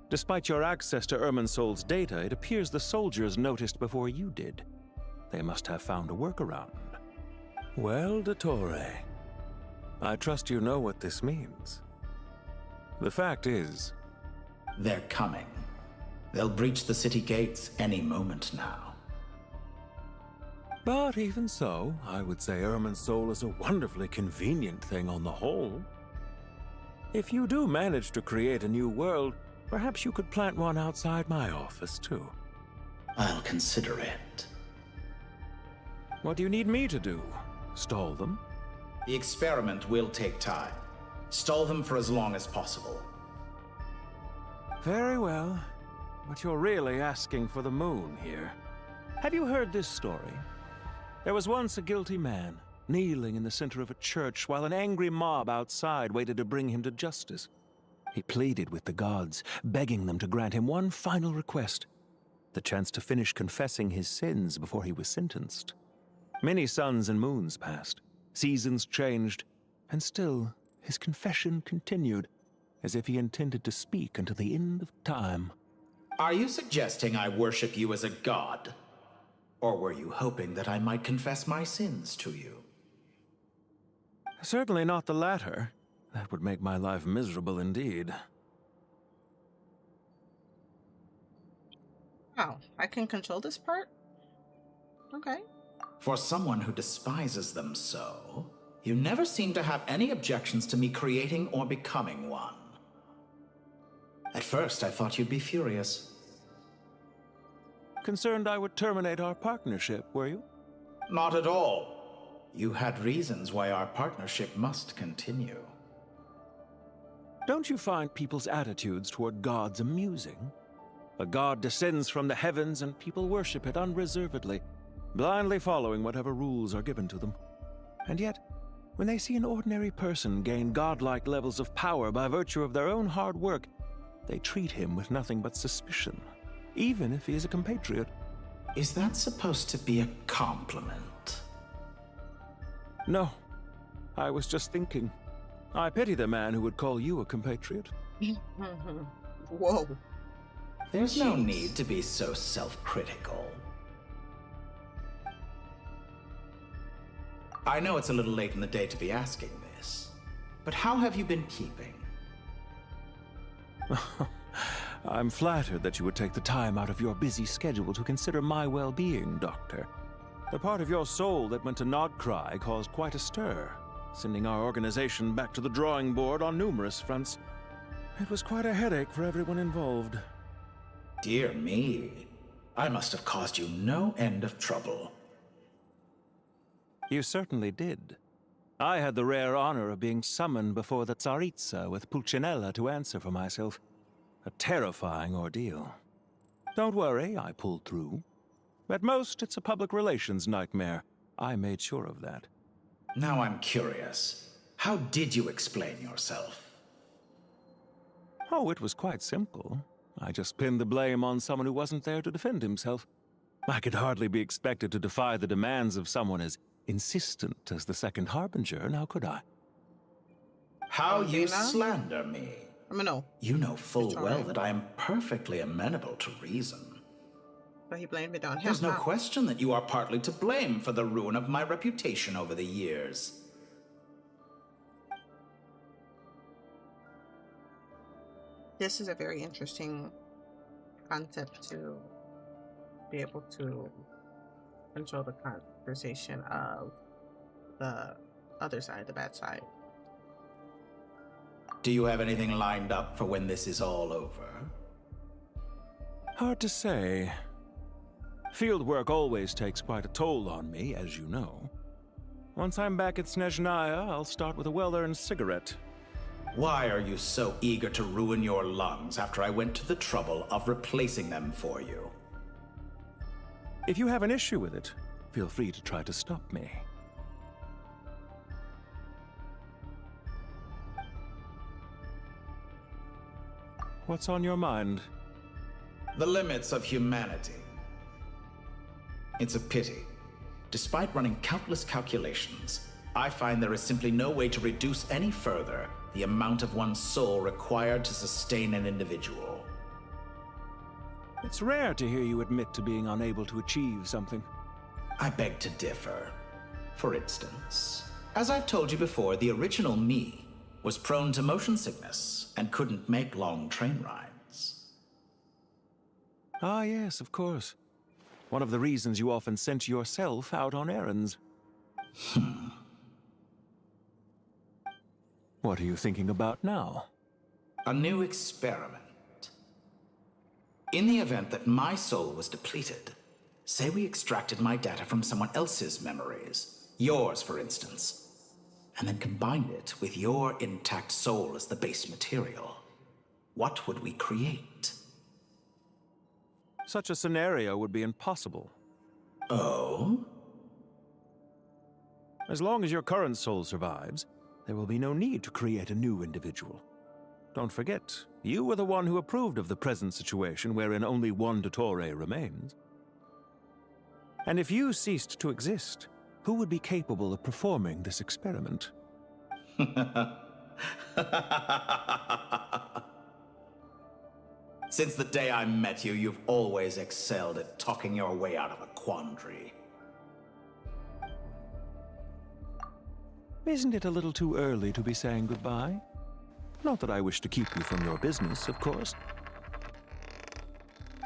Speaker 15: Despite your access to Irminsol's data, it appears the soldiers noticed before you did. They must have found a workaround. Well, Dottore, I trust you know what this means. The fact is...
Speaker 3: They're coming. They'll breach the city gates any moment now.
Speaker 15: But even so, I would say Irminsol is a wonderfully convenient thing on the whole. If you do manage to create a new world, perhaps you could plant one outside my office, too.
Speaker 3: I'll consider it.
Speaker 15: What do you need me to do? Stall them?
Speaker 3: The experiment will take time. Stall them for as long as possible.
Speaker 15: Very well. But you're really asking for the moon here. Have you heard this story? There was once a guilty man, kneeling in the center of a church while an angry mob outside waited to bring him to justice. He pleaded with the gods, begging them to grant him one final request, the chance to finish confessing his sins before he was sentenced. Many suns and moons passed, seasons changed, and still his confession continued, as if he intended to speak until the end of time.
Speaker 3: Are you suggesting I worship you as a god? Or were you hoping that I might confess my sins to you?
Speaker 15: Certainly not the latter. That would make my life miserable indeed.
Speaker 1: Oh, I can control this part? Okay.
Speaker 3: For someone who despises them so, you never seem to have any objections to me creating or becoming one. At first, I thought you'd be furious.
Speaker 15: Concerned I would terminate our partnership, were you?
Speaker 3: Not at all. You had reasons why our partnership must continue.
Speaker 15: Don't you find people's attitudes toward gods amusing? A god descends from the heavens and people worship it unreservedly, blindly following whatever rules are given to them. And yet, when they see an ordinary person gain godlike levels of power by virtue of their own hard work, they treat him with nothing but suspicion, even if he is a compatriot.
Speaker 3: Is that supposed to be a compliment?
Speaker 15: No. I was just thinking. I pity the man who would call you a compatriot.
Speaker 1: Whoa.
Speaker 3: There's no need to be so self-critical. I know it's a little late in the day to be asking this, but how have you been keeping?
Speaker 15: I'm flattered that you would take the time out of your busy schedule to consider my well-being, Doctor. The part of your soul that went to Nodcry caused quite a stir, sending our organization back to the drawing board on numerous fronts. It was quite a headache for everyone involved.
Speaker 3: Dear me, I must have caused you no end of trouble.
Speaker 15: You certainly did. I had the rare honor of being summoned before the Tsaritsa with Pulcinella to answer for myself. A terrifying ordeal. Don't worry, I pulled through. At most, it's a public relations nightmare. I made sure of that.
Speaker 3: Now I'm curious. How did you explain yourself?
Speaker 15: Oh, it was quite simple. I just pinned the blame on someone who wasn't there to defend himself. I could hardly be expected to defy the demands of someone as insistent as the Second Harbinger, now could I?
Speaker 3: How you slander me.
Speaker 1: No.
Speaker 3: You know full well that I am perfectly amenable to reason.
Speaker 1: But he blamed it on him.
Speaker 3: There's no question that you are partly to blame for the ruin of my reputation over the years.
Speaker 1: This is a very interesting concept to be able to control the conversation of the other side, the bad side.
Speaker 3: Do you have anything lined up for when this is all over?
Speaker 15: Hard to say. Field work always takes quite a toll on me, as you know. Once I'm back at Snezhnaya, I'll start with a well-earned cigarette.
Speaker 3: Why are you so eager to ruin your lungs after I went to the trouble of replacing them for you?
Speaker 15: If you have an issue with it, feel free to try to stop me. What's on your mind?
Speaker 3: The limits of humanity. It's a pity. Despite running countless calculations, I find there is simply no way to reduce any further the amount of one's soul required to sustain an individual.
Speaker 15: It's rare to hear you admit to being unable to achieve something.
Speaker 3: I beg to differ. For instance, as I've told you before, the original me was prone to motion sickness and couldn't make long train rides.
Speaker 15: Ah, yes, of course. One of the reasons you often sent yourself out on errands. What are you thinking about now?
Speaker 3: A new experiment. In the event that my soul was depleted, say we extracted my data from someone else's memories, yours for instance, and then combined it with your intact soul as the base material, what would we create?
Speaker 15: Such a scenario would be impossible.
Speaker 3: Oh?
Speaker 15: As long as your current soul survives, there will be no need to create a new individual. Don't forget, you were the one who approved of the present situation wherein only one Dottore remains. And if you ceased to exist, who would be capable of performing this experiment?
Speaker 3: Since the day I met you, you've always excelled at talking your way out of a quandary.
Speaker 15: Isn't it a little too early to be saying goodbye? Not that I wish to keep you from your business, of course.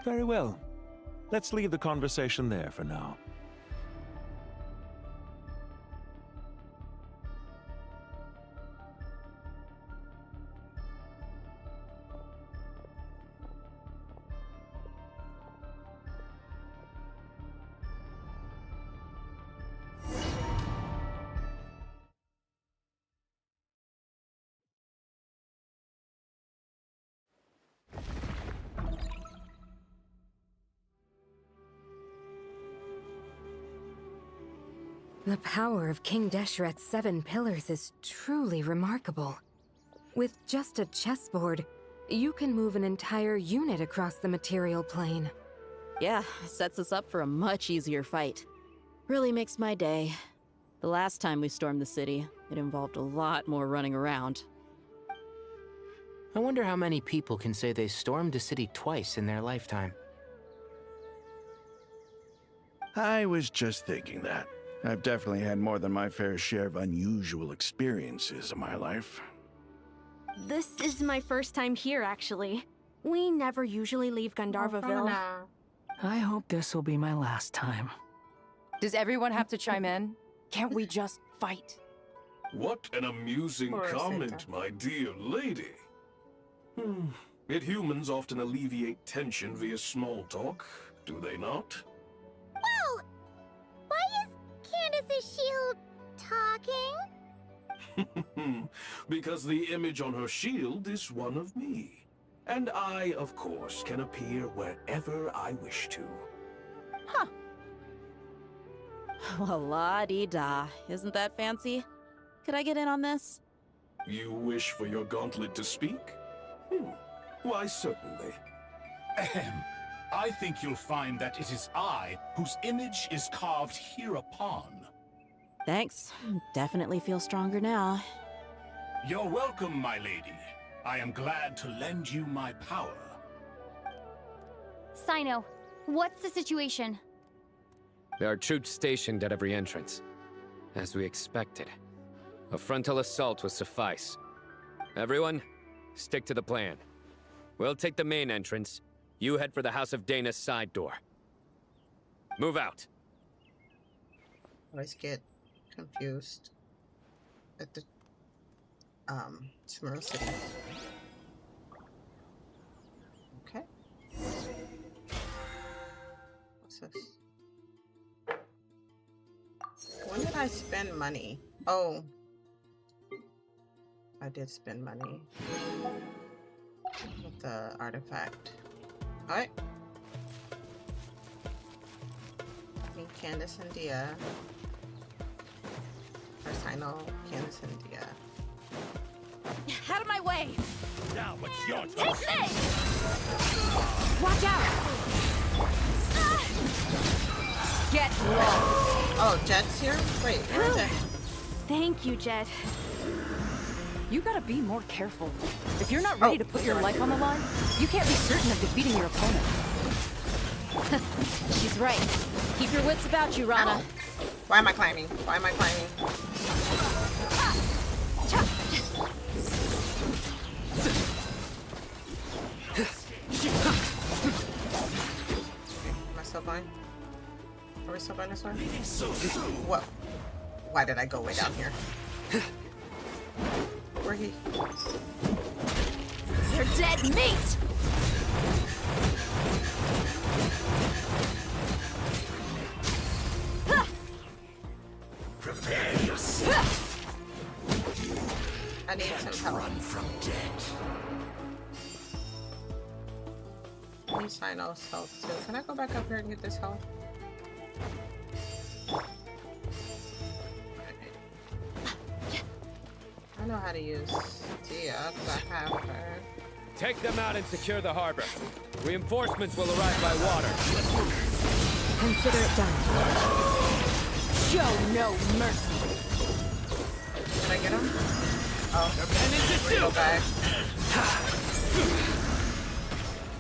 Speaker 15: Very well. Let's leave the conversation there for now.
Speaker 19: The power of King Deshret's 7 pillars is truly remarkable. With just a chessboard, you can move an entire unit across the material plane.
Speaker 18: Yeah, sets us up for a much easier fight. Really makes my day. The last time we stormed the city, it involved a lot more running around.
Speaker 9: I wonder how many people can say they stormed a city twice in their lifetime.
Speaker 13: I was just thinking that. I've definitely had more than my fair share of unusual experiences in my life.
Speaker 7: This is my first time here, actually. We never usually leave Gandharvaville.
Speaker 16: I hope this will be my last time.
Speaker 22: Does everyone have to chime in? Can't we just fight?
Speaker 23: What an amusing comment, my dear lady. Yet humans often alleviate tension via small talk, do they not?
Speaker 10: Well, why is Candace's shield talking?
Speaker 23: Because the image on her shield is one of me. And I, of course, can appear wherever I wish to.
Speaker 18: Huh. Well, la-di-da. Isn't that fancy? Could I get in on this?
Speaker 23: You wish for your gauntlet to speak? Why, certainly.
Speaker 12: Ahem. I think you'll find that it is I whose image is carved hereupon.
Speaker 18: Thanks. Definitely feel stronger now.
Speaker 12: You're welcome, my lady. I am glad to lend you my power.
Speaker 14: Sino, what's the situation?
Speaker 24: There are troops stationed at every entrance. As we expected. A frontal assault will suffice. Everyone, stick to the plan. We'll take the main entrance. You head for the House of Dana's side door. Move out.
Speaker 1: always get confused at the Smurl City. Okay. What's this? When did I spend money? Oh, I did spend money with the artifact. Alright. Candace and Dia. First I know Candace and Dia.
Speaker 21: Out of my way!
Speaker 12: Now it's your turn.
Speaker 21: Take this! Watch out! Get lost!
Speaker 1: Oh, Jet's here? Wait, where's Jet?
Speaker 7: Thank you, Jet.
Speaker 22: You gotta be more careful. If you're not ready to put your life on the line, you can't be certain of defeating your opponent.
Speaker 18: She's right. Keep your wits about you, Rana.
Speaker 1: Ow. Why am I climbing? Why am I climbing? Am I still going? Are we still going this way? Whoa. Why did I go way down here? Where he?
Speaker 21: You're dead meat!
Speaker 12: Prepare yourself.
Speaker 1: I need some help.
Speaker 12: Run from death.
Speaker 1: I need Sino's help too. Can I go back up here and get this help? I know how to use Dia because I have her.
Speaker 24: Take them out and secure the harbor. Reinforcements will arrive by water.
Speaker 19: Consider it done.
Speaker 21: Show no mercy.
Speaker 1: Can I get him? Oh, go back.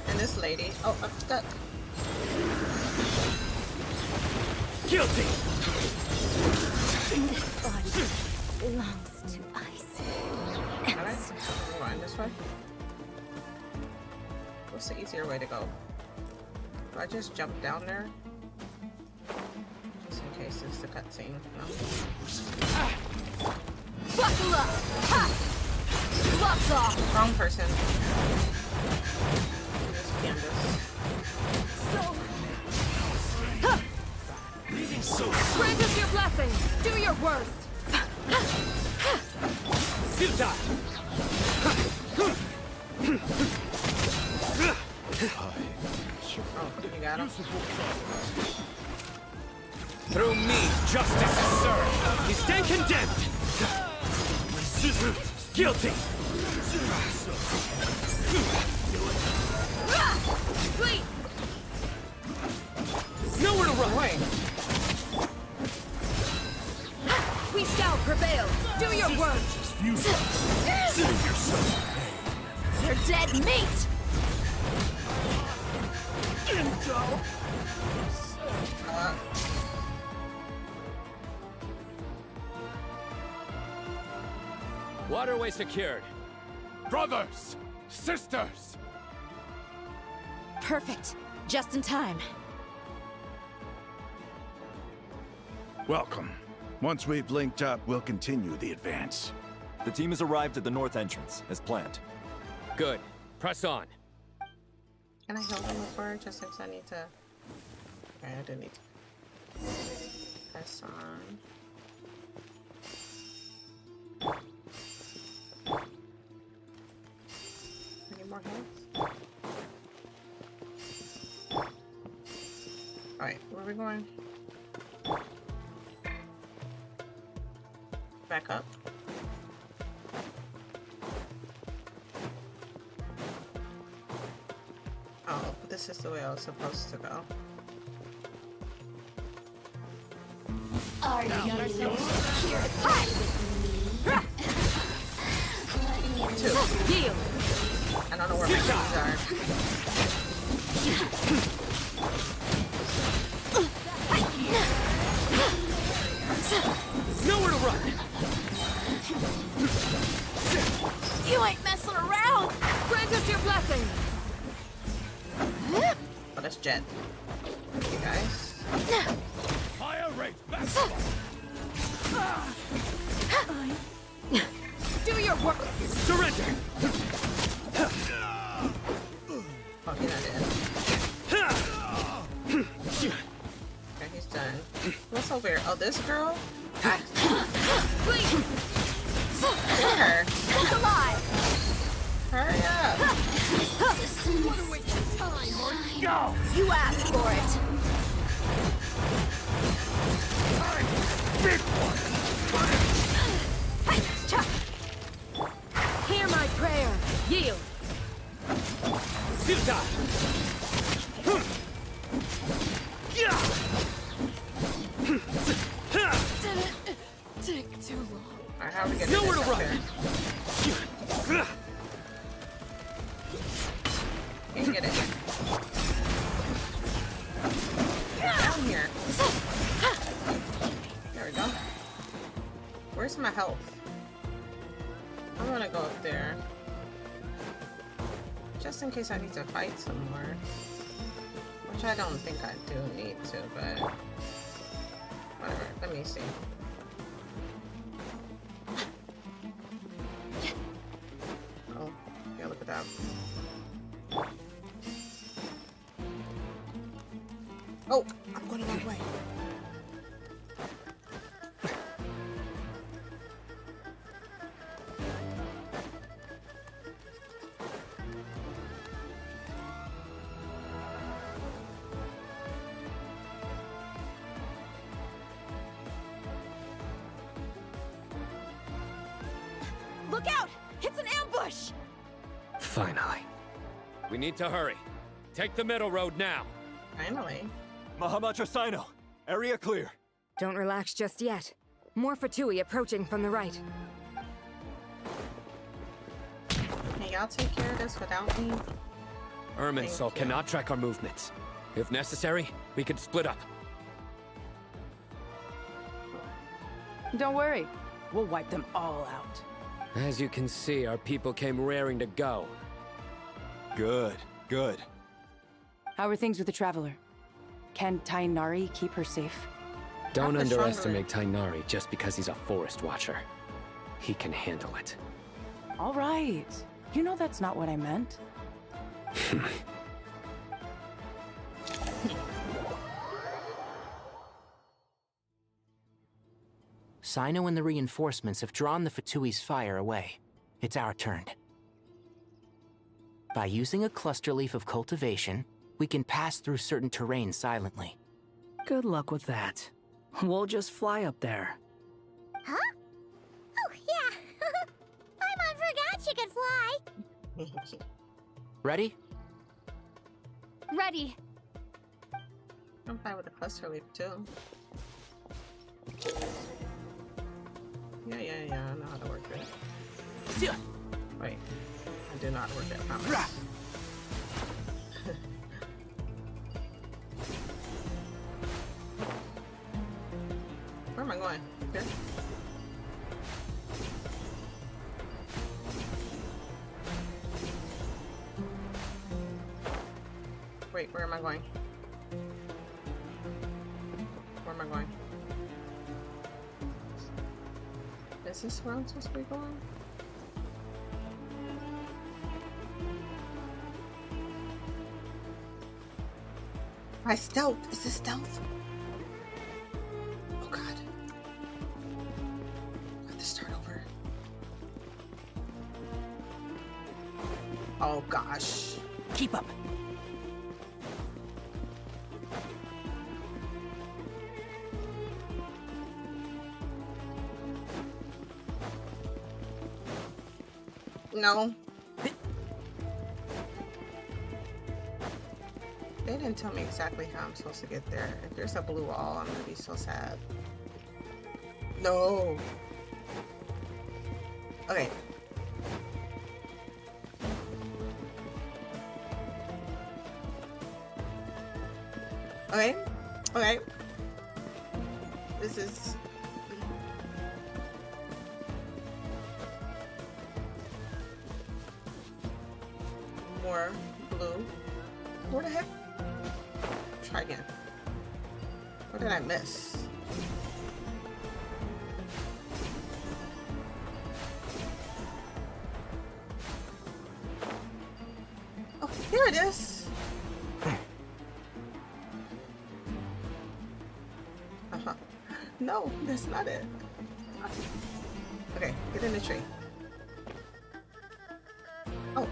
Speaker 1: And this lady. Oh, I'm stuck.
Speaker 12: Guilty.
Speaker 10: This body belongs to ice.
Speaker 1: Alright, run this way. What's the easier way to go? Do I just jump down there? Just in case it's the cutscene. No?
Speaker 21: Buckle up! Ha! Gloves off!
Speaker 1: Wrong person. Miss Candace.
Speaker 21: Grant us your blessing! Do your worst!
Speaker 24: Futile!
Speaker 1: Oh, you got him?
Speaker 24: Through me, justice is served. You stand condemned. Guilty.
Speaker 21: Flee!
Speaker 24: Nowhere to run.
Speaker 1: Boy.
Speaker 21: We shall prevail! Do your work! You're dead meat!
Speaker 24: Waterway secured.
Speaker 12: Brothers! Sisters!
Speaker 18: Perfect. Just in time.
Speaker 13: Welcome. Once we've linked up, we'll continue the advance.
Speaker 2: The team has arrived at the north entrance, as planned.
Speaker 24: Good. Press on.
Speaker 1: Can I heal them before? Just since I need to. Okay, I do need to. Press on. Any more heals? Alright, where are we going? Back up. Oh, this is the way I was supposed to go.
Speaker 10: Are you here to
Speaker 1: Two.
Speaker 21: Heal!
Speaker 1: I don't know where my keys are.
Speaker 24: Nowhere to run.
Speaker 21: You ain't messing around! Grant us your blessing!
Speaker 1: Oh, that's Jet. You guys.
Speaker 12: Fire Disintegrate!
Speaker 22: Do your work!
Speaker 12: Surrender!
Speaker 1: Oh, he's not dead. Okay, he's done. What's over here? Oh, this girl?
Speaker 22: Please!
Speaker 1: There!
Speaker 22: He's alive!
Speaker 1: Hurry up!
Speaker 22: What a waste of time, Go! You asked for it!
Speaker 12: Big one!
Speaker 22: Hear my prayer! Yield!
Speaker 12: Silta!
Speaker 22: Didn't take too long.
Speaker 1: Alright, how are we getting
Speaker 12: Nowhere to
Speaker 1: this
Speaker 12: run!
Speaker 1: Can't get it. Down here. There we go. Where's my health? I'm gonna go up there. Just in case I need to fight some more. Which I don't think I do need to, but whatever. Let me see. Oh, yeah, look at that. Oh, I'm going the wrong way.
Speaker 22: Look out! It's an ambush!
Speaker 24: Finally. We need to hurry. Take the middle road now.
Speaker 1: Finally.
Speaker 2: Mahamatra Sino, area clear.
Speaker 19: Don't relax just yet. More Fatui approaching from the right.
Speaker 1: Can y'all take care of this without me?
Speaker 24: Irminsul cannot track our movements. If necessary, we could split up.
Speaker 22: Don't worry. We'll wipe them all out.
Speaker 24: As you can see, our people came raring to go.
Speaker 2: Good, good.
Speaker 22: How are things with the Traveler? Can Tainari keep her safe?
Speaker 24: Don't underestimate Tainari just because he's a forest watcher. He can handle it.
Speaker 22: All right. You know that's not what I meant.
Speaker 9: Sino and the reinforcements have drawn the Fatui's fire away. It's our turn. By using a cluster leaf of cultivation, we can pass through certain terrain silently.
Speaker 16: Good luck with that. We'll just fly up there.
Speaker 10: Huh? Oh, yeah. I forgot you could fly.
Speaker 9: Ready?
Speaker 14: Ready.
Speaker 1: I'm fine with the cluster leaf too. Yeah, I know how to work it. Wait, I do not work it, I promise. Where am I going? Here? Wait, where am I going? Where am I going? Is this where I'm supposed to be going? My stealth! Is this stealth? Oh god. I have to start over. Oh gosh.
Speaker 22: Keep up.
Speaker 1: No. They didn't tell me exactly how I'm supposed to get there. If there's a blue wall, I'm gonna be so sad. No. Okay. Okay. Okay. This is... more blue. Where the heck? Try again. What did I miss? Oh, here it is. No, that's not it. Okay, get in the tree. Oh.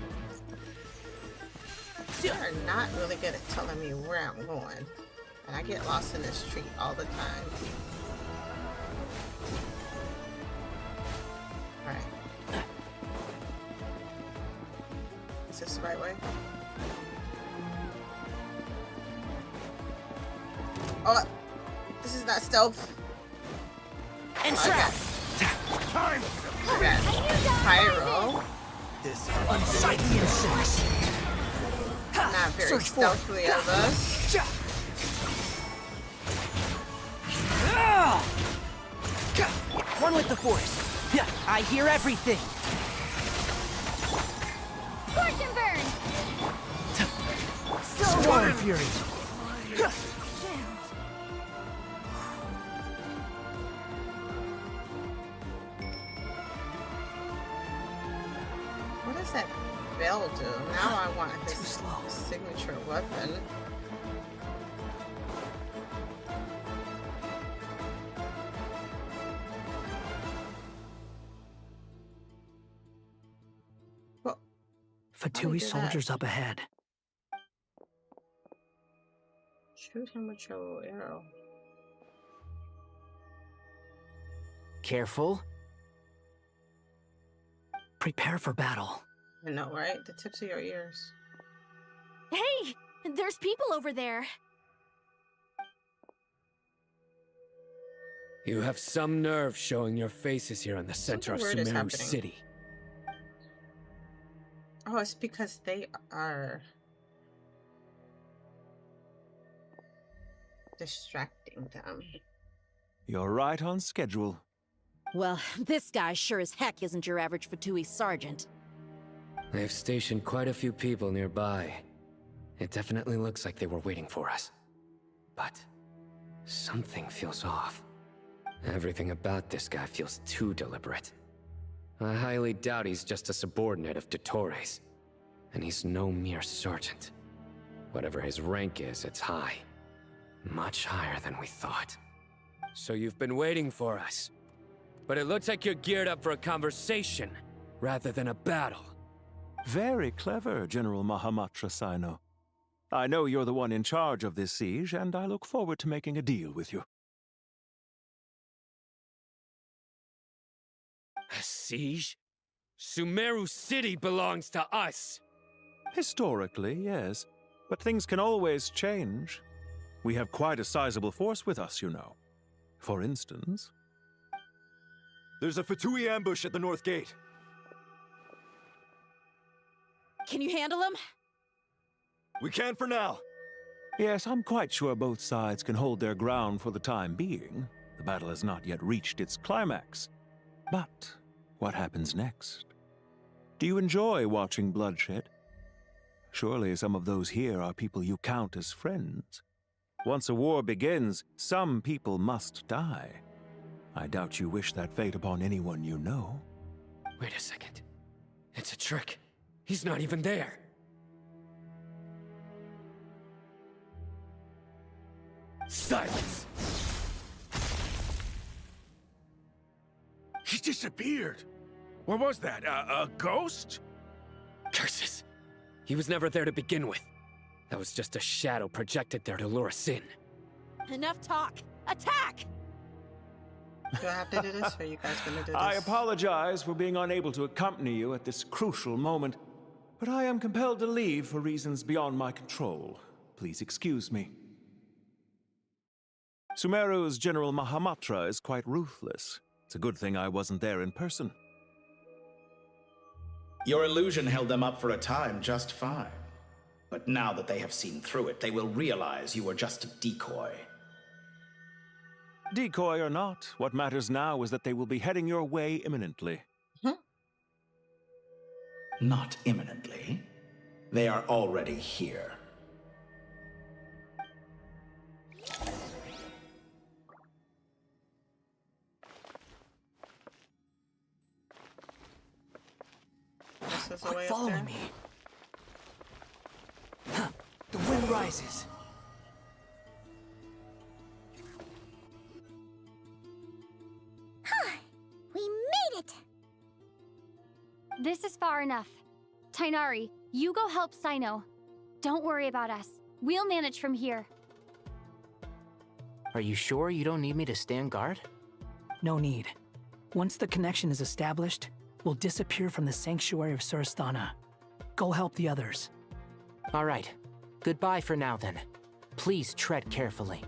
Speaker 1: They are not really good at telling me where I'm going. And I get lost in this tree all the time. Alright. Is this the right way? Oh, this is not stealth.
Speaker 12: Entrap! Time!
Speaker 1: Okay. Pyro.
Speaker 12: This
Speaker 16: unsightly insects.
Speaker 1: Not very stealthily of us.
Speaker 16: One with the force. Yeah, I hear everything.
Speaker 10: Scorch and burn!
Speaker 16: Storm Fury.
Speaker 1: What does that bell do? Now I want his signature weapon.
Speaker 16: Fatui soldiers up ahead.
Speaker 1: Shoot him with your arrow.
Speaker 9: Careful.
Speaker 16: Prepare for battle.
Speaker 1: I know, right? The tips of your ears.
Speaker 7: Hey! There's people over there.
Speaker 24: You have some nerve showing your faces here in the center of
Speaker 1: Something weird is
Speaker 24: Sumeru
Speaker 1: happening.
Speaker 24: City.
Speaker 1: Oh, it's because they are distracting them.
Speaker 15: You're right on schedule.
Speaker 18: Well, this guy sure as heck isn't your average Fatui sergeant.
Speaker 24: They've stationed quite a few people nearby. It definitely looks like they were waiting for us. But something feels off. Everything about this guy feels too deliberate. I highly doubt he's just a subordinate of Dottores. And he's no mere sergeant. Whatever his rank is, it's high. Much higher than we thought. So you've been waiting for us. But it looks like you're geared up for a conversation, rather than a battle.
Speaker 15: Very clever, General Mahamatra Sino. I know you're the one in charge of this siege, and I look forward to making a deal with you.
Speaker 24: A siege? Sumeru City belongs to us!
Speaker 15: Historically, yes. But things can always change. We have quite a sizable force with us, you know. For instance...
Speaker 2: There's a Fatui ambush at the north gate.
Speaker 18: Can you handle him?
Speaker 2: We can for now.
Speaker 15: Yes, I'm quite sure both sides can hold their ground for the time being. The battle has not yet reached its climax. But what happens next? Do you enjoy watching bloodshed? Surely some of those here are people you count as friends. Once a war begins, some people must die. I doubt you wish that fate upon anyone you know.
Speaker 24: Wait a second. It's a trick. He's not even there. Silence!
Speaker 12: He disappeared. What was that? A ghost?
Speaker 24: Curses! He was never there to begin with. That was just a shadow projected there to lure us in.
Speaker 18: Enough talk! Attack!
Speaker 1: Do I have to do this, or are you guys gonna do this?
Speaker 15: I apologize for being unable to accompany you at this crucial moment, but I am compelled to leave for reasons beyond my control. Please excuse me. Sumeru's General Mahamatra is quite ruthless. It's a good thing I wasn't there in person.
Speaker 3: Your illusion held them up for a time just fine. But now that they have seen through it, they will realize you were just a decoy.
Speaker 15: Decoy or not, what matters now is that they will be heading your way imminently.
Speaker 3: Not imminently. They are already here.
Speaker 1: way up
Speaker 16: Follow
Speaker 1: there?
Speaker 16: me. Huh. The wind rises.
Speaker 10: We made it!
Speaker 14: This is far enough. Tainari, you go help Sino. Don't worry about us. We'll manage from here.
Speaker 9: Are you sure you don't need me to stand guard?
Speaker 16: No need. Once the connection is established, we'll disappear from the sanctuary of Surasthana. Go help the others.
Speaker 9: All right. Goodbye for now, then. Please tread carefully.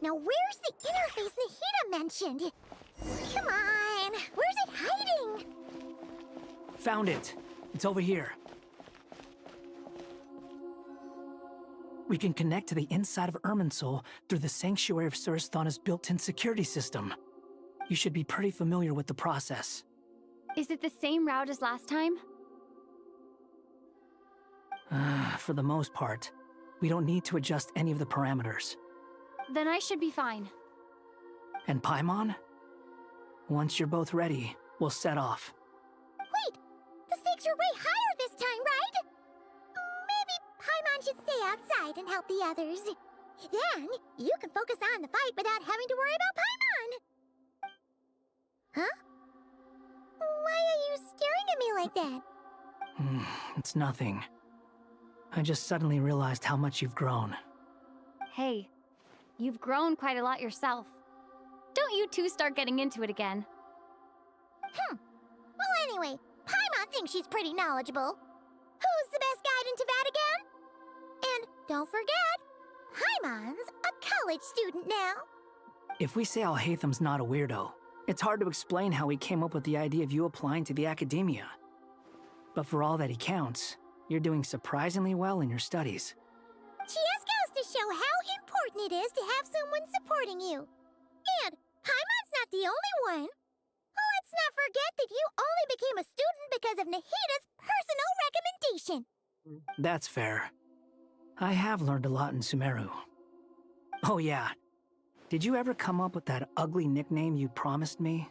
Speaker 10: Now where's the interface Nahida mentioned? Come on, where's it hiding?
Speaker 16: Found it. It's over here. We can connect to the inside of Irminsul through the Sanctuary of Surasthana's built-in security system. You should be pretty familiar with the process.
Speaker 14: Is it the same route as last time?
Speaker 16: For the most part, we don't need to adjust any of the parameters.
Speaker 14: Then I should be fine.
Speaker 16: And Paimon? Once you're both ready, we'll set off.
Speaker 10: Wait! The stakes are way higher this time, right? Maybe Paimon should stay outside and help the others. Then, you can focus on the fight without having to worry about Paimon! Huh? Why are you staring at me like that?
Speaker 16: It's nothing. I just suddenly realized how much you've grown.
Speaker 14: Hey, you've grown quite a lot yourself. Don't you two start getting into it again.
Speaker 10: Well, anyway, Paimon thinks she's pretty knowledgeable. Who's the best guide in Teyvat again? And don't forget, Paimon's a college student now.
Speaker 16: If we say Alhatham's not a weirdo, it's hard to explain how he came up with the idea of you applying to the academia. But for all that he counts, you're doing surprisingly well in your studies.
Speaker 10: Just goes to show how important it is to have someone supporting you. And Paimon's not the only one. Let's not forget that you only became a student because of Nahida's personal recommendation.
Speaker 16: That's fair. I have learned a lot in Sumeru. Oh yeah. Did you ever come up with that ugly nickname you promised me?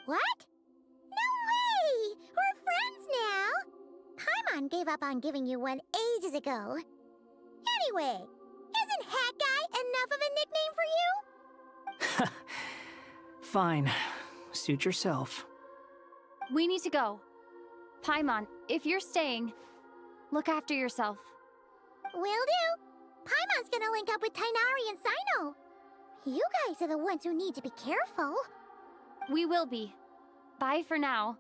Speaker 10: What? No way! We're friends now! Paimon gave up on giving you one ages ago. Anyway, isn't Hat Guy enough of a nickname for you?
Speaker 16: Fine. Suit yourself.
Speaker 14: We need to go. Paimon, if you're staying, look after yourself.
Speaker 10: Will do. Paimon's gonna link up with Tainari and Sino. You guys are the ones who need to be careful.
Speaker 14: We will be. Bye for now.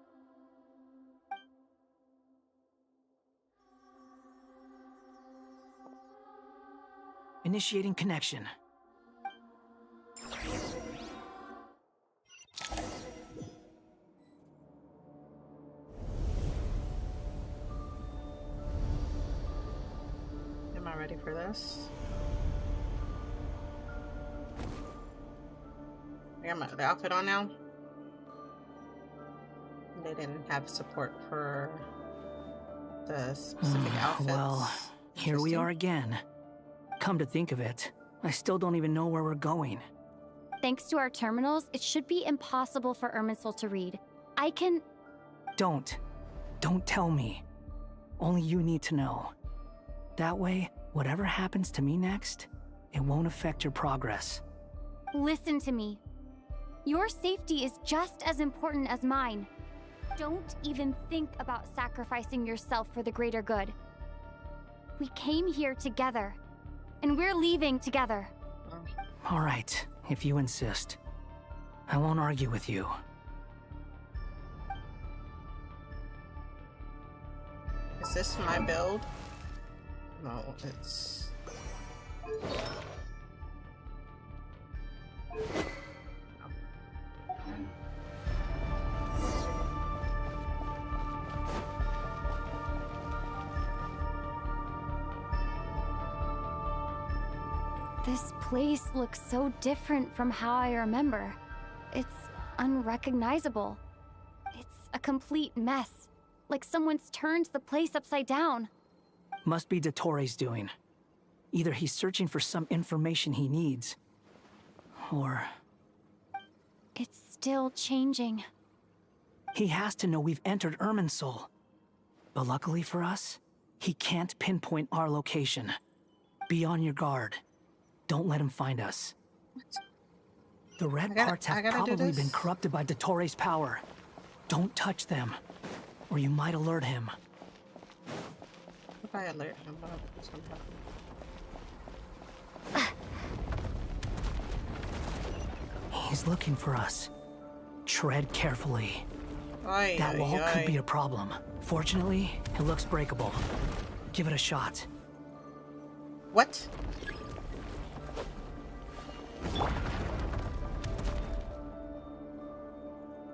Speaker 16: Initiating connection.
Speaker 1: Am I ready for this? I got the outfit on now. They didn't have support for the specific outfits.
Speaker 16: Well, here we are again. Come to think of it, I still don't even know where we're going.
Speaker 14: Thanks to our terminals, it should be impossible for Irminsul to read. I can...
Speaker 16: Don't tell me. Only you need to know. That way, whatever happens to me next, it won't affect your progress.
Speaker 14: Listen to me. Your safety is just as important as mine. Don't even think about sacrificing yourself for the greater good. We came here together, and we're leaving together.
Speaker 16: All right, if you insist. I won't argue with you.
Speaker 1: Is this my build? No, it's...
Speaker 14: This place looks so different from how I remember. It's unrecognizable. It's a complete mess. Like someone's turned the place upside down.
Speaker 16: Must be Dottores' doing. Either he's searching for some information he needs, or...
Speaker 14: It's still changing.
Speaker 16: He has to know we've entered Irminsul. But luckily for us, he can't pinpoint our location. Be on your guard. Don't let him find us. The red parts have probably been corrupted by Dottores' power. Don't touch them, or you might alert him.
Speaker 1: If I alert him, what's gonna happen?
Speaker 16: He's looking for us. Tread carefully.
Speaker 1: Oy,
Speaker 16: That wall
Speaker 1: oy,
Speaker 16: could
Speaker 1: oy.
Speaker 16: be a problem. Fortunately, it looks breakable. Give it a shot.
Speaker 1: What?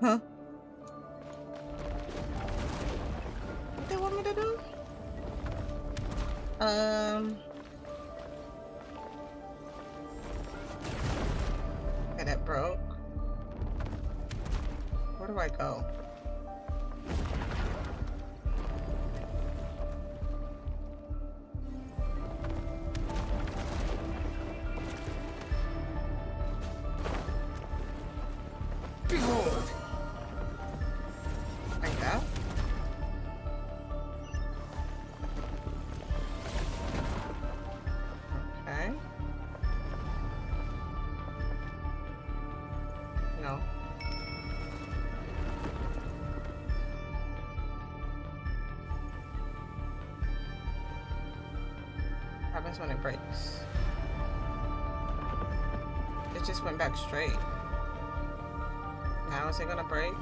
Speaker 1: Huh? What they want me to do? Okay, that broke. Where do I go? Behold! Like that? Okay. No. What happens when it breaks? It just went back straight. Now is it gonna break?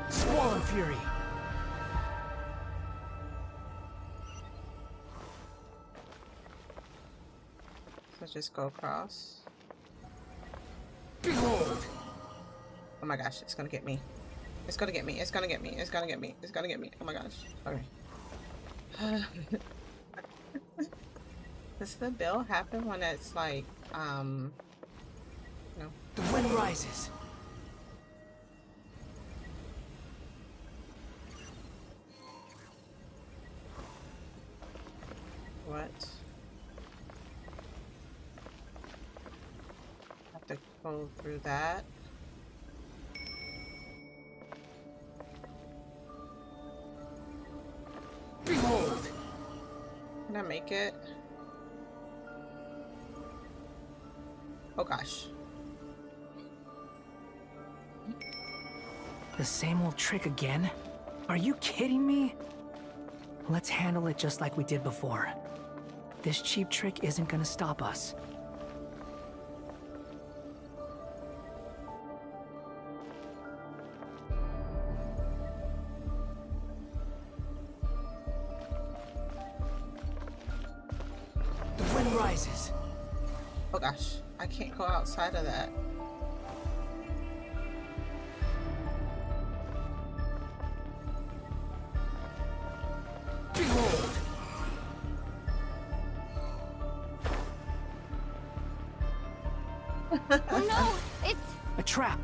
Speaker 16: Swollen Fury!
Speaker 1: So just go across. Behold! Oh my gosh, it's gonna get me. It's gonna get me. It's gonna get me. It's gonna get me. It's gonna get me. Oh my gosh. Okay. Does the bill happen when it's like, no?
Speaker 16: The wind rises.
Speaker 1: What? Have to go through that. Behold! Can I make it? Oh gosh.
Speaker 16: The same old trick again? Are you kidding me? Let's handle it just like we did before. This cheap trick isn't gonna stop us. The wind rises.
Speaker 1: Oh gosh. I can't go outside of that. Behold!
Speaker 14: Oh no! It's
Speaker 16: a trap!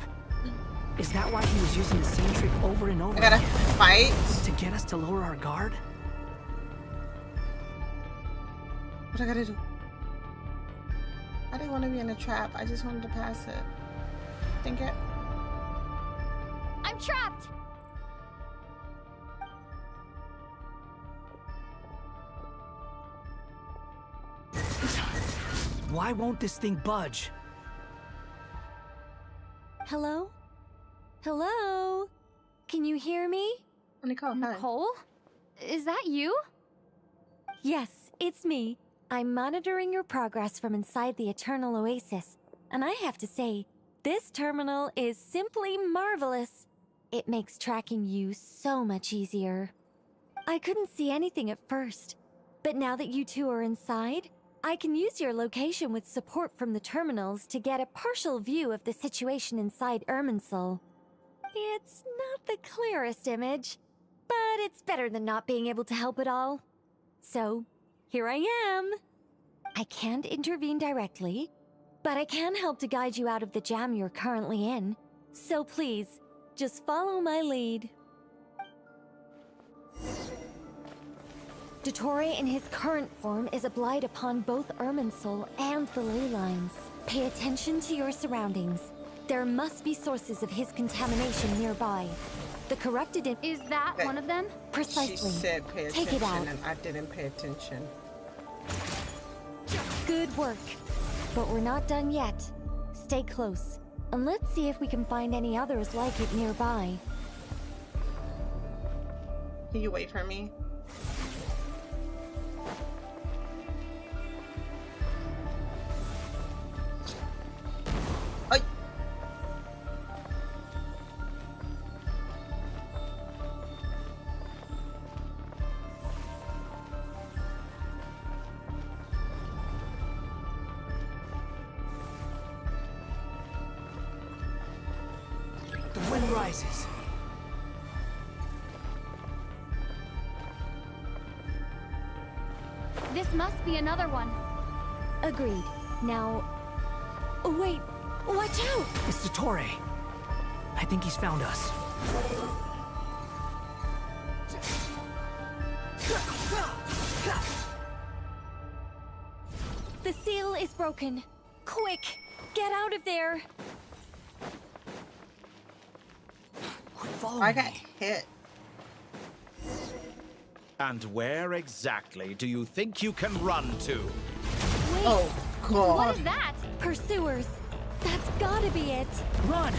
Speaker 16: Is that why he was using the same trick over and over
Speaker 1: I gotta
Speaker 16: again?
Speaker 1: fight?
Speaker 16: To get us to lower our guard?
Speaker 1: What I gotta do? I didn't want to be in a trap. I just wanted to pass it. Think it?
Speaker 14: I'm trapped!
Speaker 16: Why won't this thing budge?
Speaker 21: Hello? Hello? Can you hear me?
Speaker 14: Nicole? Is that you?
Speaker 21: Yes, it's me. I'm monitoring your progress from inside the Eternal Oasis, and I have to say, this terminal is simply marvelous. It makes tracking you so much easier. I couldn't see anything at first, but now that you two are inside, I can use your location with support from the terminals to get a partial view of the situation inside Irminsul. It's not the clearest image, but it's better than not being able to help at all. So, here I am. I can't intervene directly, but I can help to guide you out of the jam you're currently in. So please, Just follow my lead. Dottore in his current form is a blight upon both Irminsul and the ley lines. Pay attention to your surroundings. There must be sources of his contamination nearby. The corrupted
Speaker 14: Is that one of them?
Speaker 21: Precisely.
Speaker 1: She said pay
Speaker 21: Take it out.
Speaker 1: attention and I didn't pay attention.
Speaker 21: Good work. But we're not done yet. Stay close. And let's see if we can find any others like it nearby.
Speaker 1: Can you wait for me?
Speaker 16: The wind rises.
Speaker 14: This must be another one.
Speaker 21: Agreed. Now... Oh, wait! Watch out!
Speaker 16: It's Dottore. I think he's found us.
Speaker 21: The seal is broken. Quick! Get out of there!
Speaker 1: I got hit.
Speaker 3: And where exactly do you think you can run to?
Speaker 21: Wait!
Speaker 1: Oh, God.
Speaker 21: What is that? Pursuers! That's gotta be it!
Speaker 16: Run!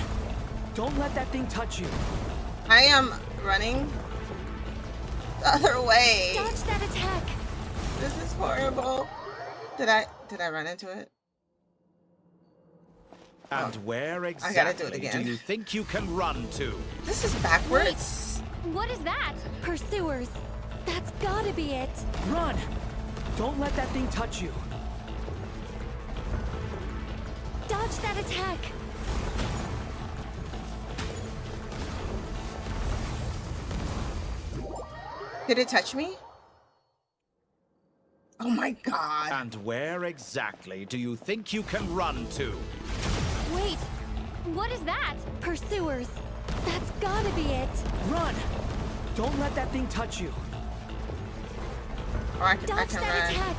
Speaker 16: Don't let that thing touch you.
Speaker 1: I am running the other way.
Speaker 21: Dodge that attack!
Speaker 1: This is horrible. Did I run into it?
Speaker 3: And where
Speaker 1: I
Speaker 3: exactly
Speaker 1: gotta do it again.
Speaker 3: do you think you can run to?
Speaker 1: This is backwards.
Speaker 14: What is that?
Speaker 21: Pursuers! That's gotta be it!
Speaker 16: Run! Don't let that thing touch you.
Speaker 21: Dodge that attack!
Speaker 1: Did it touch me? Oh my God.
Speaker 3: And where exactly do you think you can run to?
Speaker 21: Wait!
Speaker 14: What is that?
Speaker 21: Pursuers! That's gotta be it!
Speaker 16: Run! Don't let that thing touch you.
Speaker 1: Or I can
Speaker 21: Dodge that
Speaker 1: run.
Speaker 21: attack!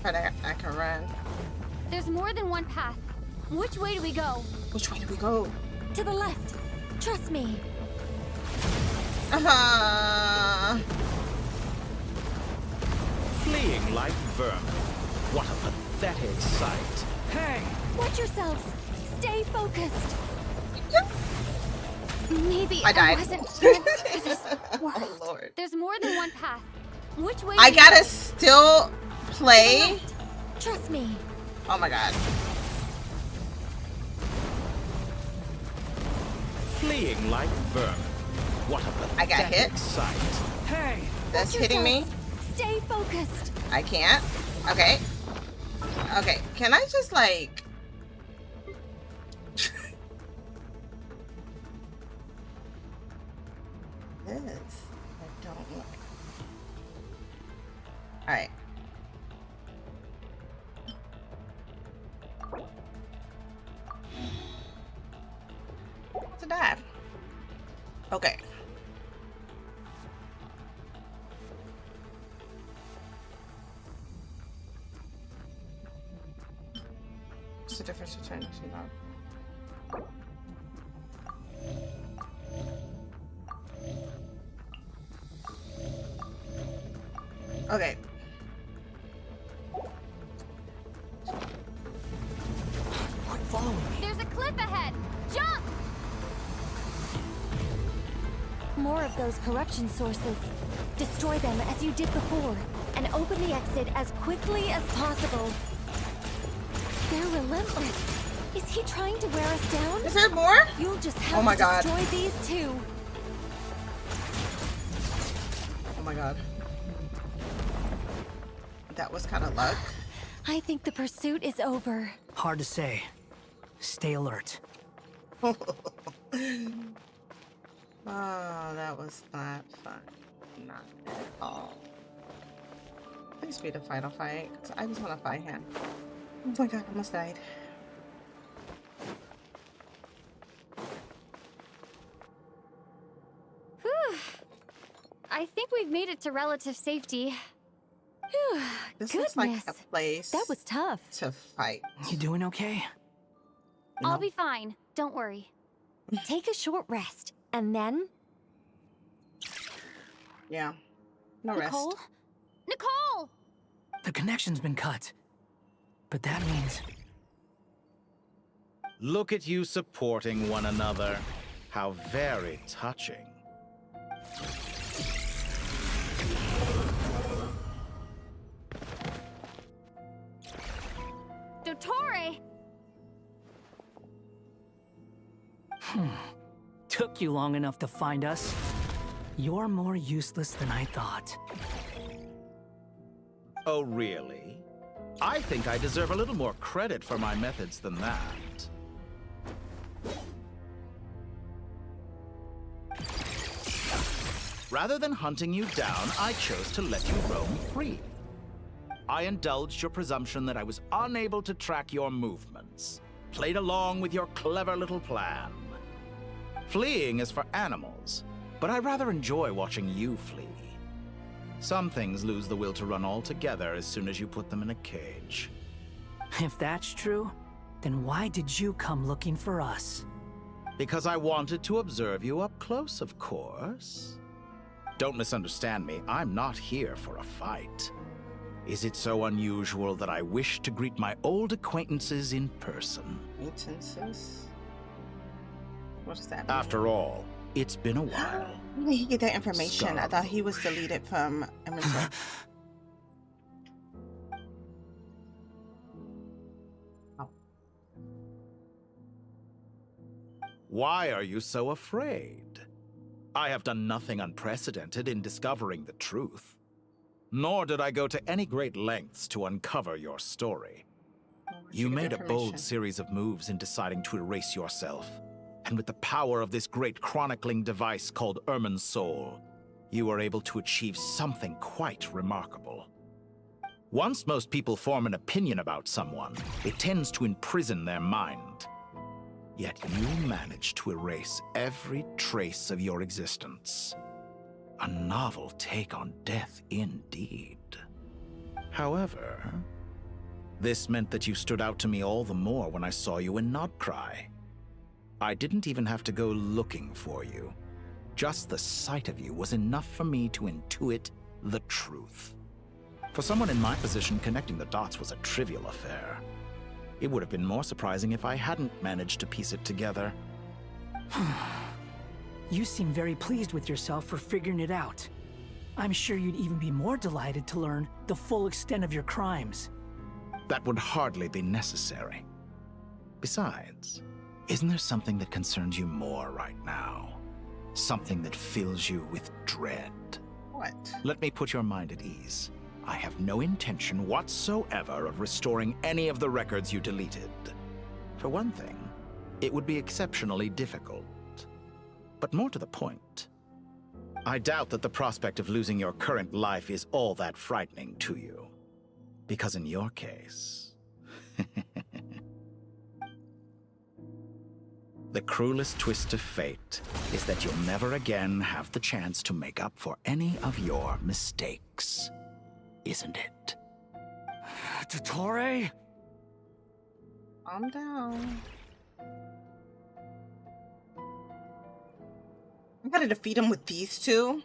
Speaker 1: But I can run.
Speaker 14: There's more than one path. Which way do we go?
Speaker 1: Which way do we go?
Speaker 21: To the left! Trust me!
Speaker 3: Fleeing like vermin. What a pathetic sight.
Speaker 16: Hey!
Speaker 21: Watch yourselves! Stay focused!
Speaker 14: Maybe
Speaker 1: I died.
Speaker 14: wasn't sure if this
Speaker 1: Oh
Speaker 14: worked.
Speaker 1: Lord.
Speaker 14: There's more than one path. Which way?
Speaker 1: I
Speaker 14: do we
Speaker 1: gotta
Speaker 14: go?
Speaker 1: still play.
Speaker 21: Trust me!
Speaker 1: Oh my God.
Speaker 3: Fleeing like vermin. What a pathetic
Speaker 1: I got hit.
Speaker 3: sight.
Speaker 16: Hey!
Speaker 1: That's
Speaker 21: Watch
Speaker 1: hitting me.
Speaker 21: yourselves. Stay focused!
Speaker 1: I can't. Okay. Okay. Can I just like... This I don't like. Alright. To dive. Okay. What's the difference between this and that? Okay.
Speaker 16: Quit following me.
Speaker 14: There's a cliff ahead. Jump!
Speaker 21: More of those corruption sources. Destroy them as you did before, and open the exit as quickly as possible. They're relentless. Is he trying to wear us down?
Speaker 1: Is there more?
Speaker 21: You'll just have
Speaker 1: Oh my
Speaker 21: to
Speaker 1: God.
Speaker 21: destroy these too.
Speaker 1: Oh my God. That was kind of luck.
Speaker 21: I think the pursuit is over.
Speaker 16: Hard to say. Stay alert.
Speaker 1: Oh, that was not fun. Not at all. Please be the final fight, because I just want to fight him. Oh my god, I almost died.
Speaker 14: Whew. I think we've made it to relative safety.
Speaker 21: Whew,
Speaker 1: This
Speaker 21: goodness.
Speaker 1: looks like a place
Speaker 21: That was tough.
Speaker 1: to fight.
Speaker 16: You doing okay?
Speaker 14: I'll be fine. Don't worry.
Speaker 21: Take a short rest, and then...
Speaker 1: Yeah. No
Speaker 21: Nicole?
Speaker 1: rest.
Speaker 14: Nicole!
Speaker 16: The connection's been cut. But that means...
Speaker 3: Look at you supporting one another. How very touching.
Speaker 14: Dottore!
Speaker 16: Took you long enough to find us. You're more useless than I thought.
Speaker 3: Oh, really? I think I deserve a little more credit for my methods than that. Rather than hunting you down, I chose to let you roam free. I indulged your presumption that I was unable to track your movements, played along with your clever little plan. Fleeing is for animals, but I rather enjoy watching you flee. Some things lose the will to run altogether as soon as you put them in a cage.
Speaker 16: If that's true, then why did you come looking for us?
Speaker 3: Because I wanted to observe you up close, of course. Don't misunderstand me, I'm not here for a fight. Is it so unusual that I wish to greet my old acquaintances in person?
Speaker 1: Acquaintances? What does that mean?
Speaker 3: After all, it's been a while.
Speaker 1: Where did he get that information? I thought he was deleted from inventory.
Speaker 3: Why are you so afraid? I have done nothing unprecedented in discovering the truth. Nor did I go to any great lengths to uncover your story. You made a bold series of moves in deciding to erase yourself. And with the power of this great chronicling device called Irmin's Soul, you were able to achieve something quite remarkable. Once most people form an opinion about someone, it tends to imprison their mind. Yet you managed to erase every trace of your existence. A novel take on death indeed. However, this meant that you stood out to me all the more when I saw you in Nodcry. I didn't even have to go looking for you. Just the sight of you was enough for me to intuit the truth. For someone in my position, connecting the dots was a trivial affair. It would have been more surprising if I hadn't managed to piece it together.
Speaker 16: You seem very pleased with yourself for figuring it out. I'm sure you'd even be more delighted to learn the full extent of your crimes.
Speaker 3: That would hardly be necessary. Besides, isn't there something that concerns you more right now? Something that fills you with dread?
Speaker 1: What?
Speaker 3: Let me put your mind at ease. I have no intention whatsoever of restoring any of the records you deleted. For one thing, it would be exceptionally difficult. But more to the point, I doubt that the prospect of losing your current life is all that frightening to you. Because in your case... the cruelest twist of fate is that you'll never again have the chance to make up for any of your mistakes. Isn't it?
Speaker 16: Dottore?
Speaker 1: Calm down. I gotta defeat him with these two.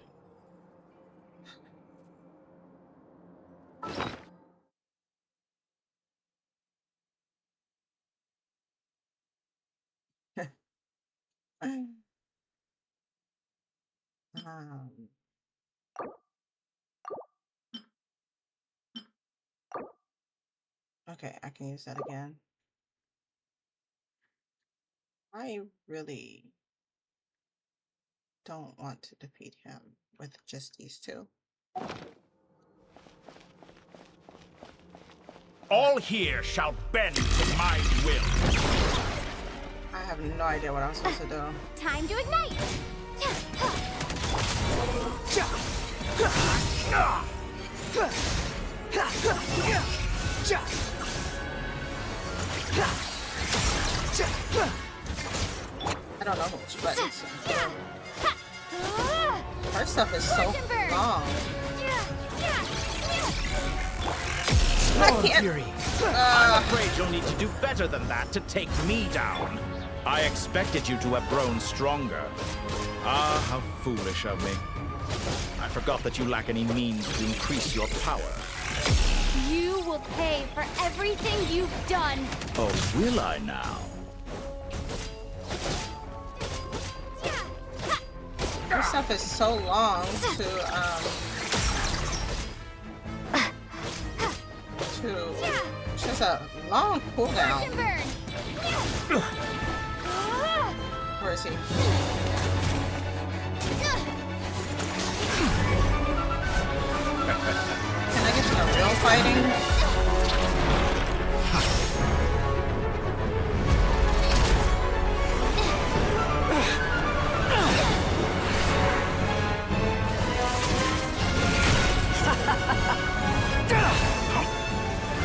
Speaker 1: Okay, I can use that again. I really don't want to defeat him with just these two.
Speaker 12: All here shall bend to my will.
Speaker 1: I have no idea what I'm supposed to do.
Speaker 10: Time to ignite!
Speaker 1: I don't know which buttons. Her stuff is so long. I can't.
Speaker 3: I'm afraid you'll need to do better than that to take me down. I expected you to have grown stronger. Ah, how foolish of me. I forgot that you lack any means to increase your power.
Speaker 14: You will pay for everything you've done.
Speaker 3: Oh, will I now?
Speaker 1: Her stuff is so long she has a long cooldown. Where is he? Can I get to the real fighting?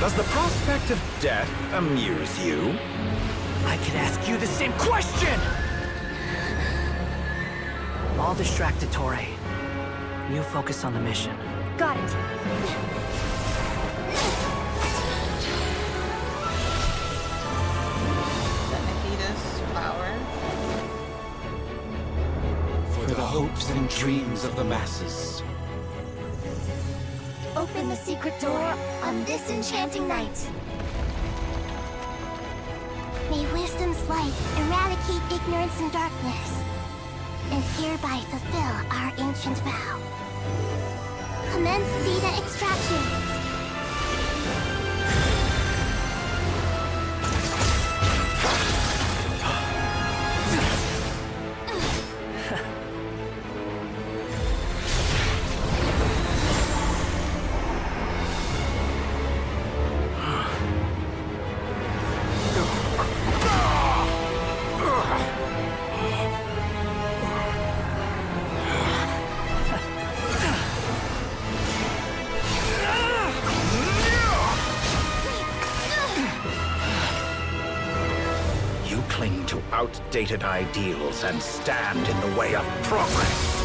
Speaker 3: Does the prospect of death amuse you?
Speaker 16: I could ask you the same question! I'll distract Torre. You focus on the mission.
Speaker 21: Got it.
Speaker 3: For the hopes and dreams of the masses.
Speaker 10: Open the secret door on this enchanting night. May wisdom's light eradicate ignorance and darkness, and hereby fulfill our ancient vow. Commence data extraction.
Speaker 3: Outdated ideals and stand in the way of progress.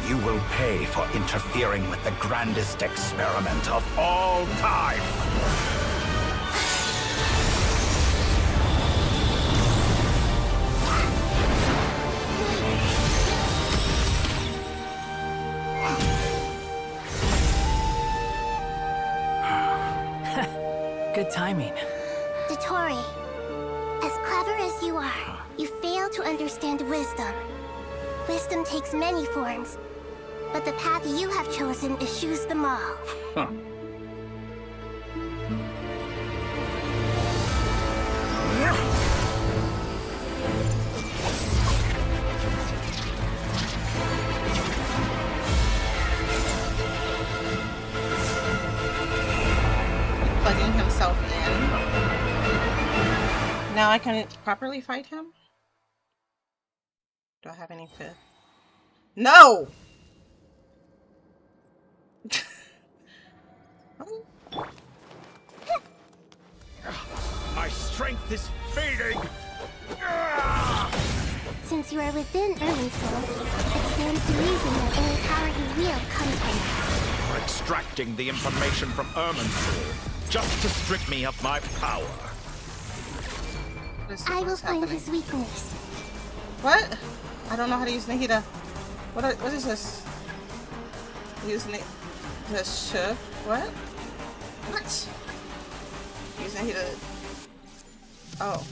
Speaker 3: You will pay for interfering with the grandest experiment of all time.
Speaker 16: Good timing.
Speaker 10: Tori, as clever as you are, you fail to understand wisdom. Wisdom takes many forms, but the path you have chosen eschews them all.
Speaker 3: Huh.
Speaker 1: Plugging himself in. Now I can properly fight him? Do I have any fifth? No!
Speaker 3: My strength is fading!
Speaker 10: Since you are within Irminsul, it stands to reason that any power you wield comes from that.
Speaker 3: You're extracting the information from Irminsul just to strip me of my power.
Speaker 10: I will find his weakness.
Speaker 1: What? I don't know how to use Nahida. What is this? Use this shift? What? What? Use Nahida. Oh.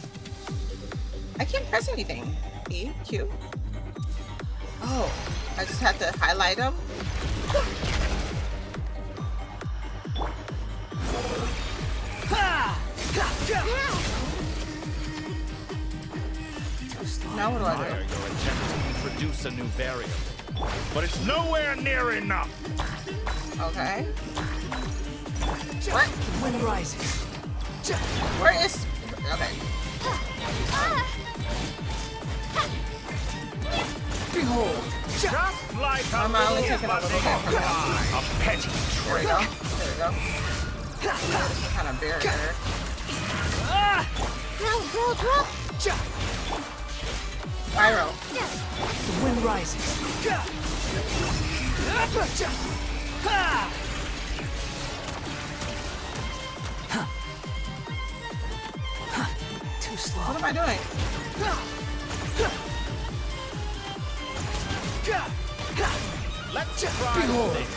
Speaker 1: I can't press anything. E, Q. Oh. I just have to highlight them. Now what do I do?
Speaker 3: You're attempting to introduce a new variable, but it's nowhere near enough.
Speaker 1: Okay. What?
Speaker 16: Wind rises.
Speaker 1: Where is? Okay.
Speaker 16: Behold,
Speaker 3: Just like
Speaker 1: I'm only taking a little bit from him.
Speaker 3: a petty
Speaker 1: There we
Speaker 3: trick.
Speaker 1: go. There we go. There's some kind of barrier.
Speaker 10: Drop.
Speaker 1: Pyro.
Speaker 16: The wind rises. Too slow.
Speaker 1: What am I doing?
Speaker 3: Let's try this.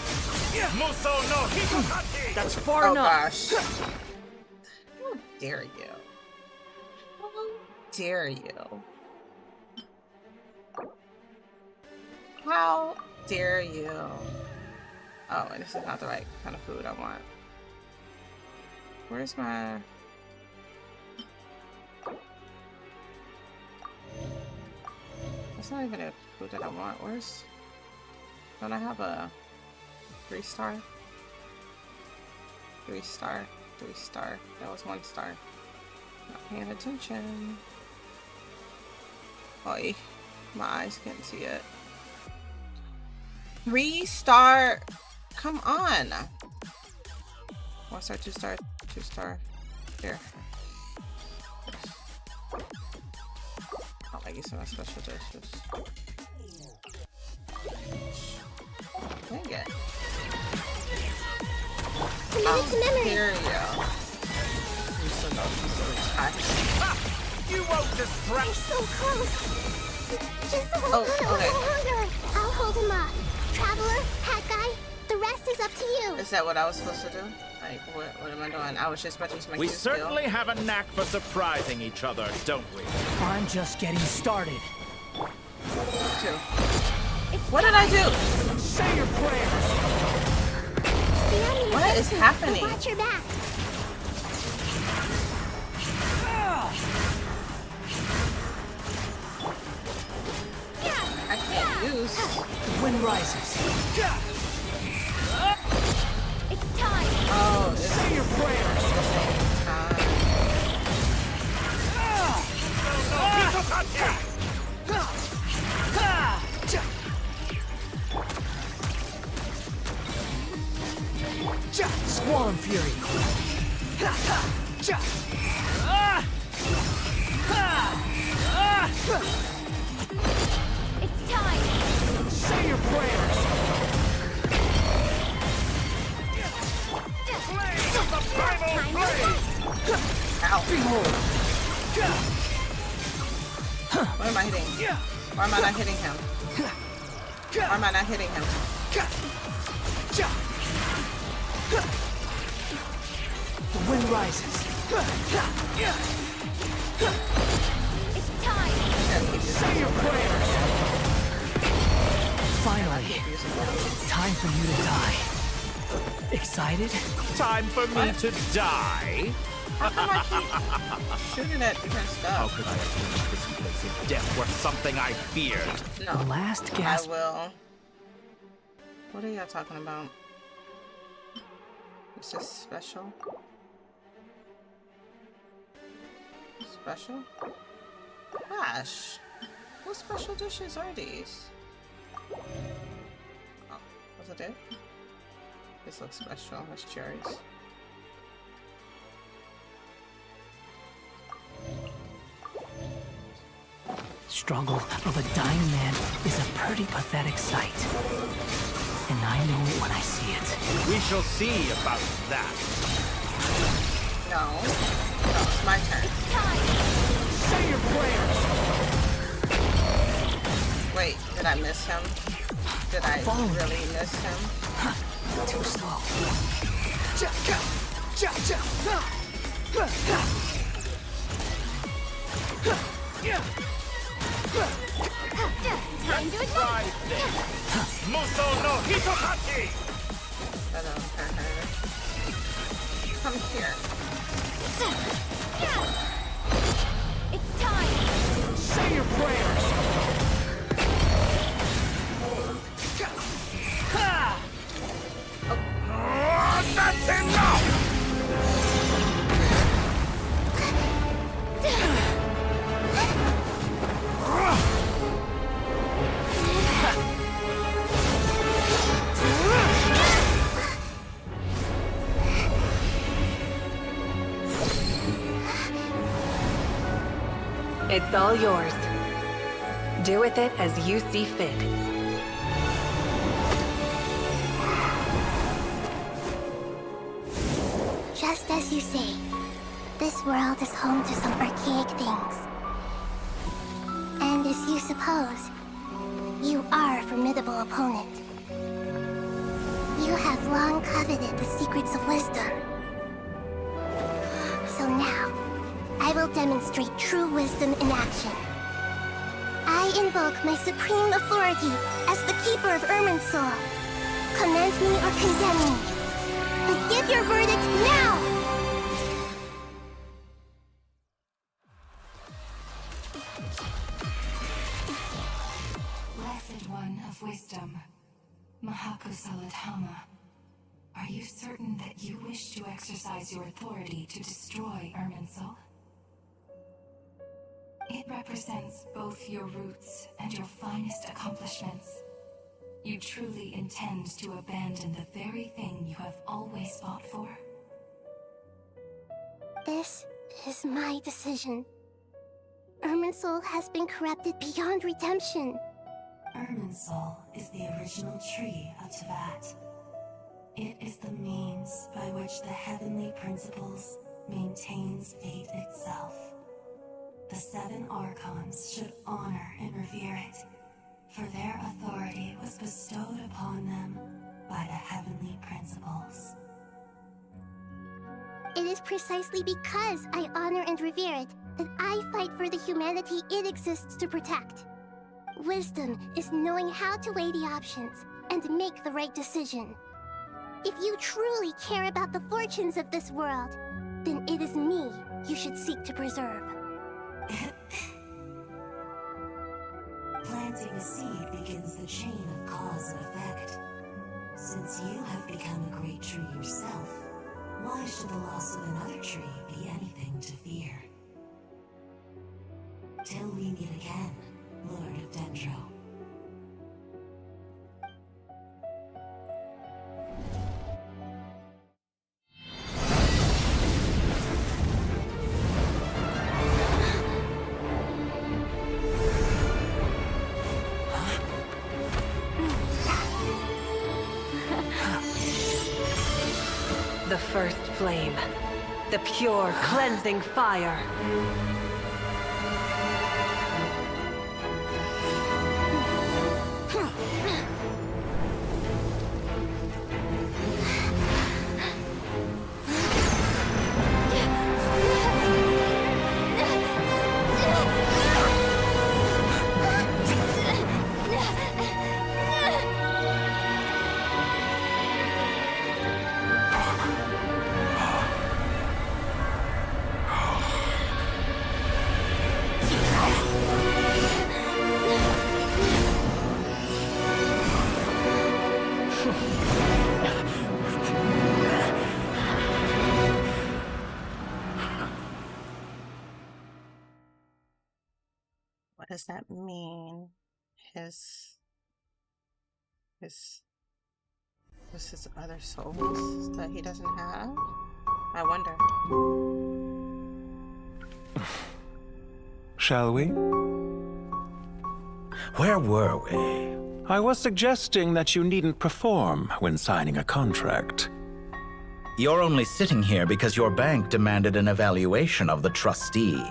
Speaker 3: Muso no Hitokaki.
Speaker 16: That's far
Speaker 1: Oh
Speaker 16: enough.
Speaker 1: gosh. How dare you? How dare you? How dare you? Oh, and this is not the right kind of food I want. Where's my... That's not even a food that I want. Where's... Don't I have a 3-star? 3-star. 3-star. That was 1 star. Not paying attention. Oy. My eyes can't see it. 3-star. Come on. 1 star, 2 star, 2 star. There. I'll make you some special dishes. Dang it. Here you go. You still know she's so attached.
Speaker 3: You won't distract.
Speaker 10: I'm so close. Just hold
Speaker 1: Oh,
Speaker 10: on a
Speaker 1: okay.
Speaker 10: little longer. I'll hold him up. Traveler, hat guy, the rest is up to you.
Speaker 1: Is that what I was supposed to do? Like, what am I doing? I was just about to use my
Speaker 3: We
Speaker 1: Q skill.
Speaker 3: certainly have a knack for surprising each other, don't we?
Speaker 16: I'm just getting started.
Speaker 1: Two. What did I do?
Speaker 16: Say your prayers.
Speaker 1: What is happening?
Speaker 10: Watch your back.
Speaker 1: I can't use.
Speaker 16: The wind rises.
Speaker 10: It's time.
Speaker 1: Oh, it's
Speaker 16: Say your prayers. Squall and Fury.
Speaker 10: It's time.
Speaker 16: Say your prayers.
Speaker 1: Ow. Behold. What am I hitting? Why am I not hitting him? Why am I not hitting him?
Speaker 16: The wind rises.
Speaker 10: It's time.
Speaker 16: Say your prayers. Finally, time for you to die. Excited?
Speaker 3: Time for me to die?
Speaker 1: How come I keep shooting at different
Speaker 3: How
Speaker 1: stuff?
Speaker 3: could I have been this place if death were something I feared?
Speaker 1: No.
Speaker 16: The last
Speaker 1: I
Speaker 16: gasp.
Speaker 1: will. What are y'all talking about? Is this special? Special? Gosh. What special dishes are these? Oh, was it it? This looks special. That's cherries.
Speaker 16: Struggle of a dying man is a pretty pathetic sight. And I know it when I see it.
Speaker 3: We shall see about that.
Speaker 1: No. No, it's my turn.
Speaker 16: Say your prayers.
Speaker 1: Wait, did I miss him? Did I really miss him?
Speaker 16: Too slow.
Speaker 10: Time to ignite.
Speaker 3: Muso no Hitokaki!
Speaker 1: That don't hurt her. Come here.
Speaker 10: It's time.
Speaker 16: Say your prayers.
Speaker 3: That's enough!
Speaker 19: It's all yours. Do with it as you see fit.
Speaker 10: Just as you say, this world is home to some archaic things. And as you suppose, you are a formidable opponent. You have long coveted the secrets of wisdom. So now, I will demonstrate true wisdom in action. I invoke my supreme authority as the keeper of Irminsul. Commend me or condemn me. But give your verdict now!
Speaker 4: Blessed One of Wisdom, Mahakusaladhama, are you certain that you wish to exercise your authority to destroy Irminsul? It represents both your roots and your finest accomplishments. You truly intend to abandon the very thing you have always fought for?
Speaker 10: This is my decision. Irminsul has been corrupted beyond redemption.
Speaker 4: Irminsul is the original tree of Teyvat. It is the means by which the heavenly principles maintains fate itself. The 7 archons should honor and revere it, for their authority was bestowed upon them by the heavenly principles.
Speaker 10: It is precisely because I honor and revere it that I fight for the humanity it exists to protect. Wisdom is knowing how to weigh the options and make the right decision. If you truly care about the fortunes of this world, then it is me you should seek to preserve.
Speaker 4: Planting a seed begins the chain of cause and effect. Since you have become a great tree yourself, why should the loss of another tree be anything to fear? Till we meet again, Lord of Dendro.
Speaker 19: The first flame. The pure, cleansing fire.
Speaker 1: What does that mean? His other souls that he doesn't have? I wonder.
Speaker 15: Shall we?
Speaker 3: Where were we?
Speaker 15: I was suggesting that you needn't perform when signing a contract.
Speaker 3: You're only sitting here because your bank demanded an evaluation of the trustee.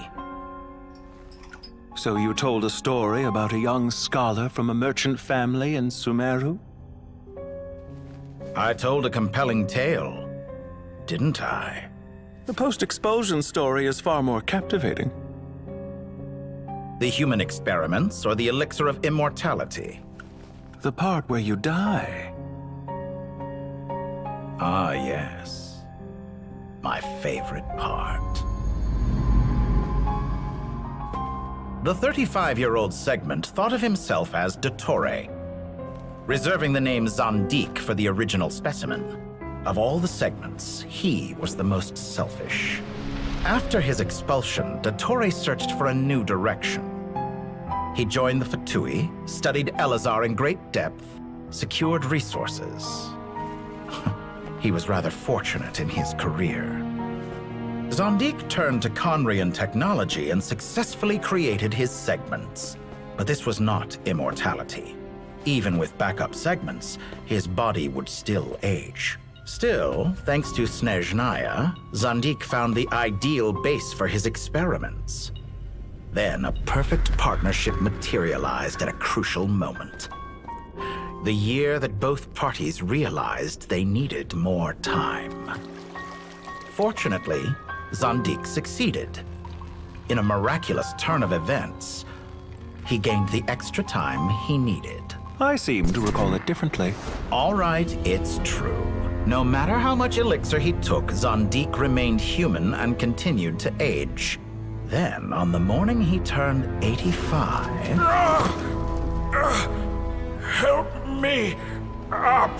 Speaker 15: So you told a story about a young scholar from a merchant family in Sumeru?
Speaker 3: I told a compelling tale, didn't I?
Speaker 15: The post-expulsion story is far more captivating.
Speaker 3: The human experiments or the elixir of immortality?
Speaker 15: The part where you die.
Speaker 3: Ah, yes. My favorite part. The 35-year-old Segment thought of himself as Dottore, reserving the name Zandik for the original specimen. Of all the segments, he was the most selfish. After his expulsion, Dottore searched for a new direction. He joined the Fatui, studied Elazar in great depth, secured resources. He was rather fortunate in his career. Zondique turned to Conrian technology and successfully created his segments. But this was not immortality. Even with backup segments, his body would still age. Still, thanks to Snezhnaya, Zondique found the ideal base for his experiments. Then a perfect partnership materialized at a crucial moment. The year that both parties realized they needed more time. Fortunately, Zondique succeeded. In a miraculous turn of events, he gained the extra time he needed.
Speaker 15: I seem to recall it differently.
Speaker 3: All right, it's true. No matter how much elixir he took, Zondique remained human and continued to age. Then, on the morning he turned 85...
Speaker 13: Help me up!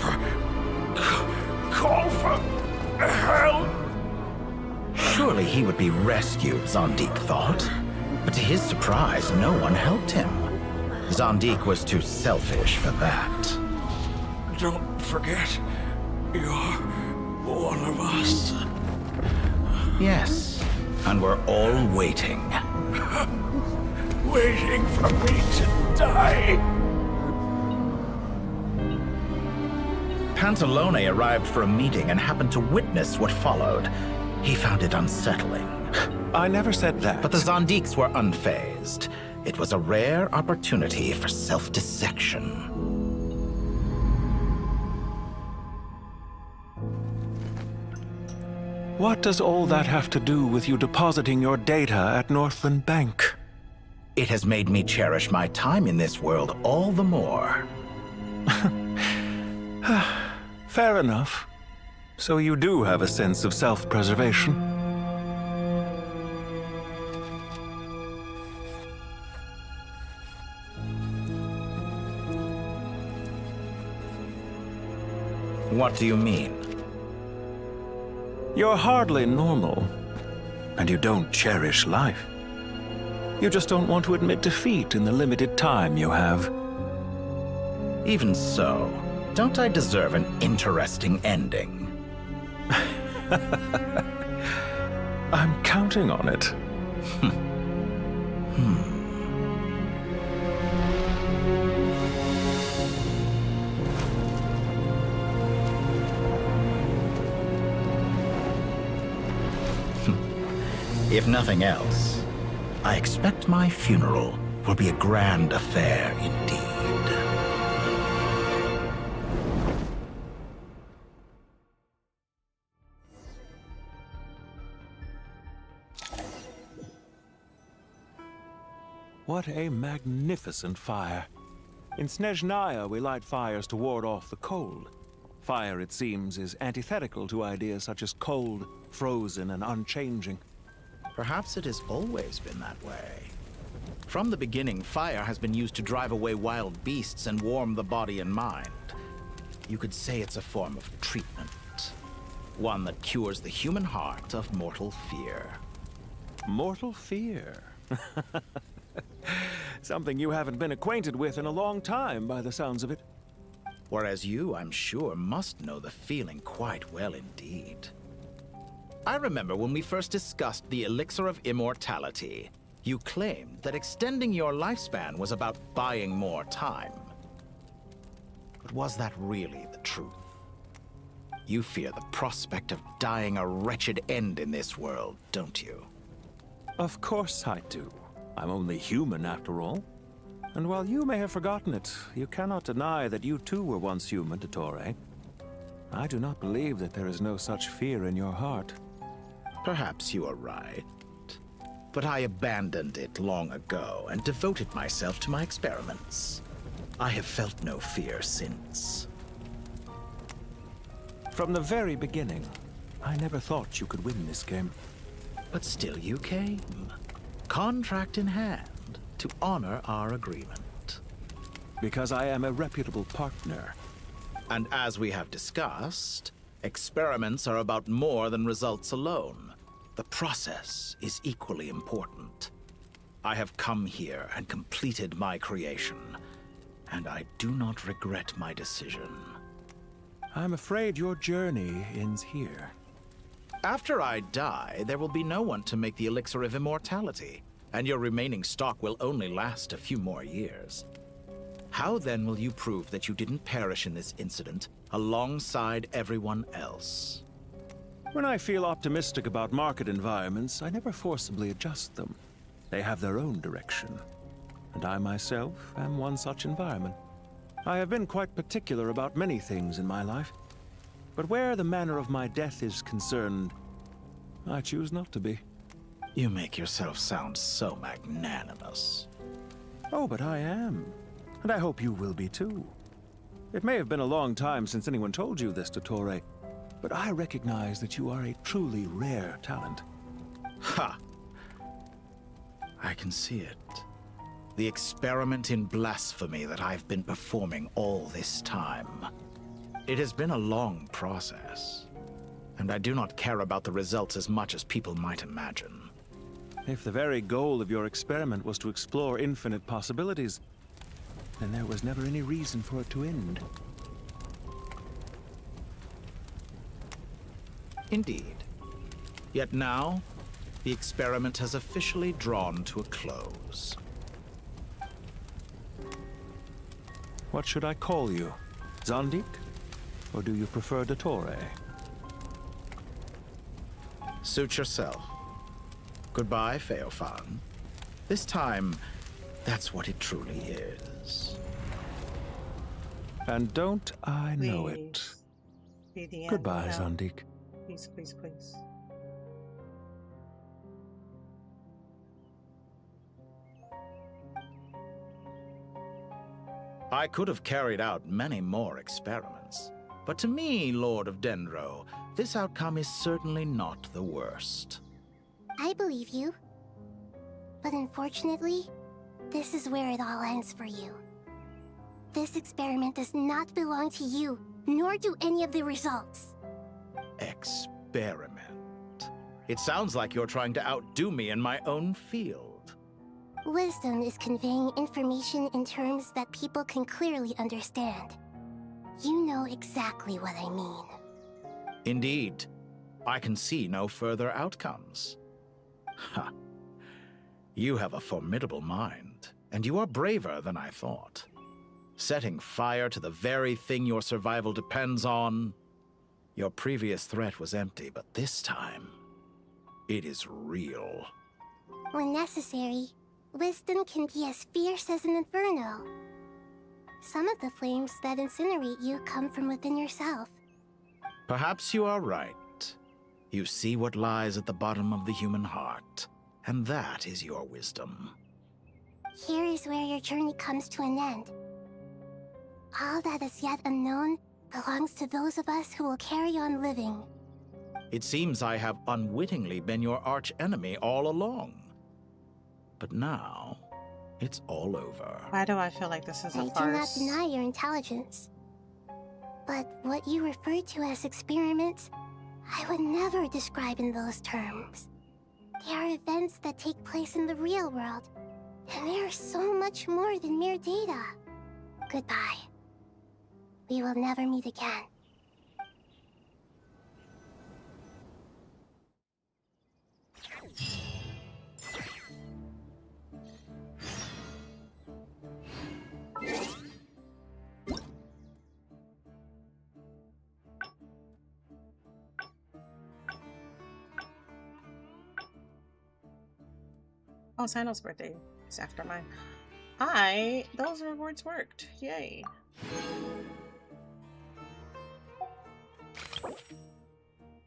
Speaker 13: Call for help!
Speaker 3: Surely he would be rescued, Zondique thought. But to his surprise, no one helped him. Zondique was too selfish for that.
Speaker 13: Don't forget, you're one of us.
Speaker 3: Yes, and we're all waiting.
Speaker 13: Waiting for me to die.
Speaker 3: Pantalone arrived for a meeting and happened to witness what followed. He found it unsettling.
Speaker 15: I never said that.
Speaker 3: But the Zondiques were unfazed. It was a rare opportunity for self-dissection.
Speaker 15: What does all that have to do with you depositing your data at Northland Bank?
Speaker 3: It has made me cherish my time in this world all the more.
Speaker 15: Fair enough. So you do have a sense of self-preservation.
Speaker 3: What do you mean?
Speaker 15: You're hardly normal, and you don't cherish life. You just don't want to admit defeat in the limited time you have.
Speaker 3: Even so, don't I deserve an interesting ending?
Speaker 15: I'm counting on it.
Speaker 3: If nothing else, I expect my funeral will be a grand affair indeed.
Speaker 15: What a magnificent fire. In Snezhnaya, we light fires to ward off the cold. Fire, it seems, is antithetical to ideas such as cold, frozen, and unchanging.
Speaker 3: Perhaps it has always been that way. From the beginning, fire has been used to drive away wild beasts and warm the body and mind. You could say it's a form of treatment. One that cures the human heart of mortal fear.
Speaker 15: Mortal fear? Something you haven't been acquainted with in a long time, by the sounds of it.
Speaker 3: Whereas you, I'm sure, must know the feeling quite well indeed. I remember when we first discussed the elixir of immortality. You claimed that extending your lifespan was about buying more time. But was that really the truth? You fear the prospect of dying a wretched end in this world, don't you?
Speaker 15: Of course I do. I'm only human, after all. And while you may have forgotten it, you cannot deny that you too were once human, Dottore. I do not believe that there is no such fear in your heart.
Speaker 3: Perhaps you are right. But I abandoned it long ago and devoted myself to my experiments. I have felt no fear since.
Speaker 15: From the very beginning, I never thought you could win this game.
Speaker 3: But still you came. Contract in hand, to honor our agreement.
Speaker 15: Because I am a reputable partner.
Speaker 3: And as we have discussed, experiments are about more than results alone. The process is equally important. I have come here and completed my creation, and I do not regret my decision.
Speaker 15: I'm afraid your journey ends here.
Speaker 3: After I die, there will be no one to make the elixir of immortality, and your remaining stock will only last a few more years. How then will you prove that you didn't perish in this incident alongside everyone else?
Speaker 15: When I feel optimistic about market environments, I never forcibly adjust them. They have their own direction. And I myself am one such environment. I have been quite particular about many things in my life. But where the manner of my death is concerned, I choose not to be.
Speaker 3: You make yourself sound so magnanimous.
Speaker 15: Oh, but I am. And I hope you will be too. It may have been a long time since anyone told you this, Dottore, but I recognize that you are a truly rare talent.
Speaker 3: Ha! I can see it. The experiment in blasphemy that I've been performing all this time. It has been a long process, and I do not care about the results as much as people might imagine.
Speaker 15: If the very goal of your experiment was to explore infinite possibilities, then there was never any reason for it to end.
Speaker 3: Indeed. Yet now, the experiment has officially drawn to a close.
Speaker 15: What should I call you? Zandik? Or do you prefer Dottore?
Speaker 3: Suit yourself. Goodbye, Feofan. This time, that's what it truly is.
Speaker 15: And don't I know it?
Speaker 1: Be the end
Speaker 15: Goodbye,
Speaker 1: now.
Speaker 15: Zandik.
Speaker 1: Please, please, please.
Speaker 3: I could have carried out many more experiments, but to me, Lord of Dendro, this outcome is certainly not the worst.
Speaker 10: I believe you. But unfortunately, this is where it all ends for you. This experiment does not belong to you, nor do any of the results.
Speaker 3: Experiment. It sounds like you're trying to outdo me in my own field.
Speaker 10: Wisdom is conveying information in terms that people can clearly understand. You know exactly what I mean.
Speaker 3: Indeed. I can see no further outcomes. Ha. You have a formidable mind, and you are braver than I thought. Setting fire to the very thing your survival depends on. Your previous threat was empty, but this time, it is real.
Speaker 10: When necessary, wisdom can be as fierce as an inferno. Some of the flames that incinerate you come from within yourself.
Speaker 3: Perhaps you are right. You see what lies at the bottom of the human heart, and that is your wisdom.
Speaker 10: Here is where your journey comes to an end. All that is yet unknown belongs to those of us who will carry on living.
Speaker 3: It seems I have unwittingly been your arch-enemy all along. But now, it's all over.
Speaker 1: Why do I feel like this is a
Speaker 10: I
Speaker 1: farce?
Speaker 10: do not deny your intelligence. But what you refer to as experiments, I would never describe in those terms. They are events that take place in the real world, and they are so much more than mere data. Goodbye. We will never meet again.
Speaker 1: Oh, Sano's birthday is after mine. Those rewards worked. Yay.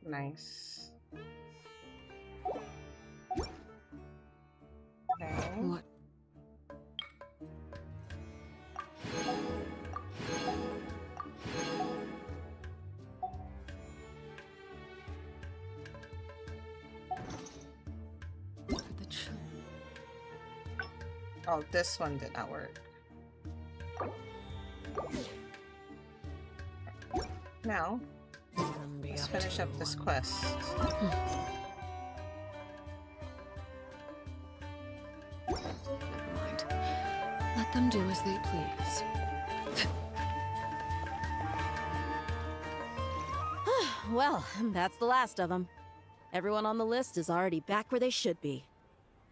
Speaker 1: Nice. Okay.
Speaker 22: What?
Speaker 1: Oh, this one did not work. Now, let's finish up this quest.
Speaker 22: Never mind. Let them do as they please.
Speaker 18: Well, that's the last of them. Everyone on the list is already back where they should be.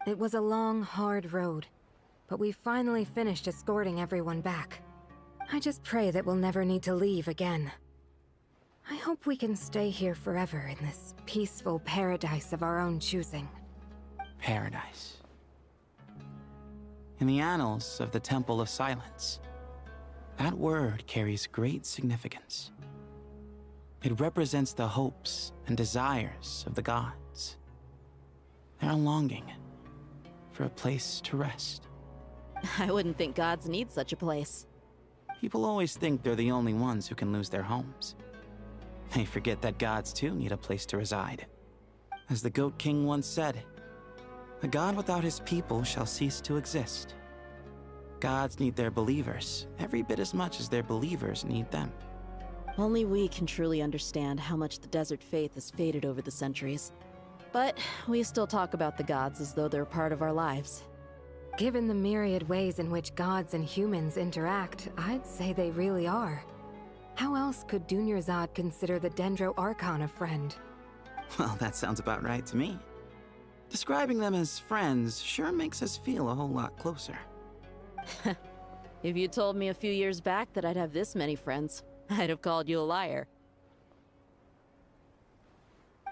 Speaker 19: It was a long, hard road, but we finally finished escorting everyone back. I just pray that we'll never need to leave again. I hope we can stay here forever in this peaceful paradise of our own choosing.
Speaker 9: Paradise. In the annals of the Temple of Silence, that word carries great significance. It represents the hopes and desires of the gods. Their longing for a place to rest.
Speaker 18: I wouldn't think gods need such a place.
Speaker 9: People always think they're the only ones who can lose their homes. They forget that gods too need a place to reside. As the Goat King once said, "A god without his people shall cease to exist." Gods need their believers every bit as much as their believers need them.
Speaker 18: Only we can truly understand how much the desert faith has faded over the centuries. But we still talk about the gods as though they're part of our lives.
Speaker 19: Given the myriad ways in which gods and humans interact, I'd say they really are. How else could Dunyarzad consider the Dendro Archon a friend?
Speaker 9: Well, that sounds about right to me. Describing them as friends sure makes us feel a whole lot closer.
Speaker 18: If you told me a few years back that I'd have this many friends, I'd have called you a liar.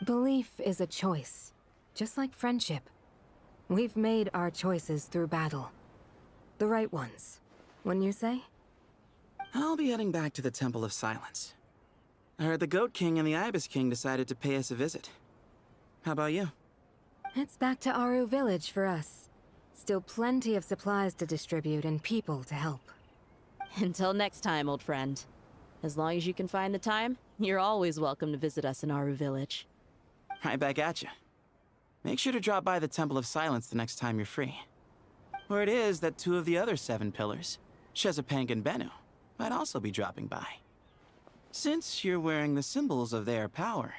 Speaker 19: Belief is a choice, just like friendship. We've made our choices through battle. The right ones, wouldn't you say?
Speaker 9: I'll be heading back to the Temple of Silence. I heard the Goat King and the Ibis King decided to pay us a visit. How about you?
Speaker 19: It's back to Aru Village for us. Still plenty of supplies to distribute and people to help.
Speaker 18: Until next time, old friend. As long as you can find the time, you're always welcome to visit us in Aru Village.
Speaker 9: Right back at you. Make sure to drop by the Temple of Silence the next time you're free. Word is that 2 of the other 7 pillars, Shezapang and Bennu, might also be dropping by. Since you're wearing the symbols of their power,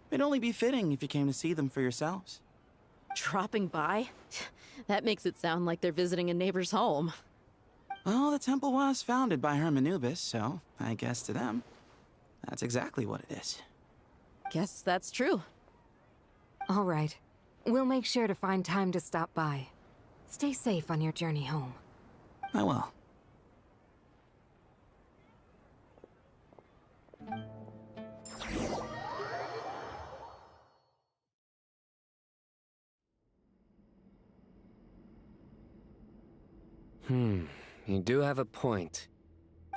Speaker 9: it'd only be fitting if you came to see them for yourselves.
Speaker 18: Dropping by? That makes it sound like they're visiting a neighbor's home.
Speaker 9: Well, the temple was founded by Hermanubis, so I guess to them, that's exactly what it is.
Speaker 18: Guess that's true.
Speaker 19: All right. We'll make sure to find time to stop by. Stay safe on your journey home.
Speaker 9: I will.
Speaker 24: You do have a point.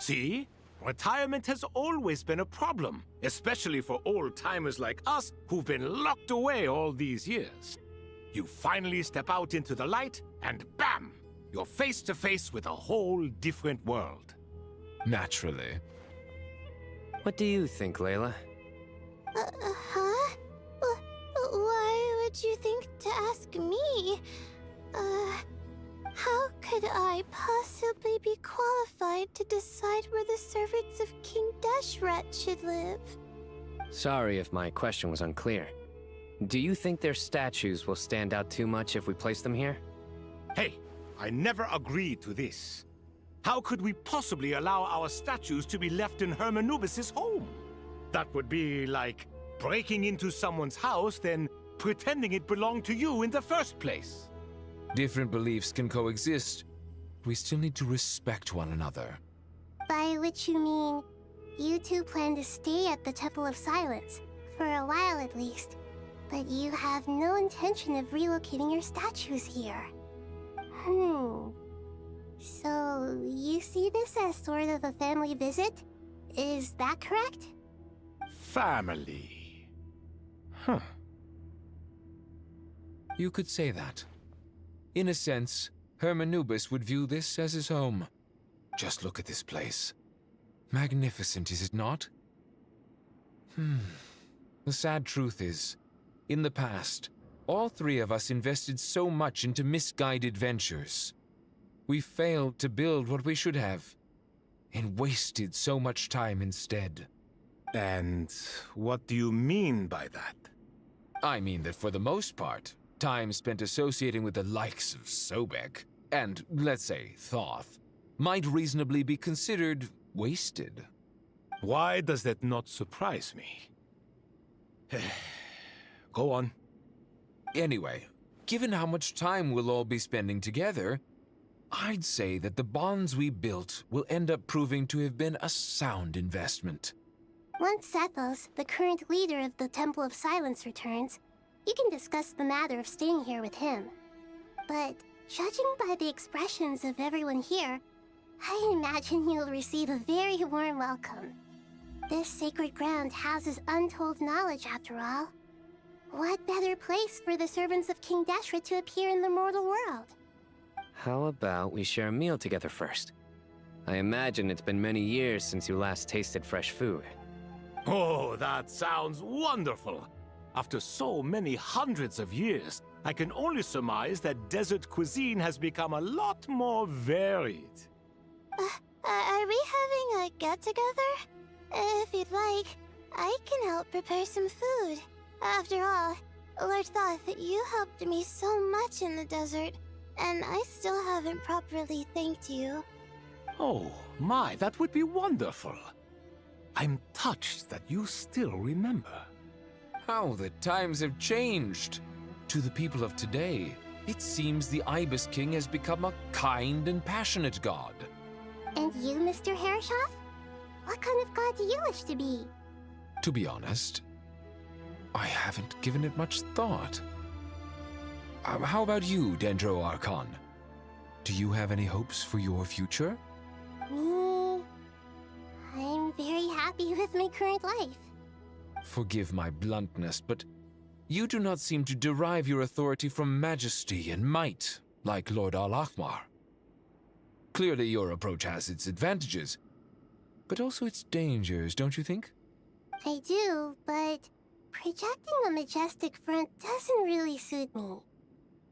Speaker 12: See? Retirement has always been a problem, especially for old-timers like us who've been locked away all these years. You finally step out into the light, and bam! You're face to face with a whole different world.
Speaker 2: Naturally.
Speaker 24: What do you think, Layla?
Speaker 10: Huh? Why would you think to ask me? How could I possibly be qualified to decide where the servants of King Deshret should live?
Speaker 24: Sorry if my question was unclear. Do you think their statues will stand out too much if we place them here?
Speaker 12: Hey, I never agreed to this. How could we possibly allow our statues to be left in Hermanubis' home? That would be like breaking into someone's house, then pretending it belonged to you in the first place.
Speaker 2: Different beliefs can coexist. We still need to respect one another.
Speaker 10: By which you mean, you two plan to stay at the Temple of Silence, for a while at least. But you have no intention of relocating your statues here. So, you see this as sort of a family visit? Is that correct?
Speaker 12: Family.
Speaker 2: You could say that. In a sense, Hermanubis would view this as his home. Just look at this place. Magnificent, is it not? The sad truth is, in the past, all 3 of us invested so much into misguided ventures. We failed to build what we should have, and wasted so much time instead.
Speaker 12: And what do you mean by that?
Speaker 2: I mean that for the most part, time spent associating with the likes of Sobek, and, let's say, Thoth, might reasonably be considered wasted.
Speaker 12: Why does that not surprise me? Go on.
Speaker 2: Anyway, given how much time we'll all be spending together, I'd say that the bonds we built will end up proving to have been a sound investment.
Speaker 10: Once Sethos, the current leader of the Temple of Silence, returns, you can discuss the matter of staying here with him. But judging by the expressions of everyone here, I imagine you'll receive a very warm welcome. This sacred ground houses untold knowledge, after all. What better place for the servants of King Deshra to appear in the mortal world?
Speaker 24: How about we share a meal together first? I imagine it's been many years since you last tasted fresh food.
Speaker 12: Oh, that sounds wonderful! After so many hundreds of years, I can only surmise that desert cuisine has become a lot more varied.
Speaker 10: Are we having a get-together? If you'd like, I can help prepare some food. After all, Lord Thoth, you helped me so much in the desert, and I still haven't properly thanked you.
Speaker 12: Oh, my, that would be wonderful. I'm touched that you still remember.
Speaker 2: How the times have changed. To the people of today, it seems the Ibis King has become a kind and passionate god.
Speaker 10: And you, Mr. Herreshoff? What kind of god do you wish to be?
Speaker 2: To be honest, I haven't given it much thought. How about you, Dendro Archon? Do you have any hopes for your future?
Speaker 10: Me? I'm very happy with my current life.
Speaker 2: Forgive my bluntness, but you do not seem to derive your authority from majesty and might, like Lord Al-Akhmar. Clearly your approach has its advantages, but also its dangers, don't you think?
Speaker 10: I do, but projecting a majestic front doesn't really suit me.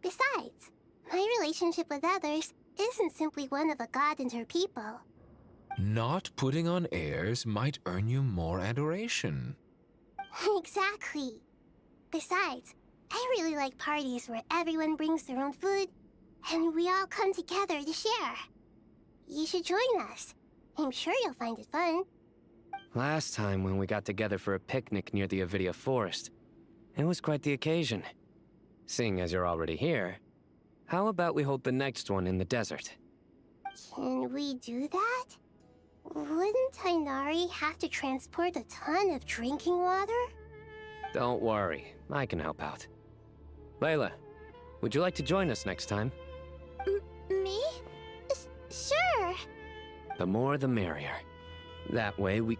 Speaker 10: Besides, my relationship with others isn't simply one of a god and her people.
Speaker 2: Not putting on airs might earn you more adoration.
Speaker 10: Exactly. Besides, I really like parties where everyone brings their own food, and we all come together to share. You should join us. I'm sure you'll find it fun.
Speaker 24: Last time when we got together for a picnic near the Avidia Forest, it was quite the occasion. Seeing as you're already here, how about we hold the next one in the desert?
Speaker 10: Can we do that? Wouldn't Tainari have to transport a ton of drinking water?
Speaker 24: Don't worry, I can help out. Layla, would you like to join us next time?
Speaker 10: Me? Sure.
Speaker 24: The more the merrier. That way we...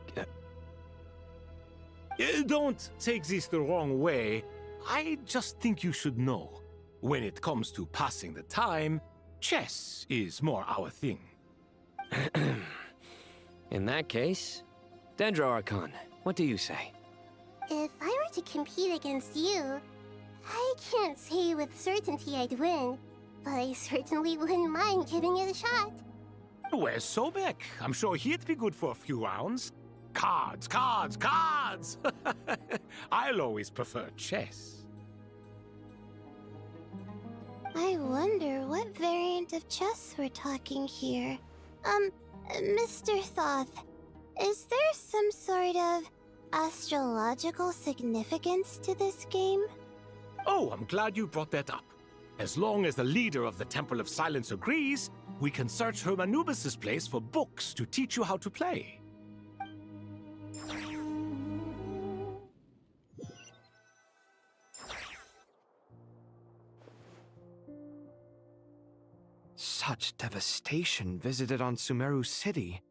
Speaker 12: Don't take this the wrong way. I just think you should know. When it comes to passing the time, chess is more our thing.
Speaker 24: In that case, Dendro Archon, what do you say?
Speaker 10: If I were to compete against you, I can't say with certainty I'd win, but I certainly wouldn't mind giving it a shot.
Speaker 12: Where's Sobek? I'm sure he'd be good for a few rounds. Cards, cards, cards! I'll always prefer chess.
Speaker 10: I wonder what variant of chess we're talking here. Mr. Thoth, is there some sort of astrological significance to this game?
Speaker 12: Oh, I'm glad you brought that up. As long as the leader of the Temple of Silence agrees, we can search Hermanubis' place for books to teach you how to play.
Speaker 5: Such devastation visited on Sumeru City.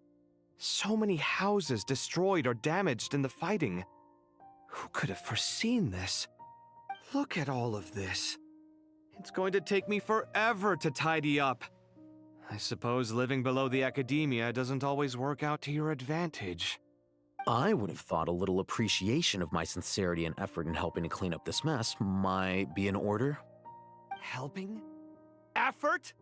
Speaker 5: So many houses destroyed or damaged in the fighting. Who could have foreseen this? Look at all of this. It's going to take me forever to tidy up. I suppose living below the academia doesn't always work out to your advantage.
Speaker 11: I would have thought a little appreciation of my sincerity and effort in helping to clean up this mess might be in order.
Speaker 5: Helping? Effort?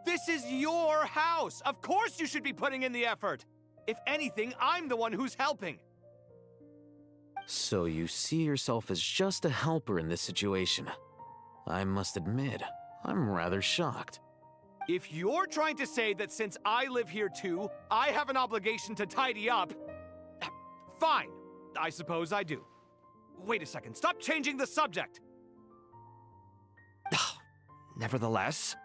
Speaker 5: This is your house! Of course you should be putting in the effort! If anything, I'm the one who's helping!
Speaker 11: So you see yourself as just a helper in this situation. I must admit, I'm rather shocked.
Speaker 5: If you're trying to say that since I live here too, I have an obligation to tidy up, fine. I suppose I do. Wait a second, stop changing the subject! Nevertheless...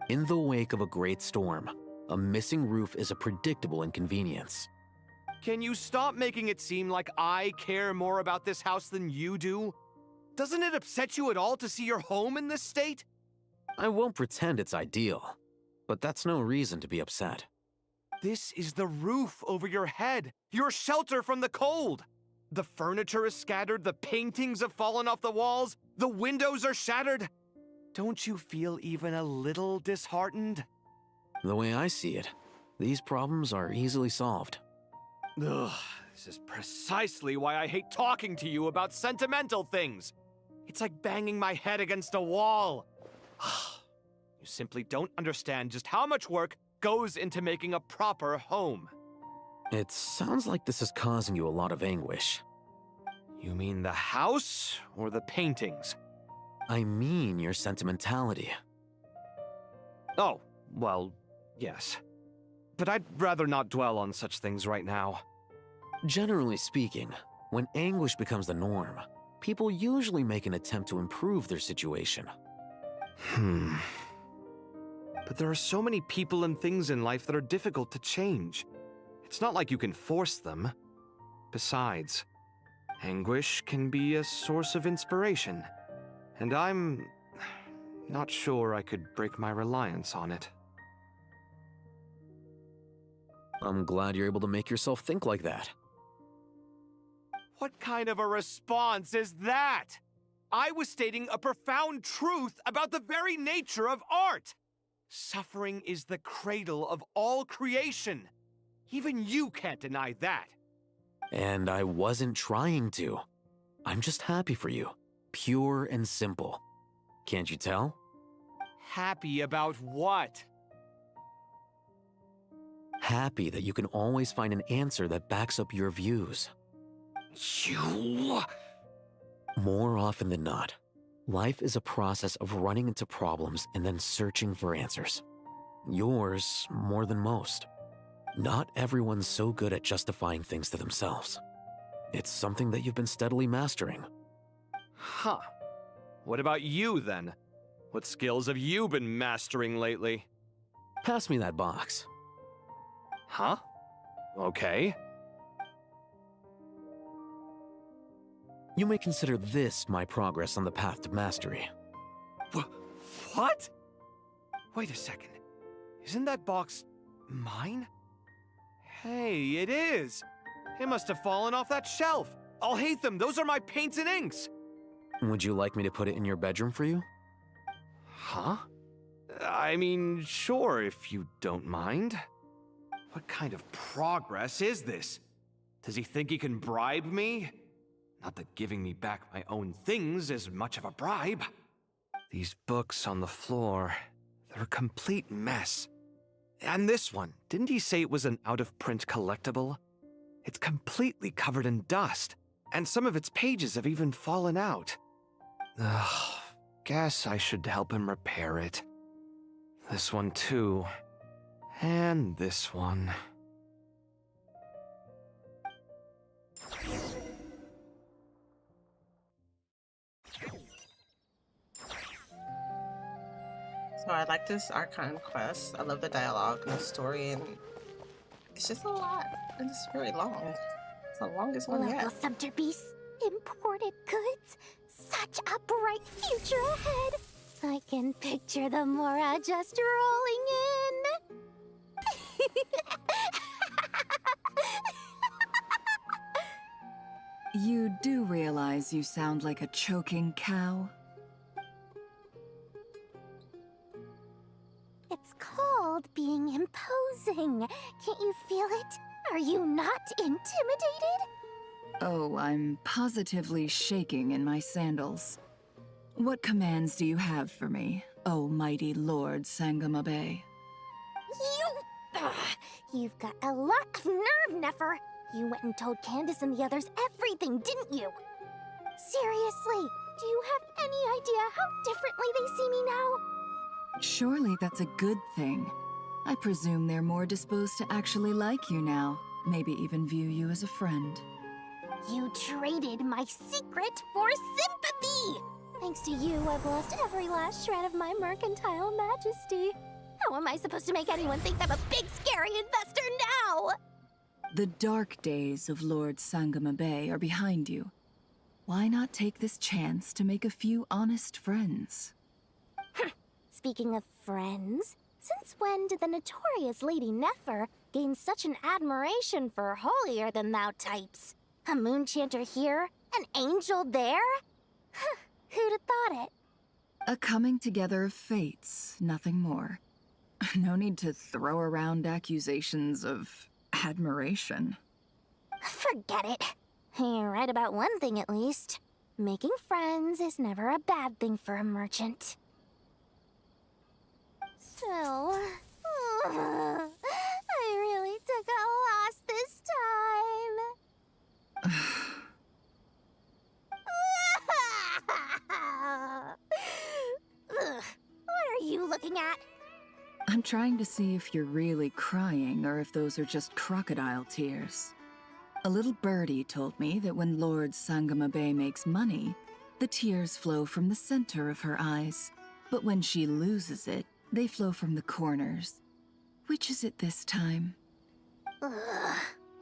Speaker 11: In the wake of a great storm, a missing roof is a predictable inconvenience.
Speaker 5: Can you stop making it seem like I care more about this house than you do? Doesn't it upset you at all to see your home in this state?
Speaker 11: I won't pretend it's ideal, but that's no reason to be upset.
Speaker 5: This is the roof over your head, your shelter from the cold. The furniture is scattered, the paintings have fallen off the walls, the windows are shattered. Don't you feel even a little disheartened?
Speaker 11: The way I see it, these problems are easily solved.
Speaker 5: Ugh, this is precisely why I hate talking to you about sentimental things. It's like banging my head against a wall. You simply don't understand just how much work goes into making a proper home.
Speaker 11: It sounds like this is causing you a lot of anguish.
Speaker 5: You mean the house or the paintings?
Speaker 11: I mean your sentimentality.
Speaker 5: Oh, well, yes. But I'd rather not dwell on such things right now.
Speaker 11: Generally speaking, when anguish becomes the norm, people usually make an attempt to improve their situation.
Speaker 5: But there are so many people and things in life that are difficult to change. It's not like you can force them. Besides, anguish can be a source of inspiration, and I'm not sure I could break my reliance on it.
Speaker 11: I'm glad you're able to make yourself think like that.
Speaker 5: What kind of a response is that? I was stating a profound truth about the very nature of art. Suffering is the cradle of all creation. Even you can't deny that.
Speaker 11: And I wasn't trying to. I'm just happy for you. Pure and simple. Can't you tell?
Speaker 5: Happy about what?
Speaker 11: Happy that you can always find an answer that backs up your views.
Speaker 5: You...
Speaker 11: More often than not, life is a process of running into problems and then searching for answers. Yours more than most. Not everyone's so good at justifying things to themselves. It's something that you've been steadily mastering.
Speaker 5: Huh. What about you, then? What skills have you been mastering lately?
Speaker 11: Pass me that box.
Speaker 5: Huh? Okay.
Speaker 11: You may consider this my progress on the path to mastery.
Speaker 5: What? Wait a second. Isn't that box mine? Hey, it is! It must have fallen off that shelf! I'll hate them! Those are my paints and inks!
Speaker 11: Would you like me to put it in your bedroom for you?
Speaker 5: Huh? I mean, sure, if you don't mind. What kind of progress is this? Does he think he can bribe me? Not that giving me back my own things is much of a bribe. These books on the floor, they're a complete mess. And this one, didn't he say it was an out-of-print collectible? It's completely covered in dust, and some of its pages have even fallen out. Ugh, guess I should help him repair it. This one too. And this one.
Speaker 1: So I like this archon quest. I love the dialogue and the story, and it's just a lot. And it's very long. It's the longest one yet.
Speaker 10: Local sumter beasts, imported goods, such a bright future ahead. I can picture the Mora just rolling in.
Speaker 6: You do realize you sound like a choking cow?
Speaker 10: It's called being imposing. Can't you feel it? Are you not intimidated?
Speaker 6: Oh, I'm positively shaking in my sandals. What commands do you have for me, oh mighty Lord Sangamabe?
Speaker 10: You've got a lot of nerve, Nefer. You went and told Candace and the others everything, didn't you? Seriously, do you have any idea how differently they see me now?
Speaker 6: Surely that's a good thing. I presume they're more disposed to actually like you now, maybe even view you as a friend.
Speaker 10: You traded my secret for sympathy! Thanks to you, I've lost every last shred of my mercantile majesty. How am I supposed to make anyone think I'm a big, scary investor now?
Speaker 6: The dark days of Lord Sangama Bay are behind you. Why not take this chance to make a few honest friends?
Speaker 10: Speaking of friends, since when did the notorious Lady Nefer gain such an admiration for holier-than-thou types? A moon chanter here? An angel there? Who'd have thought it?
Speaker 6: A coming together of fates, nothing more. No need to throw around accusations of admiration.
Speaker 10: Forget it. You're right about one thing at least. Making friends is never a bad thing for a merchant. So, I really took a loss this time. What are you looking at?
Speaker 6: I'm trying to see if you're really crying or if those are just crocodile tears. A little birdie told me that when Lord Sangama Bay makes money, the tears flow from the center of her eyes. But when she loses it, they flow from the corners. Which is it this time?
Speaker 10: Ugh,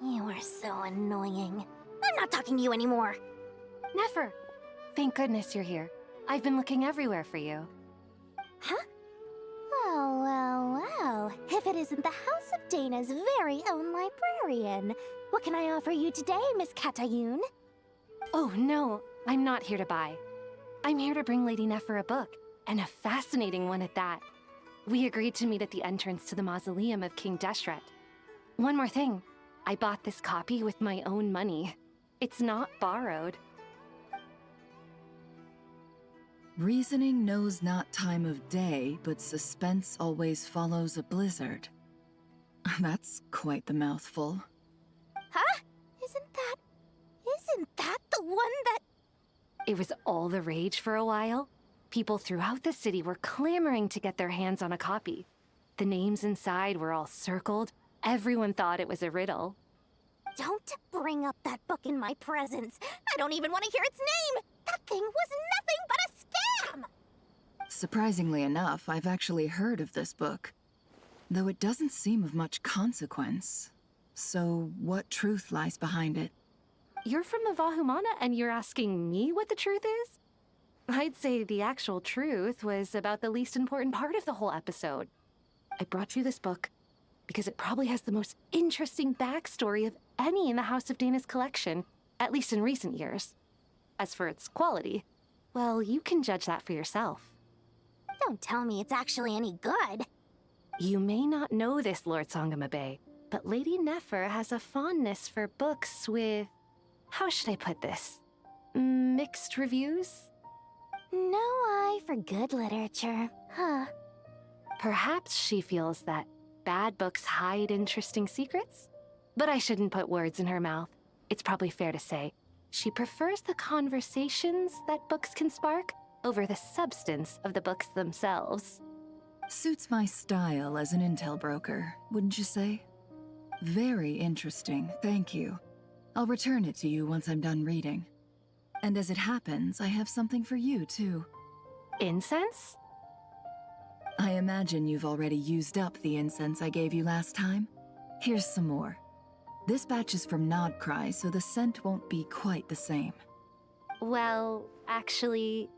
Speaker 10: you are so annoying. I'm not talking to you anymore.
Speaker 21: Nefer, thank goodness you're here. I've been looking everywhere for you.
Speaker 10: Huh? Well. If it isn't the House of Dana's very own librarian. What can I offer you today, Miss Katayun?
Speaker 21: Oh, no, I'm not here to buy. I'm here to bring Lady Nefer a book, and a fascinating one at that. We agreed to meet at the entrance to the mausoleum of King Deshret. One more thing, I bought this copy with my own money. It's not borrowed.
Speaker 6: Reasoning knows not time of day, but suspense always follows a blizzard. That's quite the mouthful.
Speaker 10: Huh? Isn't that the one that...
Speaker 21: It was all the rage for a while. People throughout the city were clamoring to get their hands on a copy. The names inside were all circled. Everyone thought it was a riddle.
Speaker 10: Don't bring up that book in my presence. I don't even want to hear its name. That thing was nothing but a scam.
Speaker 6: Surprisingly enough, I've actually heard of this book, though it doesn't seem of much consequence. So, what truth lies behind it?
Speaker 21: You're from the Vahumana and you're asking me what the truth is? I'd say the actual truth was about the least important part of the whole episode. I brought you this book because it probably has the most interesting backstory of any in the House of Dana's collection, at least in recent years. As for its quality, well, you can judge that for yourself.
Speaker 10: Don't tell me it's actually any good.
Speaker 21: You may not know this, Lord Sangama Bay, but Lady Nefer has a fondness for books with... how should I put this? Mixed reviews?
Speaker 10: No eye for good literature, huh?
Speaker 21: Perhaps she feels that bad books hide interesting secrets? But I shouldn't put words in her mouth. It's probably fair to say she prefers the conversations that books can spark over the substance of the books themselves.
Speaker 6: Suits my style as an intel broker, wouldn't you say? Very interesting, thank you. I'll return it to you once I'm done reading. And as it happens, I have something for you, too.
Speaker 21: Incense?
Speaker 6: I imagine you've already used up the incense I gave you last time. Here's some more. This batch is from Nodcry, so the scent won't be quite the same.
Speaker 21: Well, actually,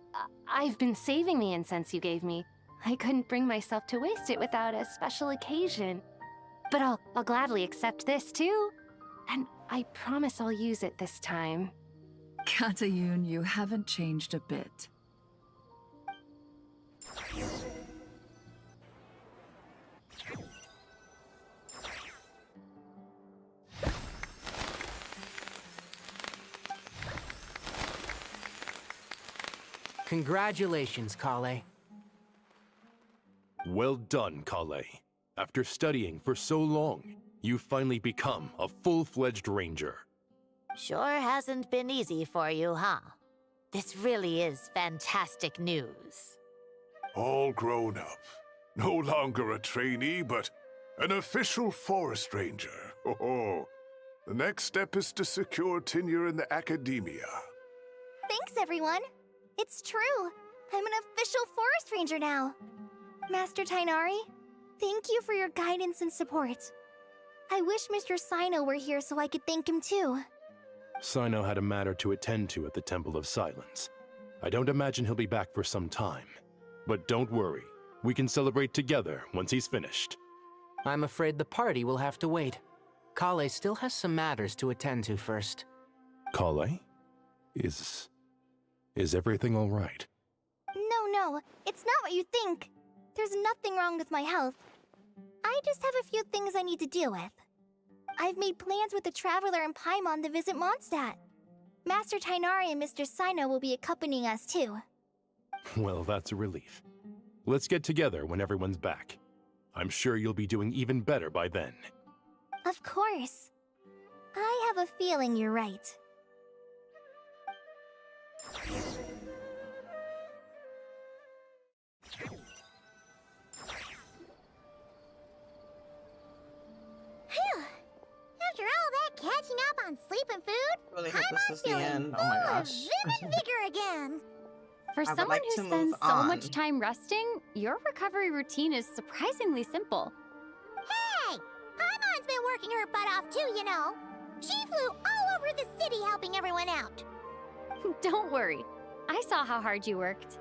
Speaker 21: I've been saving the incense you gave me. I couldn't bring myself to waste it without a special occasion. But I'll gladly accept this, too. And I promise I'll use it this time.
Speaker 6: Katayun, you haven't changed a bit.
Speaker 9: Congratulations, Kale.
Speaker 8: Well done, Kale. After studying for so long, you've finally become a full-fledged ranger.
Speaker 17: Sure hasn't been easy for you, huh? This really is fantastic news.
Speaker 13: All grown up. No longer a trainee, but an official forest ranger. Oh, The next step is to secure tenure in the academia.
Speaker 10: Thanks, everyone. It's true. I'm an official forest ranger now. Master Tainari, thank you for your guidance and support. I wish Mr. Sino were here so I could thank him too.
Speaker 8: Sino had a matter to attend to at the Temple of Silence. I don't imagine he'll be back for some time. But don't worry, we can celebrate together once he's finished.
Speaker 9: I'm afraid the party will have to wait. Kale still has some matters to attend to first.
Speaker 8: Kale? Is everything all right?
Speaker 10: No, it's not what you think. There's nothing wrong with my health. I just have a few things I need to deal with. I've made plans with the Traveler and Paimon to visit Mondstadt. Master Tainari and Mr. Sino will be accompanying us too.
Speaker 8: Well, that's a relief. Let's get together when everyone's back. I'm sure you'll be doing even better by then.
Speaker 10: Of course. I have a feeling you're right. Phew! After all that catching up on sleep and food,
Speaker 1: Really hope
Speaker 10: I'm
Speaker 1: this is the
Speaker 10: feeling
Speaker 1: end. Oh
Speaker 10: full
Speaker 1: my
Speaker 10: of
Speaker 1: gosh.
Speaker 10: vim and vigor again.
Speaker 22: For
Speaker 1: I would
Speaker 22: someone
Speaker 1: like
Speaker 22: who
Speaker 1: to
Speaker 22: spends
Speaker 1: move
Speaker 22: so much
Speaker 1: on.
Speaker 22: time resting, your recovery routine is surprisingly simple.
Speaker 10: Hey! Paimon's been working her butt off too, you know. She flew all over the city helping everyone out.
Speaker 22: Don't worry. I saw how hard you worked.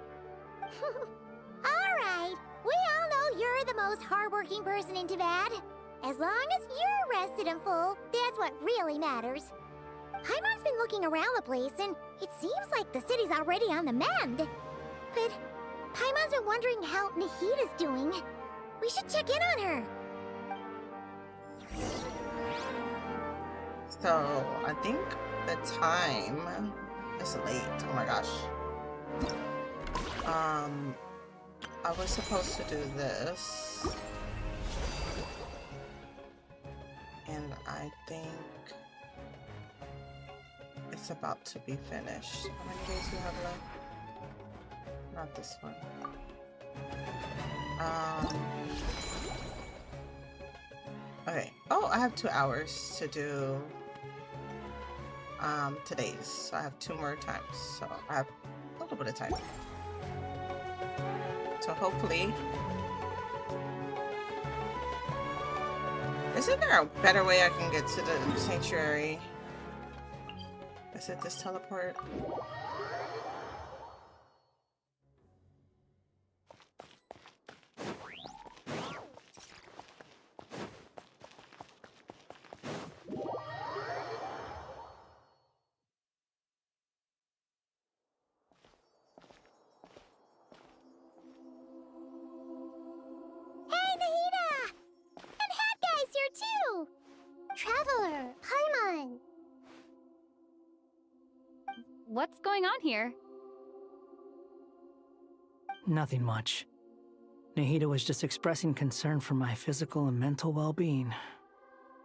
Speaker 10: Alright, we all know you're the most hardworking person in Tavad. As long as you're rested and full, that's what really matters. Paimon's been looking around the place, and it seems like the city's already on the mend. But Paimon's been wondering how Nahida's doing. We should check in on her.
Speaker 1: So, I think the time is late. Oh my gosh. I was supposed to do this. And I think it's about to be finished. How many days do you have left? Not this one. Okay. Oh, I have 2 hours to do today's. So I have 2 more times. So I have a little bit of time. So hopefully. Isn't there a better way I can get to the sanctuary? Is it this teleport?
Speaker 10: Hey, Nahida! And Hat Guy's here too! Traveler, Paimon!
Speaker 22: What's going on here?
Speaker 16: Nothing much. Nahida was just expressing concern for my physical and mental well-being.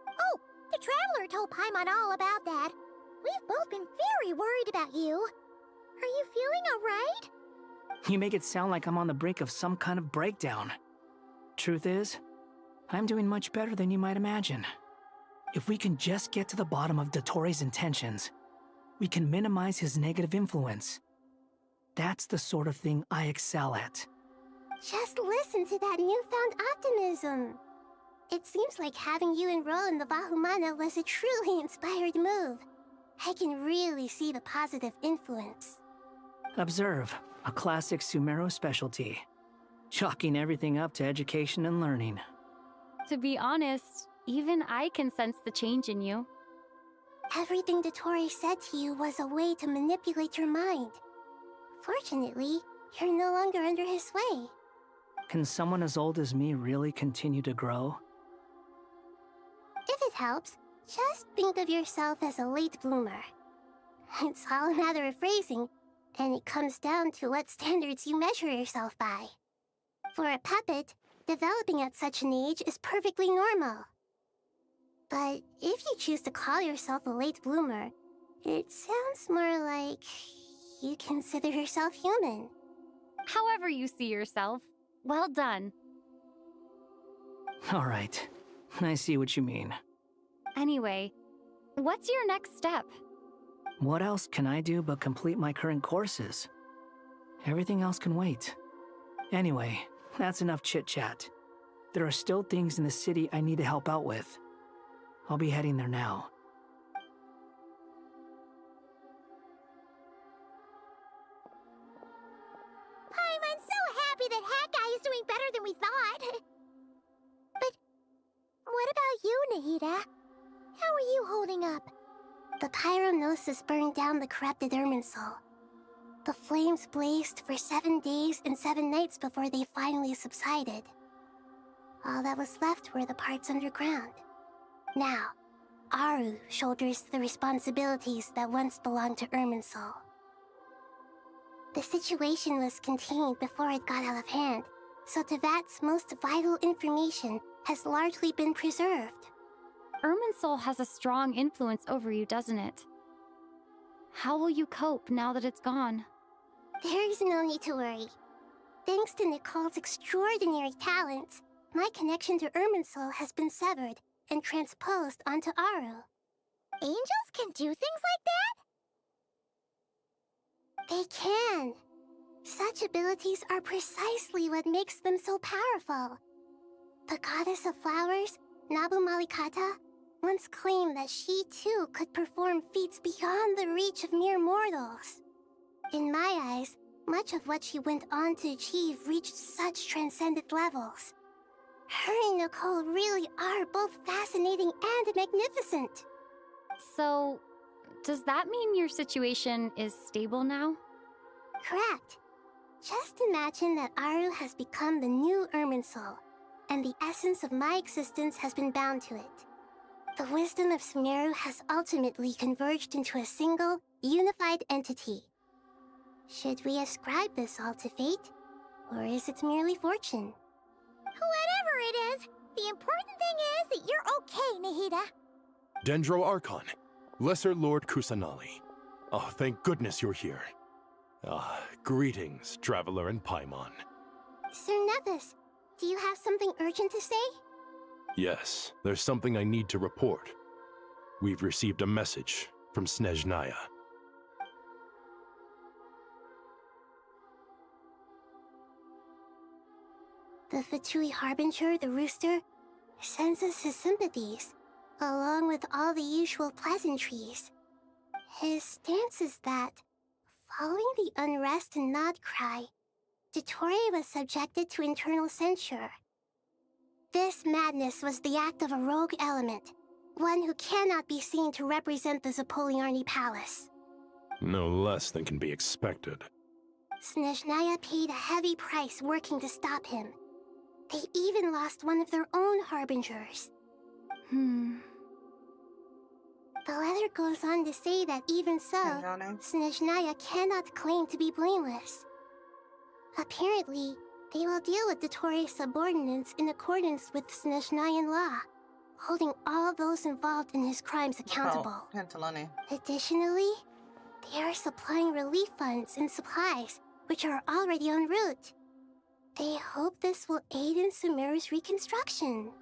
Speaker 10: Oh, the Traveler told Paimon all about that. We've both been very worried about you. Are you feeling alright?
Speaker 16: You make it sound like I'm on the brink of some kind of breakdown. Truth is, I'm doing much better than you might imagine. If we can just get to the bottom of Dottoro's intentions, we can minimize his negative influence. That's the sort of thing I excel at.
Speaker 10: Just listen to that newfound optimism. It seems like having you enroll in the Vahumana was a truly inspired move. I can really see the positive influence.
Speaker 16: Observe, a classic Sumeru specialty. Chalking everything up to education and learning.
Speaker 22: To be honest, even I can sense the change in you.
Speaker 10: Everything Dottori said to you was a way to manipulate your mind. Fortunately, you're no longer under his sway.
Speaker 16: Can someone as old as me really continue to grow?
Speaker 10: If it helps, just think of yourself as a late bloomer. It's all a matter of phrasing, and it comes down to what standards you measure yourself by. For a puppet, developing at such an age is perfectly normal. But if you choose to call yourself a late bloomer, it sounds more like you consider yourself human.
Speaker 22: However you see yourself, well done.
Speaker 16: All right, I see what you mean.
Speaker 22: Anyway,
Speaker 21: What's your next step?
Speaker 16: What else can I do but complete my current courses? Everything else can wait. Anyway, that's enough chit-chat. There are still things in the city I need to help out with. I'll be heading there now.
Speaker 10: I'm so happy that Hat Guy is doing better than we thought. But what about you, Nahida? How are you holding up? The pyronosis burned down the corrupted Irminsul. The flames blazed for 7 days and 7 nights before they finally subsided. All that was left were the parts underground. Now, Aru shoulders the responsibilities that once belonged to Irminsul. The situation was contained before it got out of hand, so Tevat's most vital information has largely been preserved.
Speaker 21: Irminsul has a strong influence over you, doesn't it? How will you cope now that it's gone?
Speaker 10: There is no need to worry. Thanks to Nicole's extraordinary talents, my connection to Irminsul has been severed and transposed onto Aru. Angels can do things like that? They can. Such abilities are precisely what makes them so powerful. The goddess of flowers, Nabu Malikata, once claimed that she too could perform feats beyond the reach of mere mortals. In my eyes, much of what she went on to achieve reached such transcendent levels. Her and Nicole really are both fascinating and magnificent.
Speaker 21: So, does that mean your situation is stable now?
Speaker 10: Correct. Just imagine that Aru has become the new Irminsul, and the essence of my existence has been bound to it. The wisdom of Sumeru has ultimately converged into a single, unified entity. Should we ascribe this all to fate, or is it merely fortune? Whatever it is, the important thing is that you're okay, Nahida.
Speaker 8: Dendro Archon, Lesser Lord Kusanali. Oh, thank goodness you're here. Greetings, Traveler and Paimon.
Speaker 10: Sir Nevis, do you have something urgent to say?
Speaker 8: Yes, there's something I need to report. We've received a message from Snezhnaya.
Speaker 10: The Fatui Harbinger, the Rooster, sends us his sympathies, along with all the usual pleasantries. His stance is that, following the unrest and Nod Cry, Dottore was subjected to internal censure. This madness was the act of a rogue element, one who cannot be seen to represent the Zapoliarni Palace.
Speaker 8: No less than can be expected.
Speaker 10: Snezhnaya paid a heavy price working to stop him. They even lost one of their own Harbingers. The letter goes on to say that even so, Snezhnaya cannot claim to be blameless. Apparently, they will deal with Dottore's subordinates in accordance with Snezhnayan law, holding all those involved in his crimes accountable. Additionally, they are supplying relief funds and supplies, which are already en route. They hope this will aid in Sumeru's reconstruction.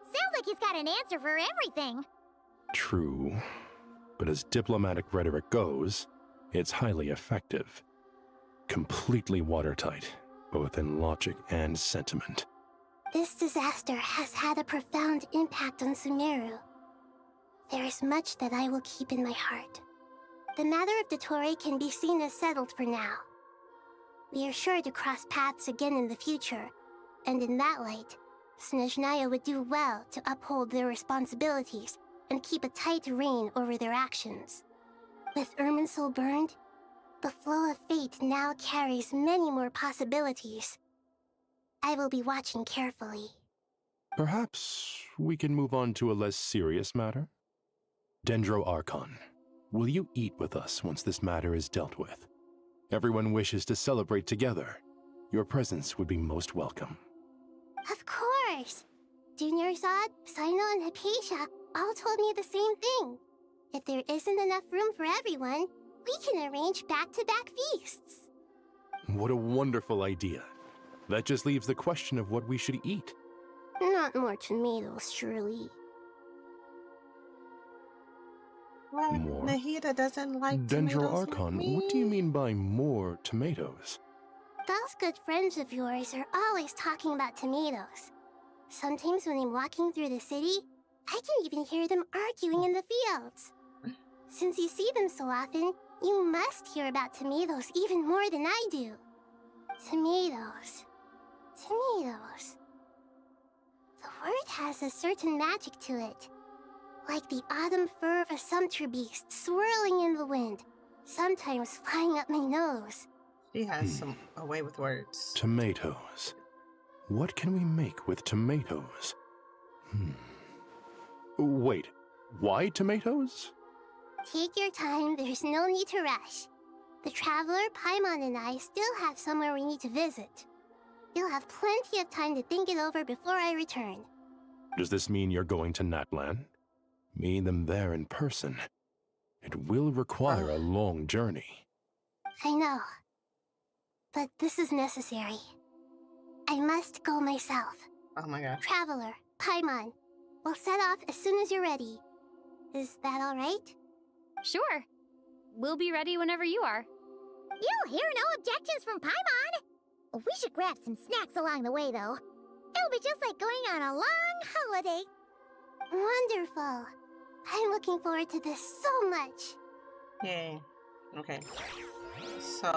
Speaker 7: Sounds like he's got an answer for everything.
Speaker 8: True, but as diplomatic rhetoric goes, it's highly effective. Completely watertight, both in logic and sentiment.
Speaker 10: This disaster has had a profound impact on Sumeru. There is much that I will keep in my heart. The matter of Dottore can be seen as settled for now. We are sure to cross paths again in the future, and in that light, Snezhnaya would do well to uphold their responsibilities and keep a tight rein over their actions. With Irminsul burned, the flow of fate now carries many more possibilities. I will be watching carefully.
Speaker 8: Perhaps we can move on to a less serious matter? Dendro Archon, will you eat with us once this matter is dealt with? Everyone wishes to celebrate together. Your presence would be most welcome.
Speaker 10: Of course! Junior Zod, Sino, and Hypatia all told me the same thing. If there isn't enough room for everyone, we can arrange back-to-back feasts.
Speaker 8: What a wonderful idea. That just leaves the question of what we should eat.
Speaker 10: Not more tomatoes, surely.
Speaker 1: What?
Speaker 8: More?
Speaker 1: Nahida doesn't like
Speaker 8: Dendro
Speaker 1: tomatoes like
Speaker 8: Archon,
Speaker 1: me?
Speaker 8: what do you mean by more tomatoes?
Speaker 10: Those good friends of yours are always talking about tomatoes. Sometimes when I'm walking through the city, I can even hear them arguing in the fields. Since you see them so often, you must hear about tomatoes even more than I do. Tomatoes. Tomatoes. The word has a certain magic to it. Like the autumn fur of a sumpter beast swirling in the wind, sometimes flying up my nose.
Speaker 1: She has a way with words.
Speaker 8: Tomatoes. What can we make with tomatoes? Wait, why tomatoes?
Speaker 10: Take your time, there's no need to rush. The traveler, Paimon, and I still have somewhere we need to visit. You'll have plenty of time to think it over before I return.
Speaker 8: Does this mean you're going to Natlan? Meeting them there in person. It will require a long journey.
Speaker 10: I know. But this is necessary. I must go myself.
Speaker 1: Oh my god.
Speaker 10: Traveler, Paimon, we'll set off as soon as you're ready. Is that all right?
Speaker 21: Sure. We'll be ready whenever you are.
Speaker 7: You'll hear no objections from Paimon. We should grab some snacks along the way, though. It'll be just like going on a long holiday.
Speaker 10: Wonderful. I'm looking forward to this so much.
Speaker 1: Yay. Okay. So...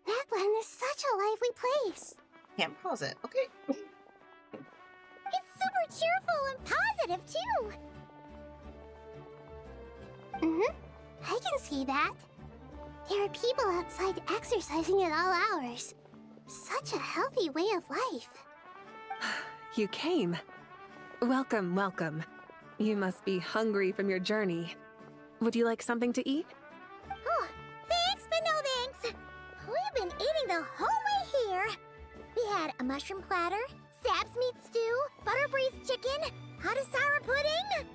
Speaker 10: Natlan is such a lively place.
Speaker 1: Can't pause it. Okay.
Speaker 7: It's super cheerful and positive, too.
Speaker 10: I can see that. There are people outside exercising at all hours. Such a healthy way of life.
Speaker 4: You came. Welcome, welcome. You must be hungry from your journey. Would you like something to eat?
Speaker 7: Oh, thanks, but no thanks. We've been eating the whole way here. We had a mushroom platter, Sab's meat stew, butter braised chicken, hot sour pudding.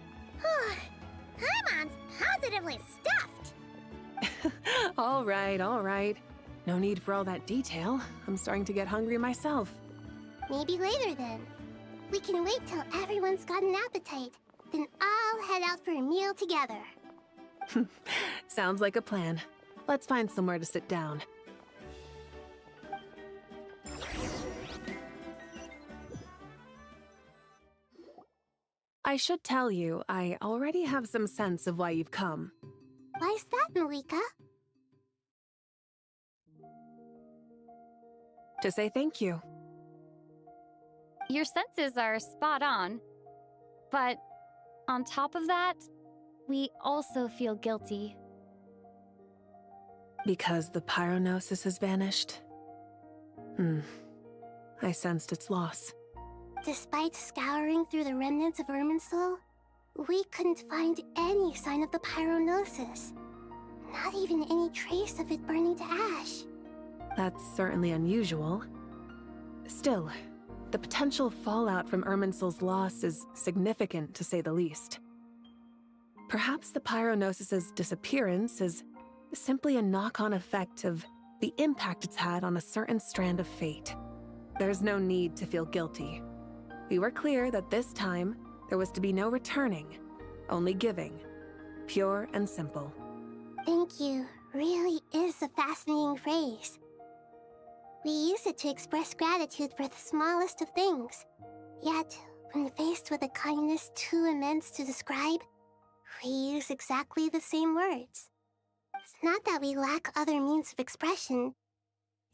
Speaker 7: Paimon's positively stuffed.
Speaker 4: All right, all right. No need for all that detail. I'm starting to get hungry myself.
Speaker 10: Maybe later then. We can wait till everyone's got an appetite. Then I'll head out for a meal together.
Speaker 4: Sounds like a plan. Let's find somewhere to sit down. I should tell you, I already have some sense of why you've come.
Speaker 10: Why's that, Malika?
Speaker 4: To say thank you.
Speaker 21: Your senses are spot on. But on top of that, we also feel guilty.
Speaker 4: Because the pyronosis has vanished? I sensed its loss.
Speaker 10: Despite scouring through the remnants of Irminsul, we couldn't find any sign of the pyronosis. Not even any trace of it burning to ash.
Speaker 4: That's certainly unusual. Still, the potential fallout from Irminsul's loss is significant, to say the least. Perhaps the pyronosis's disappearance is simply a knock-on effect of the impact it's had on a certain strand of fate. There's no need to feel guilty. We were clear that this time, there was to be no returning, only giving. Pure and simple.
Speaker 10: Thank you really is a fascinating phrase. We use it to express gratitude for the smallest of things. Yet, when faced with a kindness too immense to describe, we use exactly the same words. It's not that we lack other means of expression.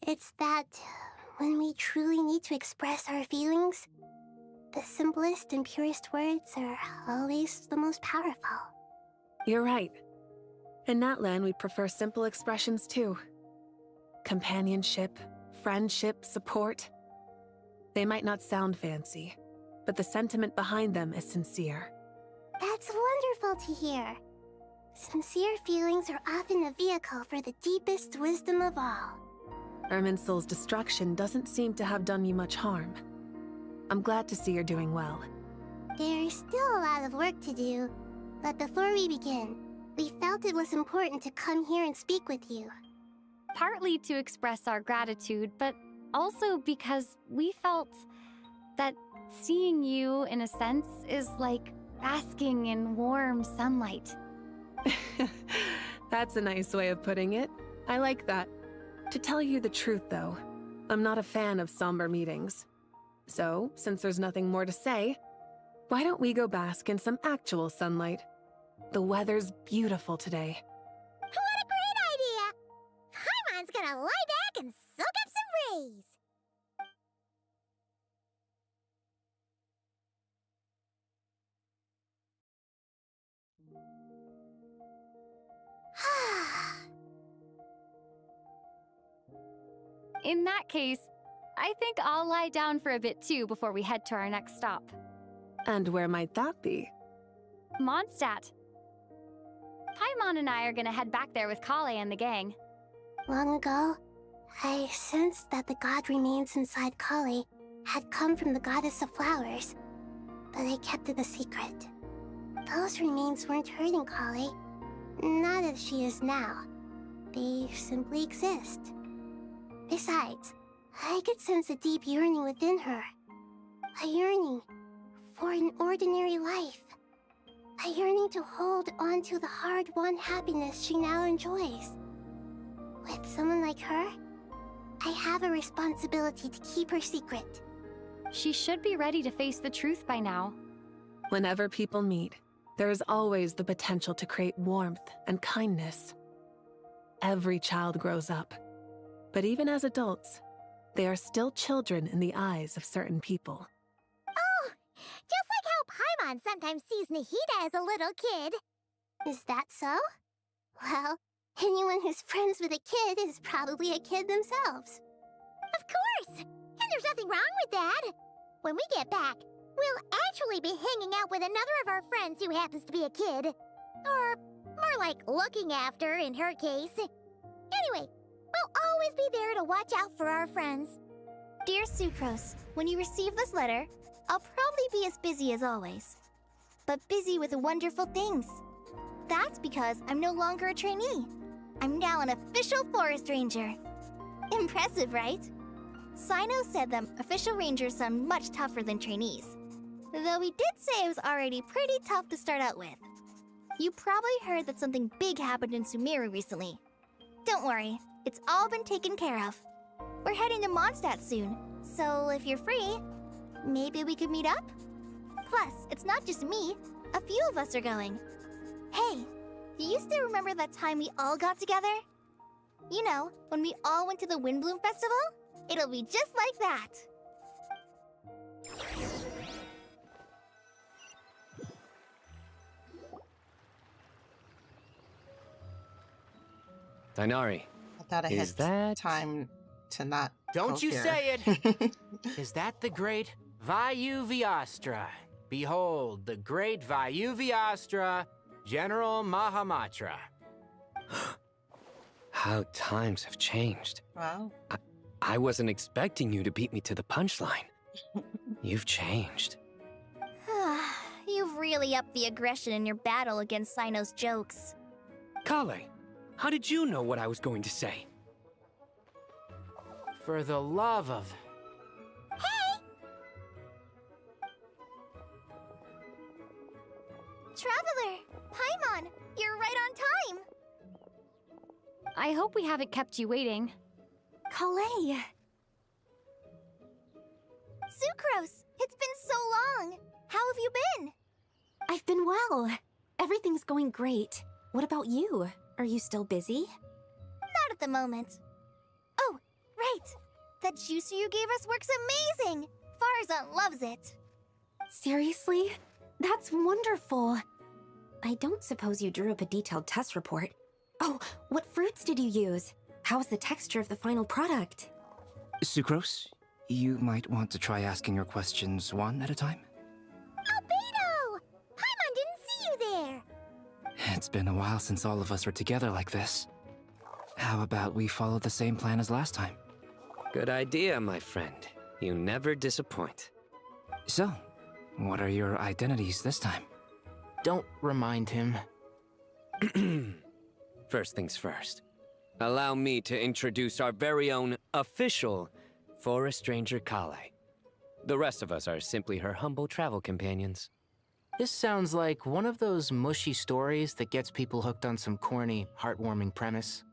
Speaker 10: It's that when we truly need to express our feelings, the simplest and purest words are always the most powerful.
Speaker 4: You're right. In Natlan, we prefer simple expressions too. Companionship, friendship, support. They might not sound fancy, but the sentiment behind them is sincere.
Speaker 10: That's wonderful to hear. Sincere feelings are often a vehicle for the deepest wisdom of all.
Speaker 4: Irminsul's destruction doesn't seem to have done you much harm. I'm glad to see you're doing well.
Speaker 10: There's still a lot of work to do, but before we begin, we felt it was important to come here and speak with you.
Speaker 21: Partly to express our gratitude, but also because we felt that
Speaker 14: Seeing you, in a sense, is like basking in warm sunlight.
Speaker 4: That's a nice way of putting it. I like that. To tell you the truth, though, I'm not a fan of somber meetings. So, since there's nothing more to say, why don't we go bask in some actual sunlight? The weather's beautiful today.
Speaker 7: What a great idea! Paimon's gonna lie back and soak up some rays.
Speaker 14: In that case, I think I'll lie down for a bit too before we head to our next stop.
Speaker 4: And where might that be?
Speaker 14: Mondstadt. Paimon and I are gonna head back there with Kale and the gang.
Speaker 10: Long ago, I sensed that the god remains inside Kali had come from the goddess of flowers, but I kept it a secret. Those remains weren't hurting Kali, not as she is now. They simply exist. Besides, I could sense a deep yearning within her. A yearning for an ordinary life. A yearning to hold on to the hard-won happiness she now enjoys. With someone like her, I have a responsibility to keep her secret.
Speaker 14: She should be ready to face the truth by now.
Speaker 4: Whenever people meet, there is always the potential to create warmth and kindness. Every child grows up, but even as adults, they are still children in the eyes of certain people.
Speaker 7: Oh, just like how Paimon sometimes sees Nahida as a little kid.
Speaker 10: Is that so? Well, anyone who's friends with a kid is probably a kid themselves.
Speaker 7: Of course! And there's nothing wrong with that. When we get back, we'll actually be hanging out with another of our friends who happens to be a kid. Or more like looking after, in her case. Anyway, we'll always be there to watch out for our friends.
Speaker 10: Dear Sucrose, when you receive this letter, I'll probably be as busy as always. But busy with wonderful things. That's because I'm no longer a trainee. I'm now an official forest ranger. Impressive, right? Sino said that official rangers sound much tougher than trainees. Though he did say it was already pretty tough to start out with. You probably heard that something big happened in Sumeru recently. Don't worry, it's all been taken care of. We're heading to Mondstadt soon, so if you're free, maybe we could meet up? Plus, it's not just me, a few of us are going. Hey, do you still remember that time we all got together? You know, when we all went to the Windbloom Festival? It'll be just like that.
Speaker 24: Dainari,
Speaker 1: I thought I
Speaker 24: is
Speaker 1: had
Speaker 24: that
Speaker 1: time to not.
Speaker 9: Don't you
Speaker 1: here.
Speaker 9: say it! Is that the great Vayuvyastra? Behold, the great Vayuvyastra, General Mahamatra.
Speaker 11: How times have changed.
Speaker 1: Wow.
Speaker 11: I wasn't expecting you to beat me to the punchline. You've changed.
Speaker 10: You've really upped the aggression in your battle against Sino's jokes.
Speaker 11: Kale, how did you know what I was going to say?
Speaker 9: For the love of...
Speaker 10: Hey! Traveler! Paimon! You're right on time!
Speaker 14: I hope we haven't kept you waiting.
Speaker 10: Kale! Sucrose! It's been so long! How have you been?
Speaker 15: I've been well. Everything's going great. What about you? Are you still busy?
Speaker 10: Not at the moment. Oh, right! That juicer you gave us works amazing! Farzan loves it!
Speaker 15: Seriously? That's wonderful. I don't suppose you drew up a detailed test report. Oh, what fruits did you use? How's the texture of the final product?
Speaker 5: Sucrose, you might want to try asking your questions one at a time.
Speaker 7: Albedo! Paimon didn't see you there!
Speaker 5: It's been a while since all of us were together like this. How about we follow the same plan as last time?
Speaker 11: Good idea, my friend. You never disappoint.
Speaker 5: So, what are your identities this time?
Speaker 9: Don't remind him.
Speaker 11: First things first. Allow me to introduce our very own official Forest Ranger Kale.
Speaker 9: The rest of us are simply her humble travel companions. This sounds like one of those mushy stories that gets people hooked on some corny, heartwarming premise.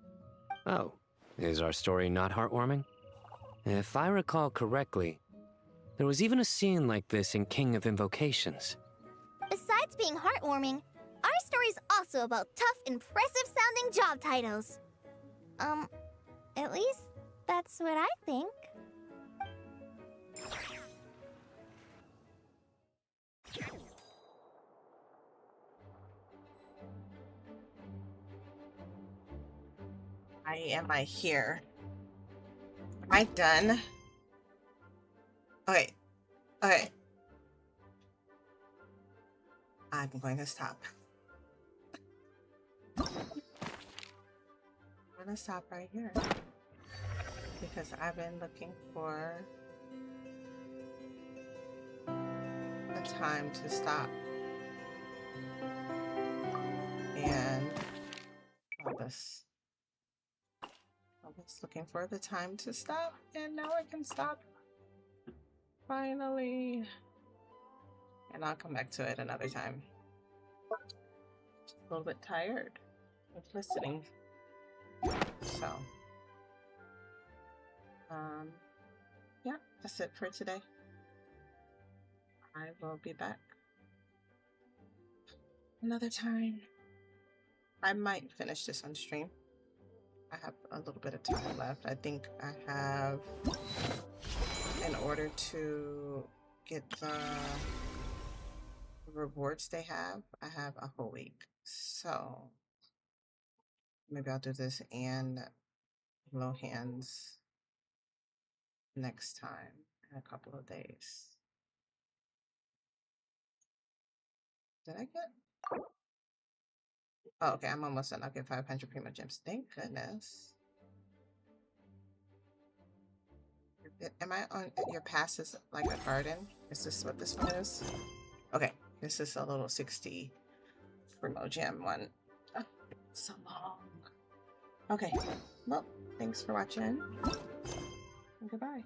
Speaker 9: Oh, is our story not heartwarming? If I recall correctly, there was even a scene like this in King of Invocations.
Speaker 7: Besides being heartwarming, our story's also about tough, impressive-sounding job titles. At least that's what I think.
Speaker 1: Am I here? Am I done? Okay. Okay. I'm going to stop. I'm going to stop right here. Because I've been looking for a time to stop. And all this. I was looking for the time to stop, and now I can stop. Finally. And I'll come back to it another time. Just a little bit tired of listening. So, yeah, that's it for today. I will be back another time. I might finish this on stream. I have a little bit of time left. I think I have, in order to get the rewards they have, I have a whole week. So maybe I'll do this and low hands next time in a couple of days. Did I get? Oh, okay, I'm almost done. I'll get 500 primogems. Thank goodness. Am I on your pass is like a garden? Is this what this one is? Okay, this is a little 60 primogem one. Oh, so long. Okay, well, thanks for watching. And goodbye.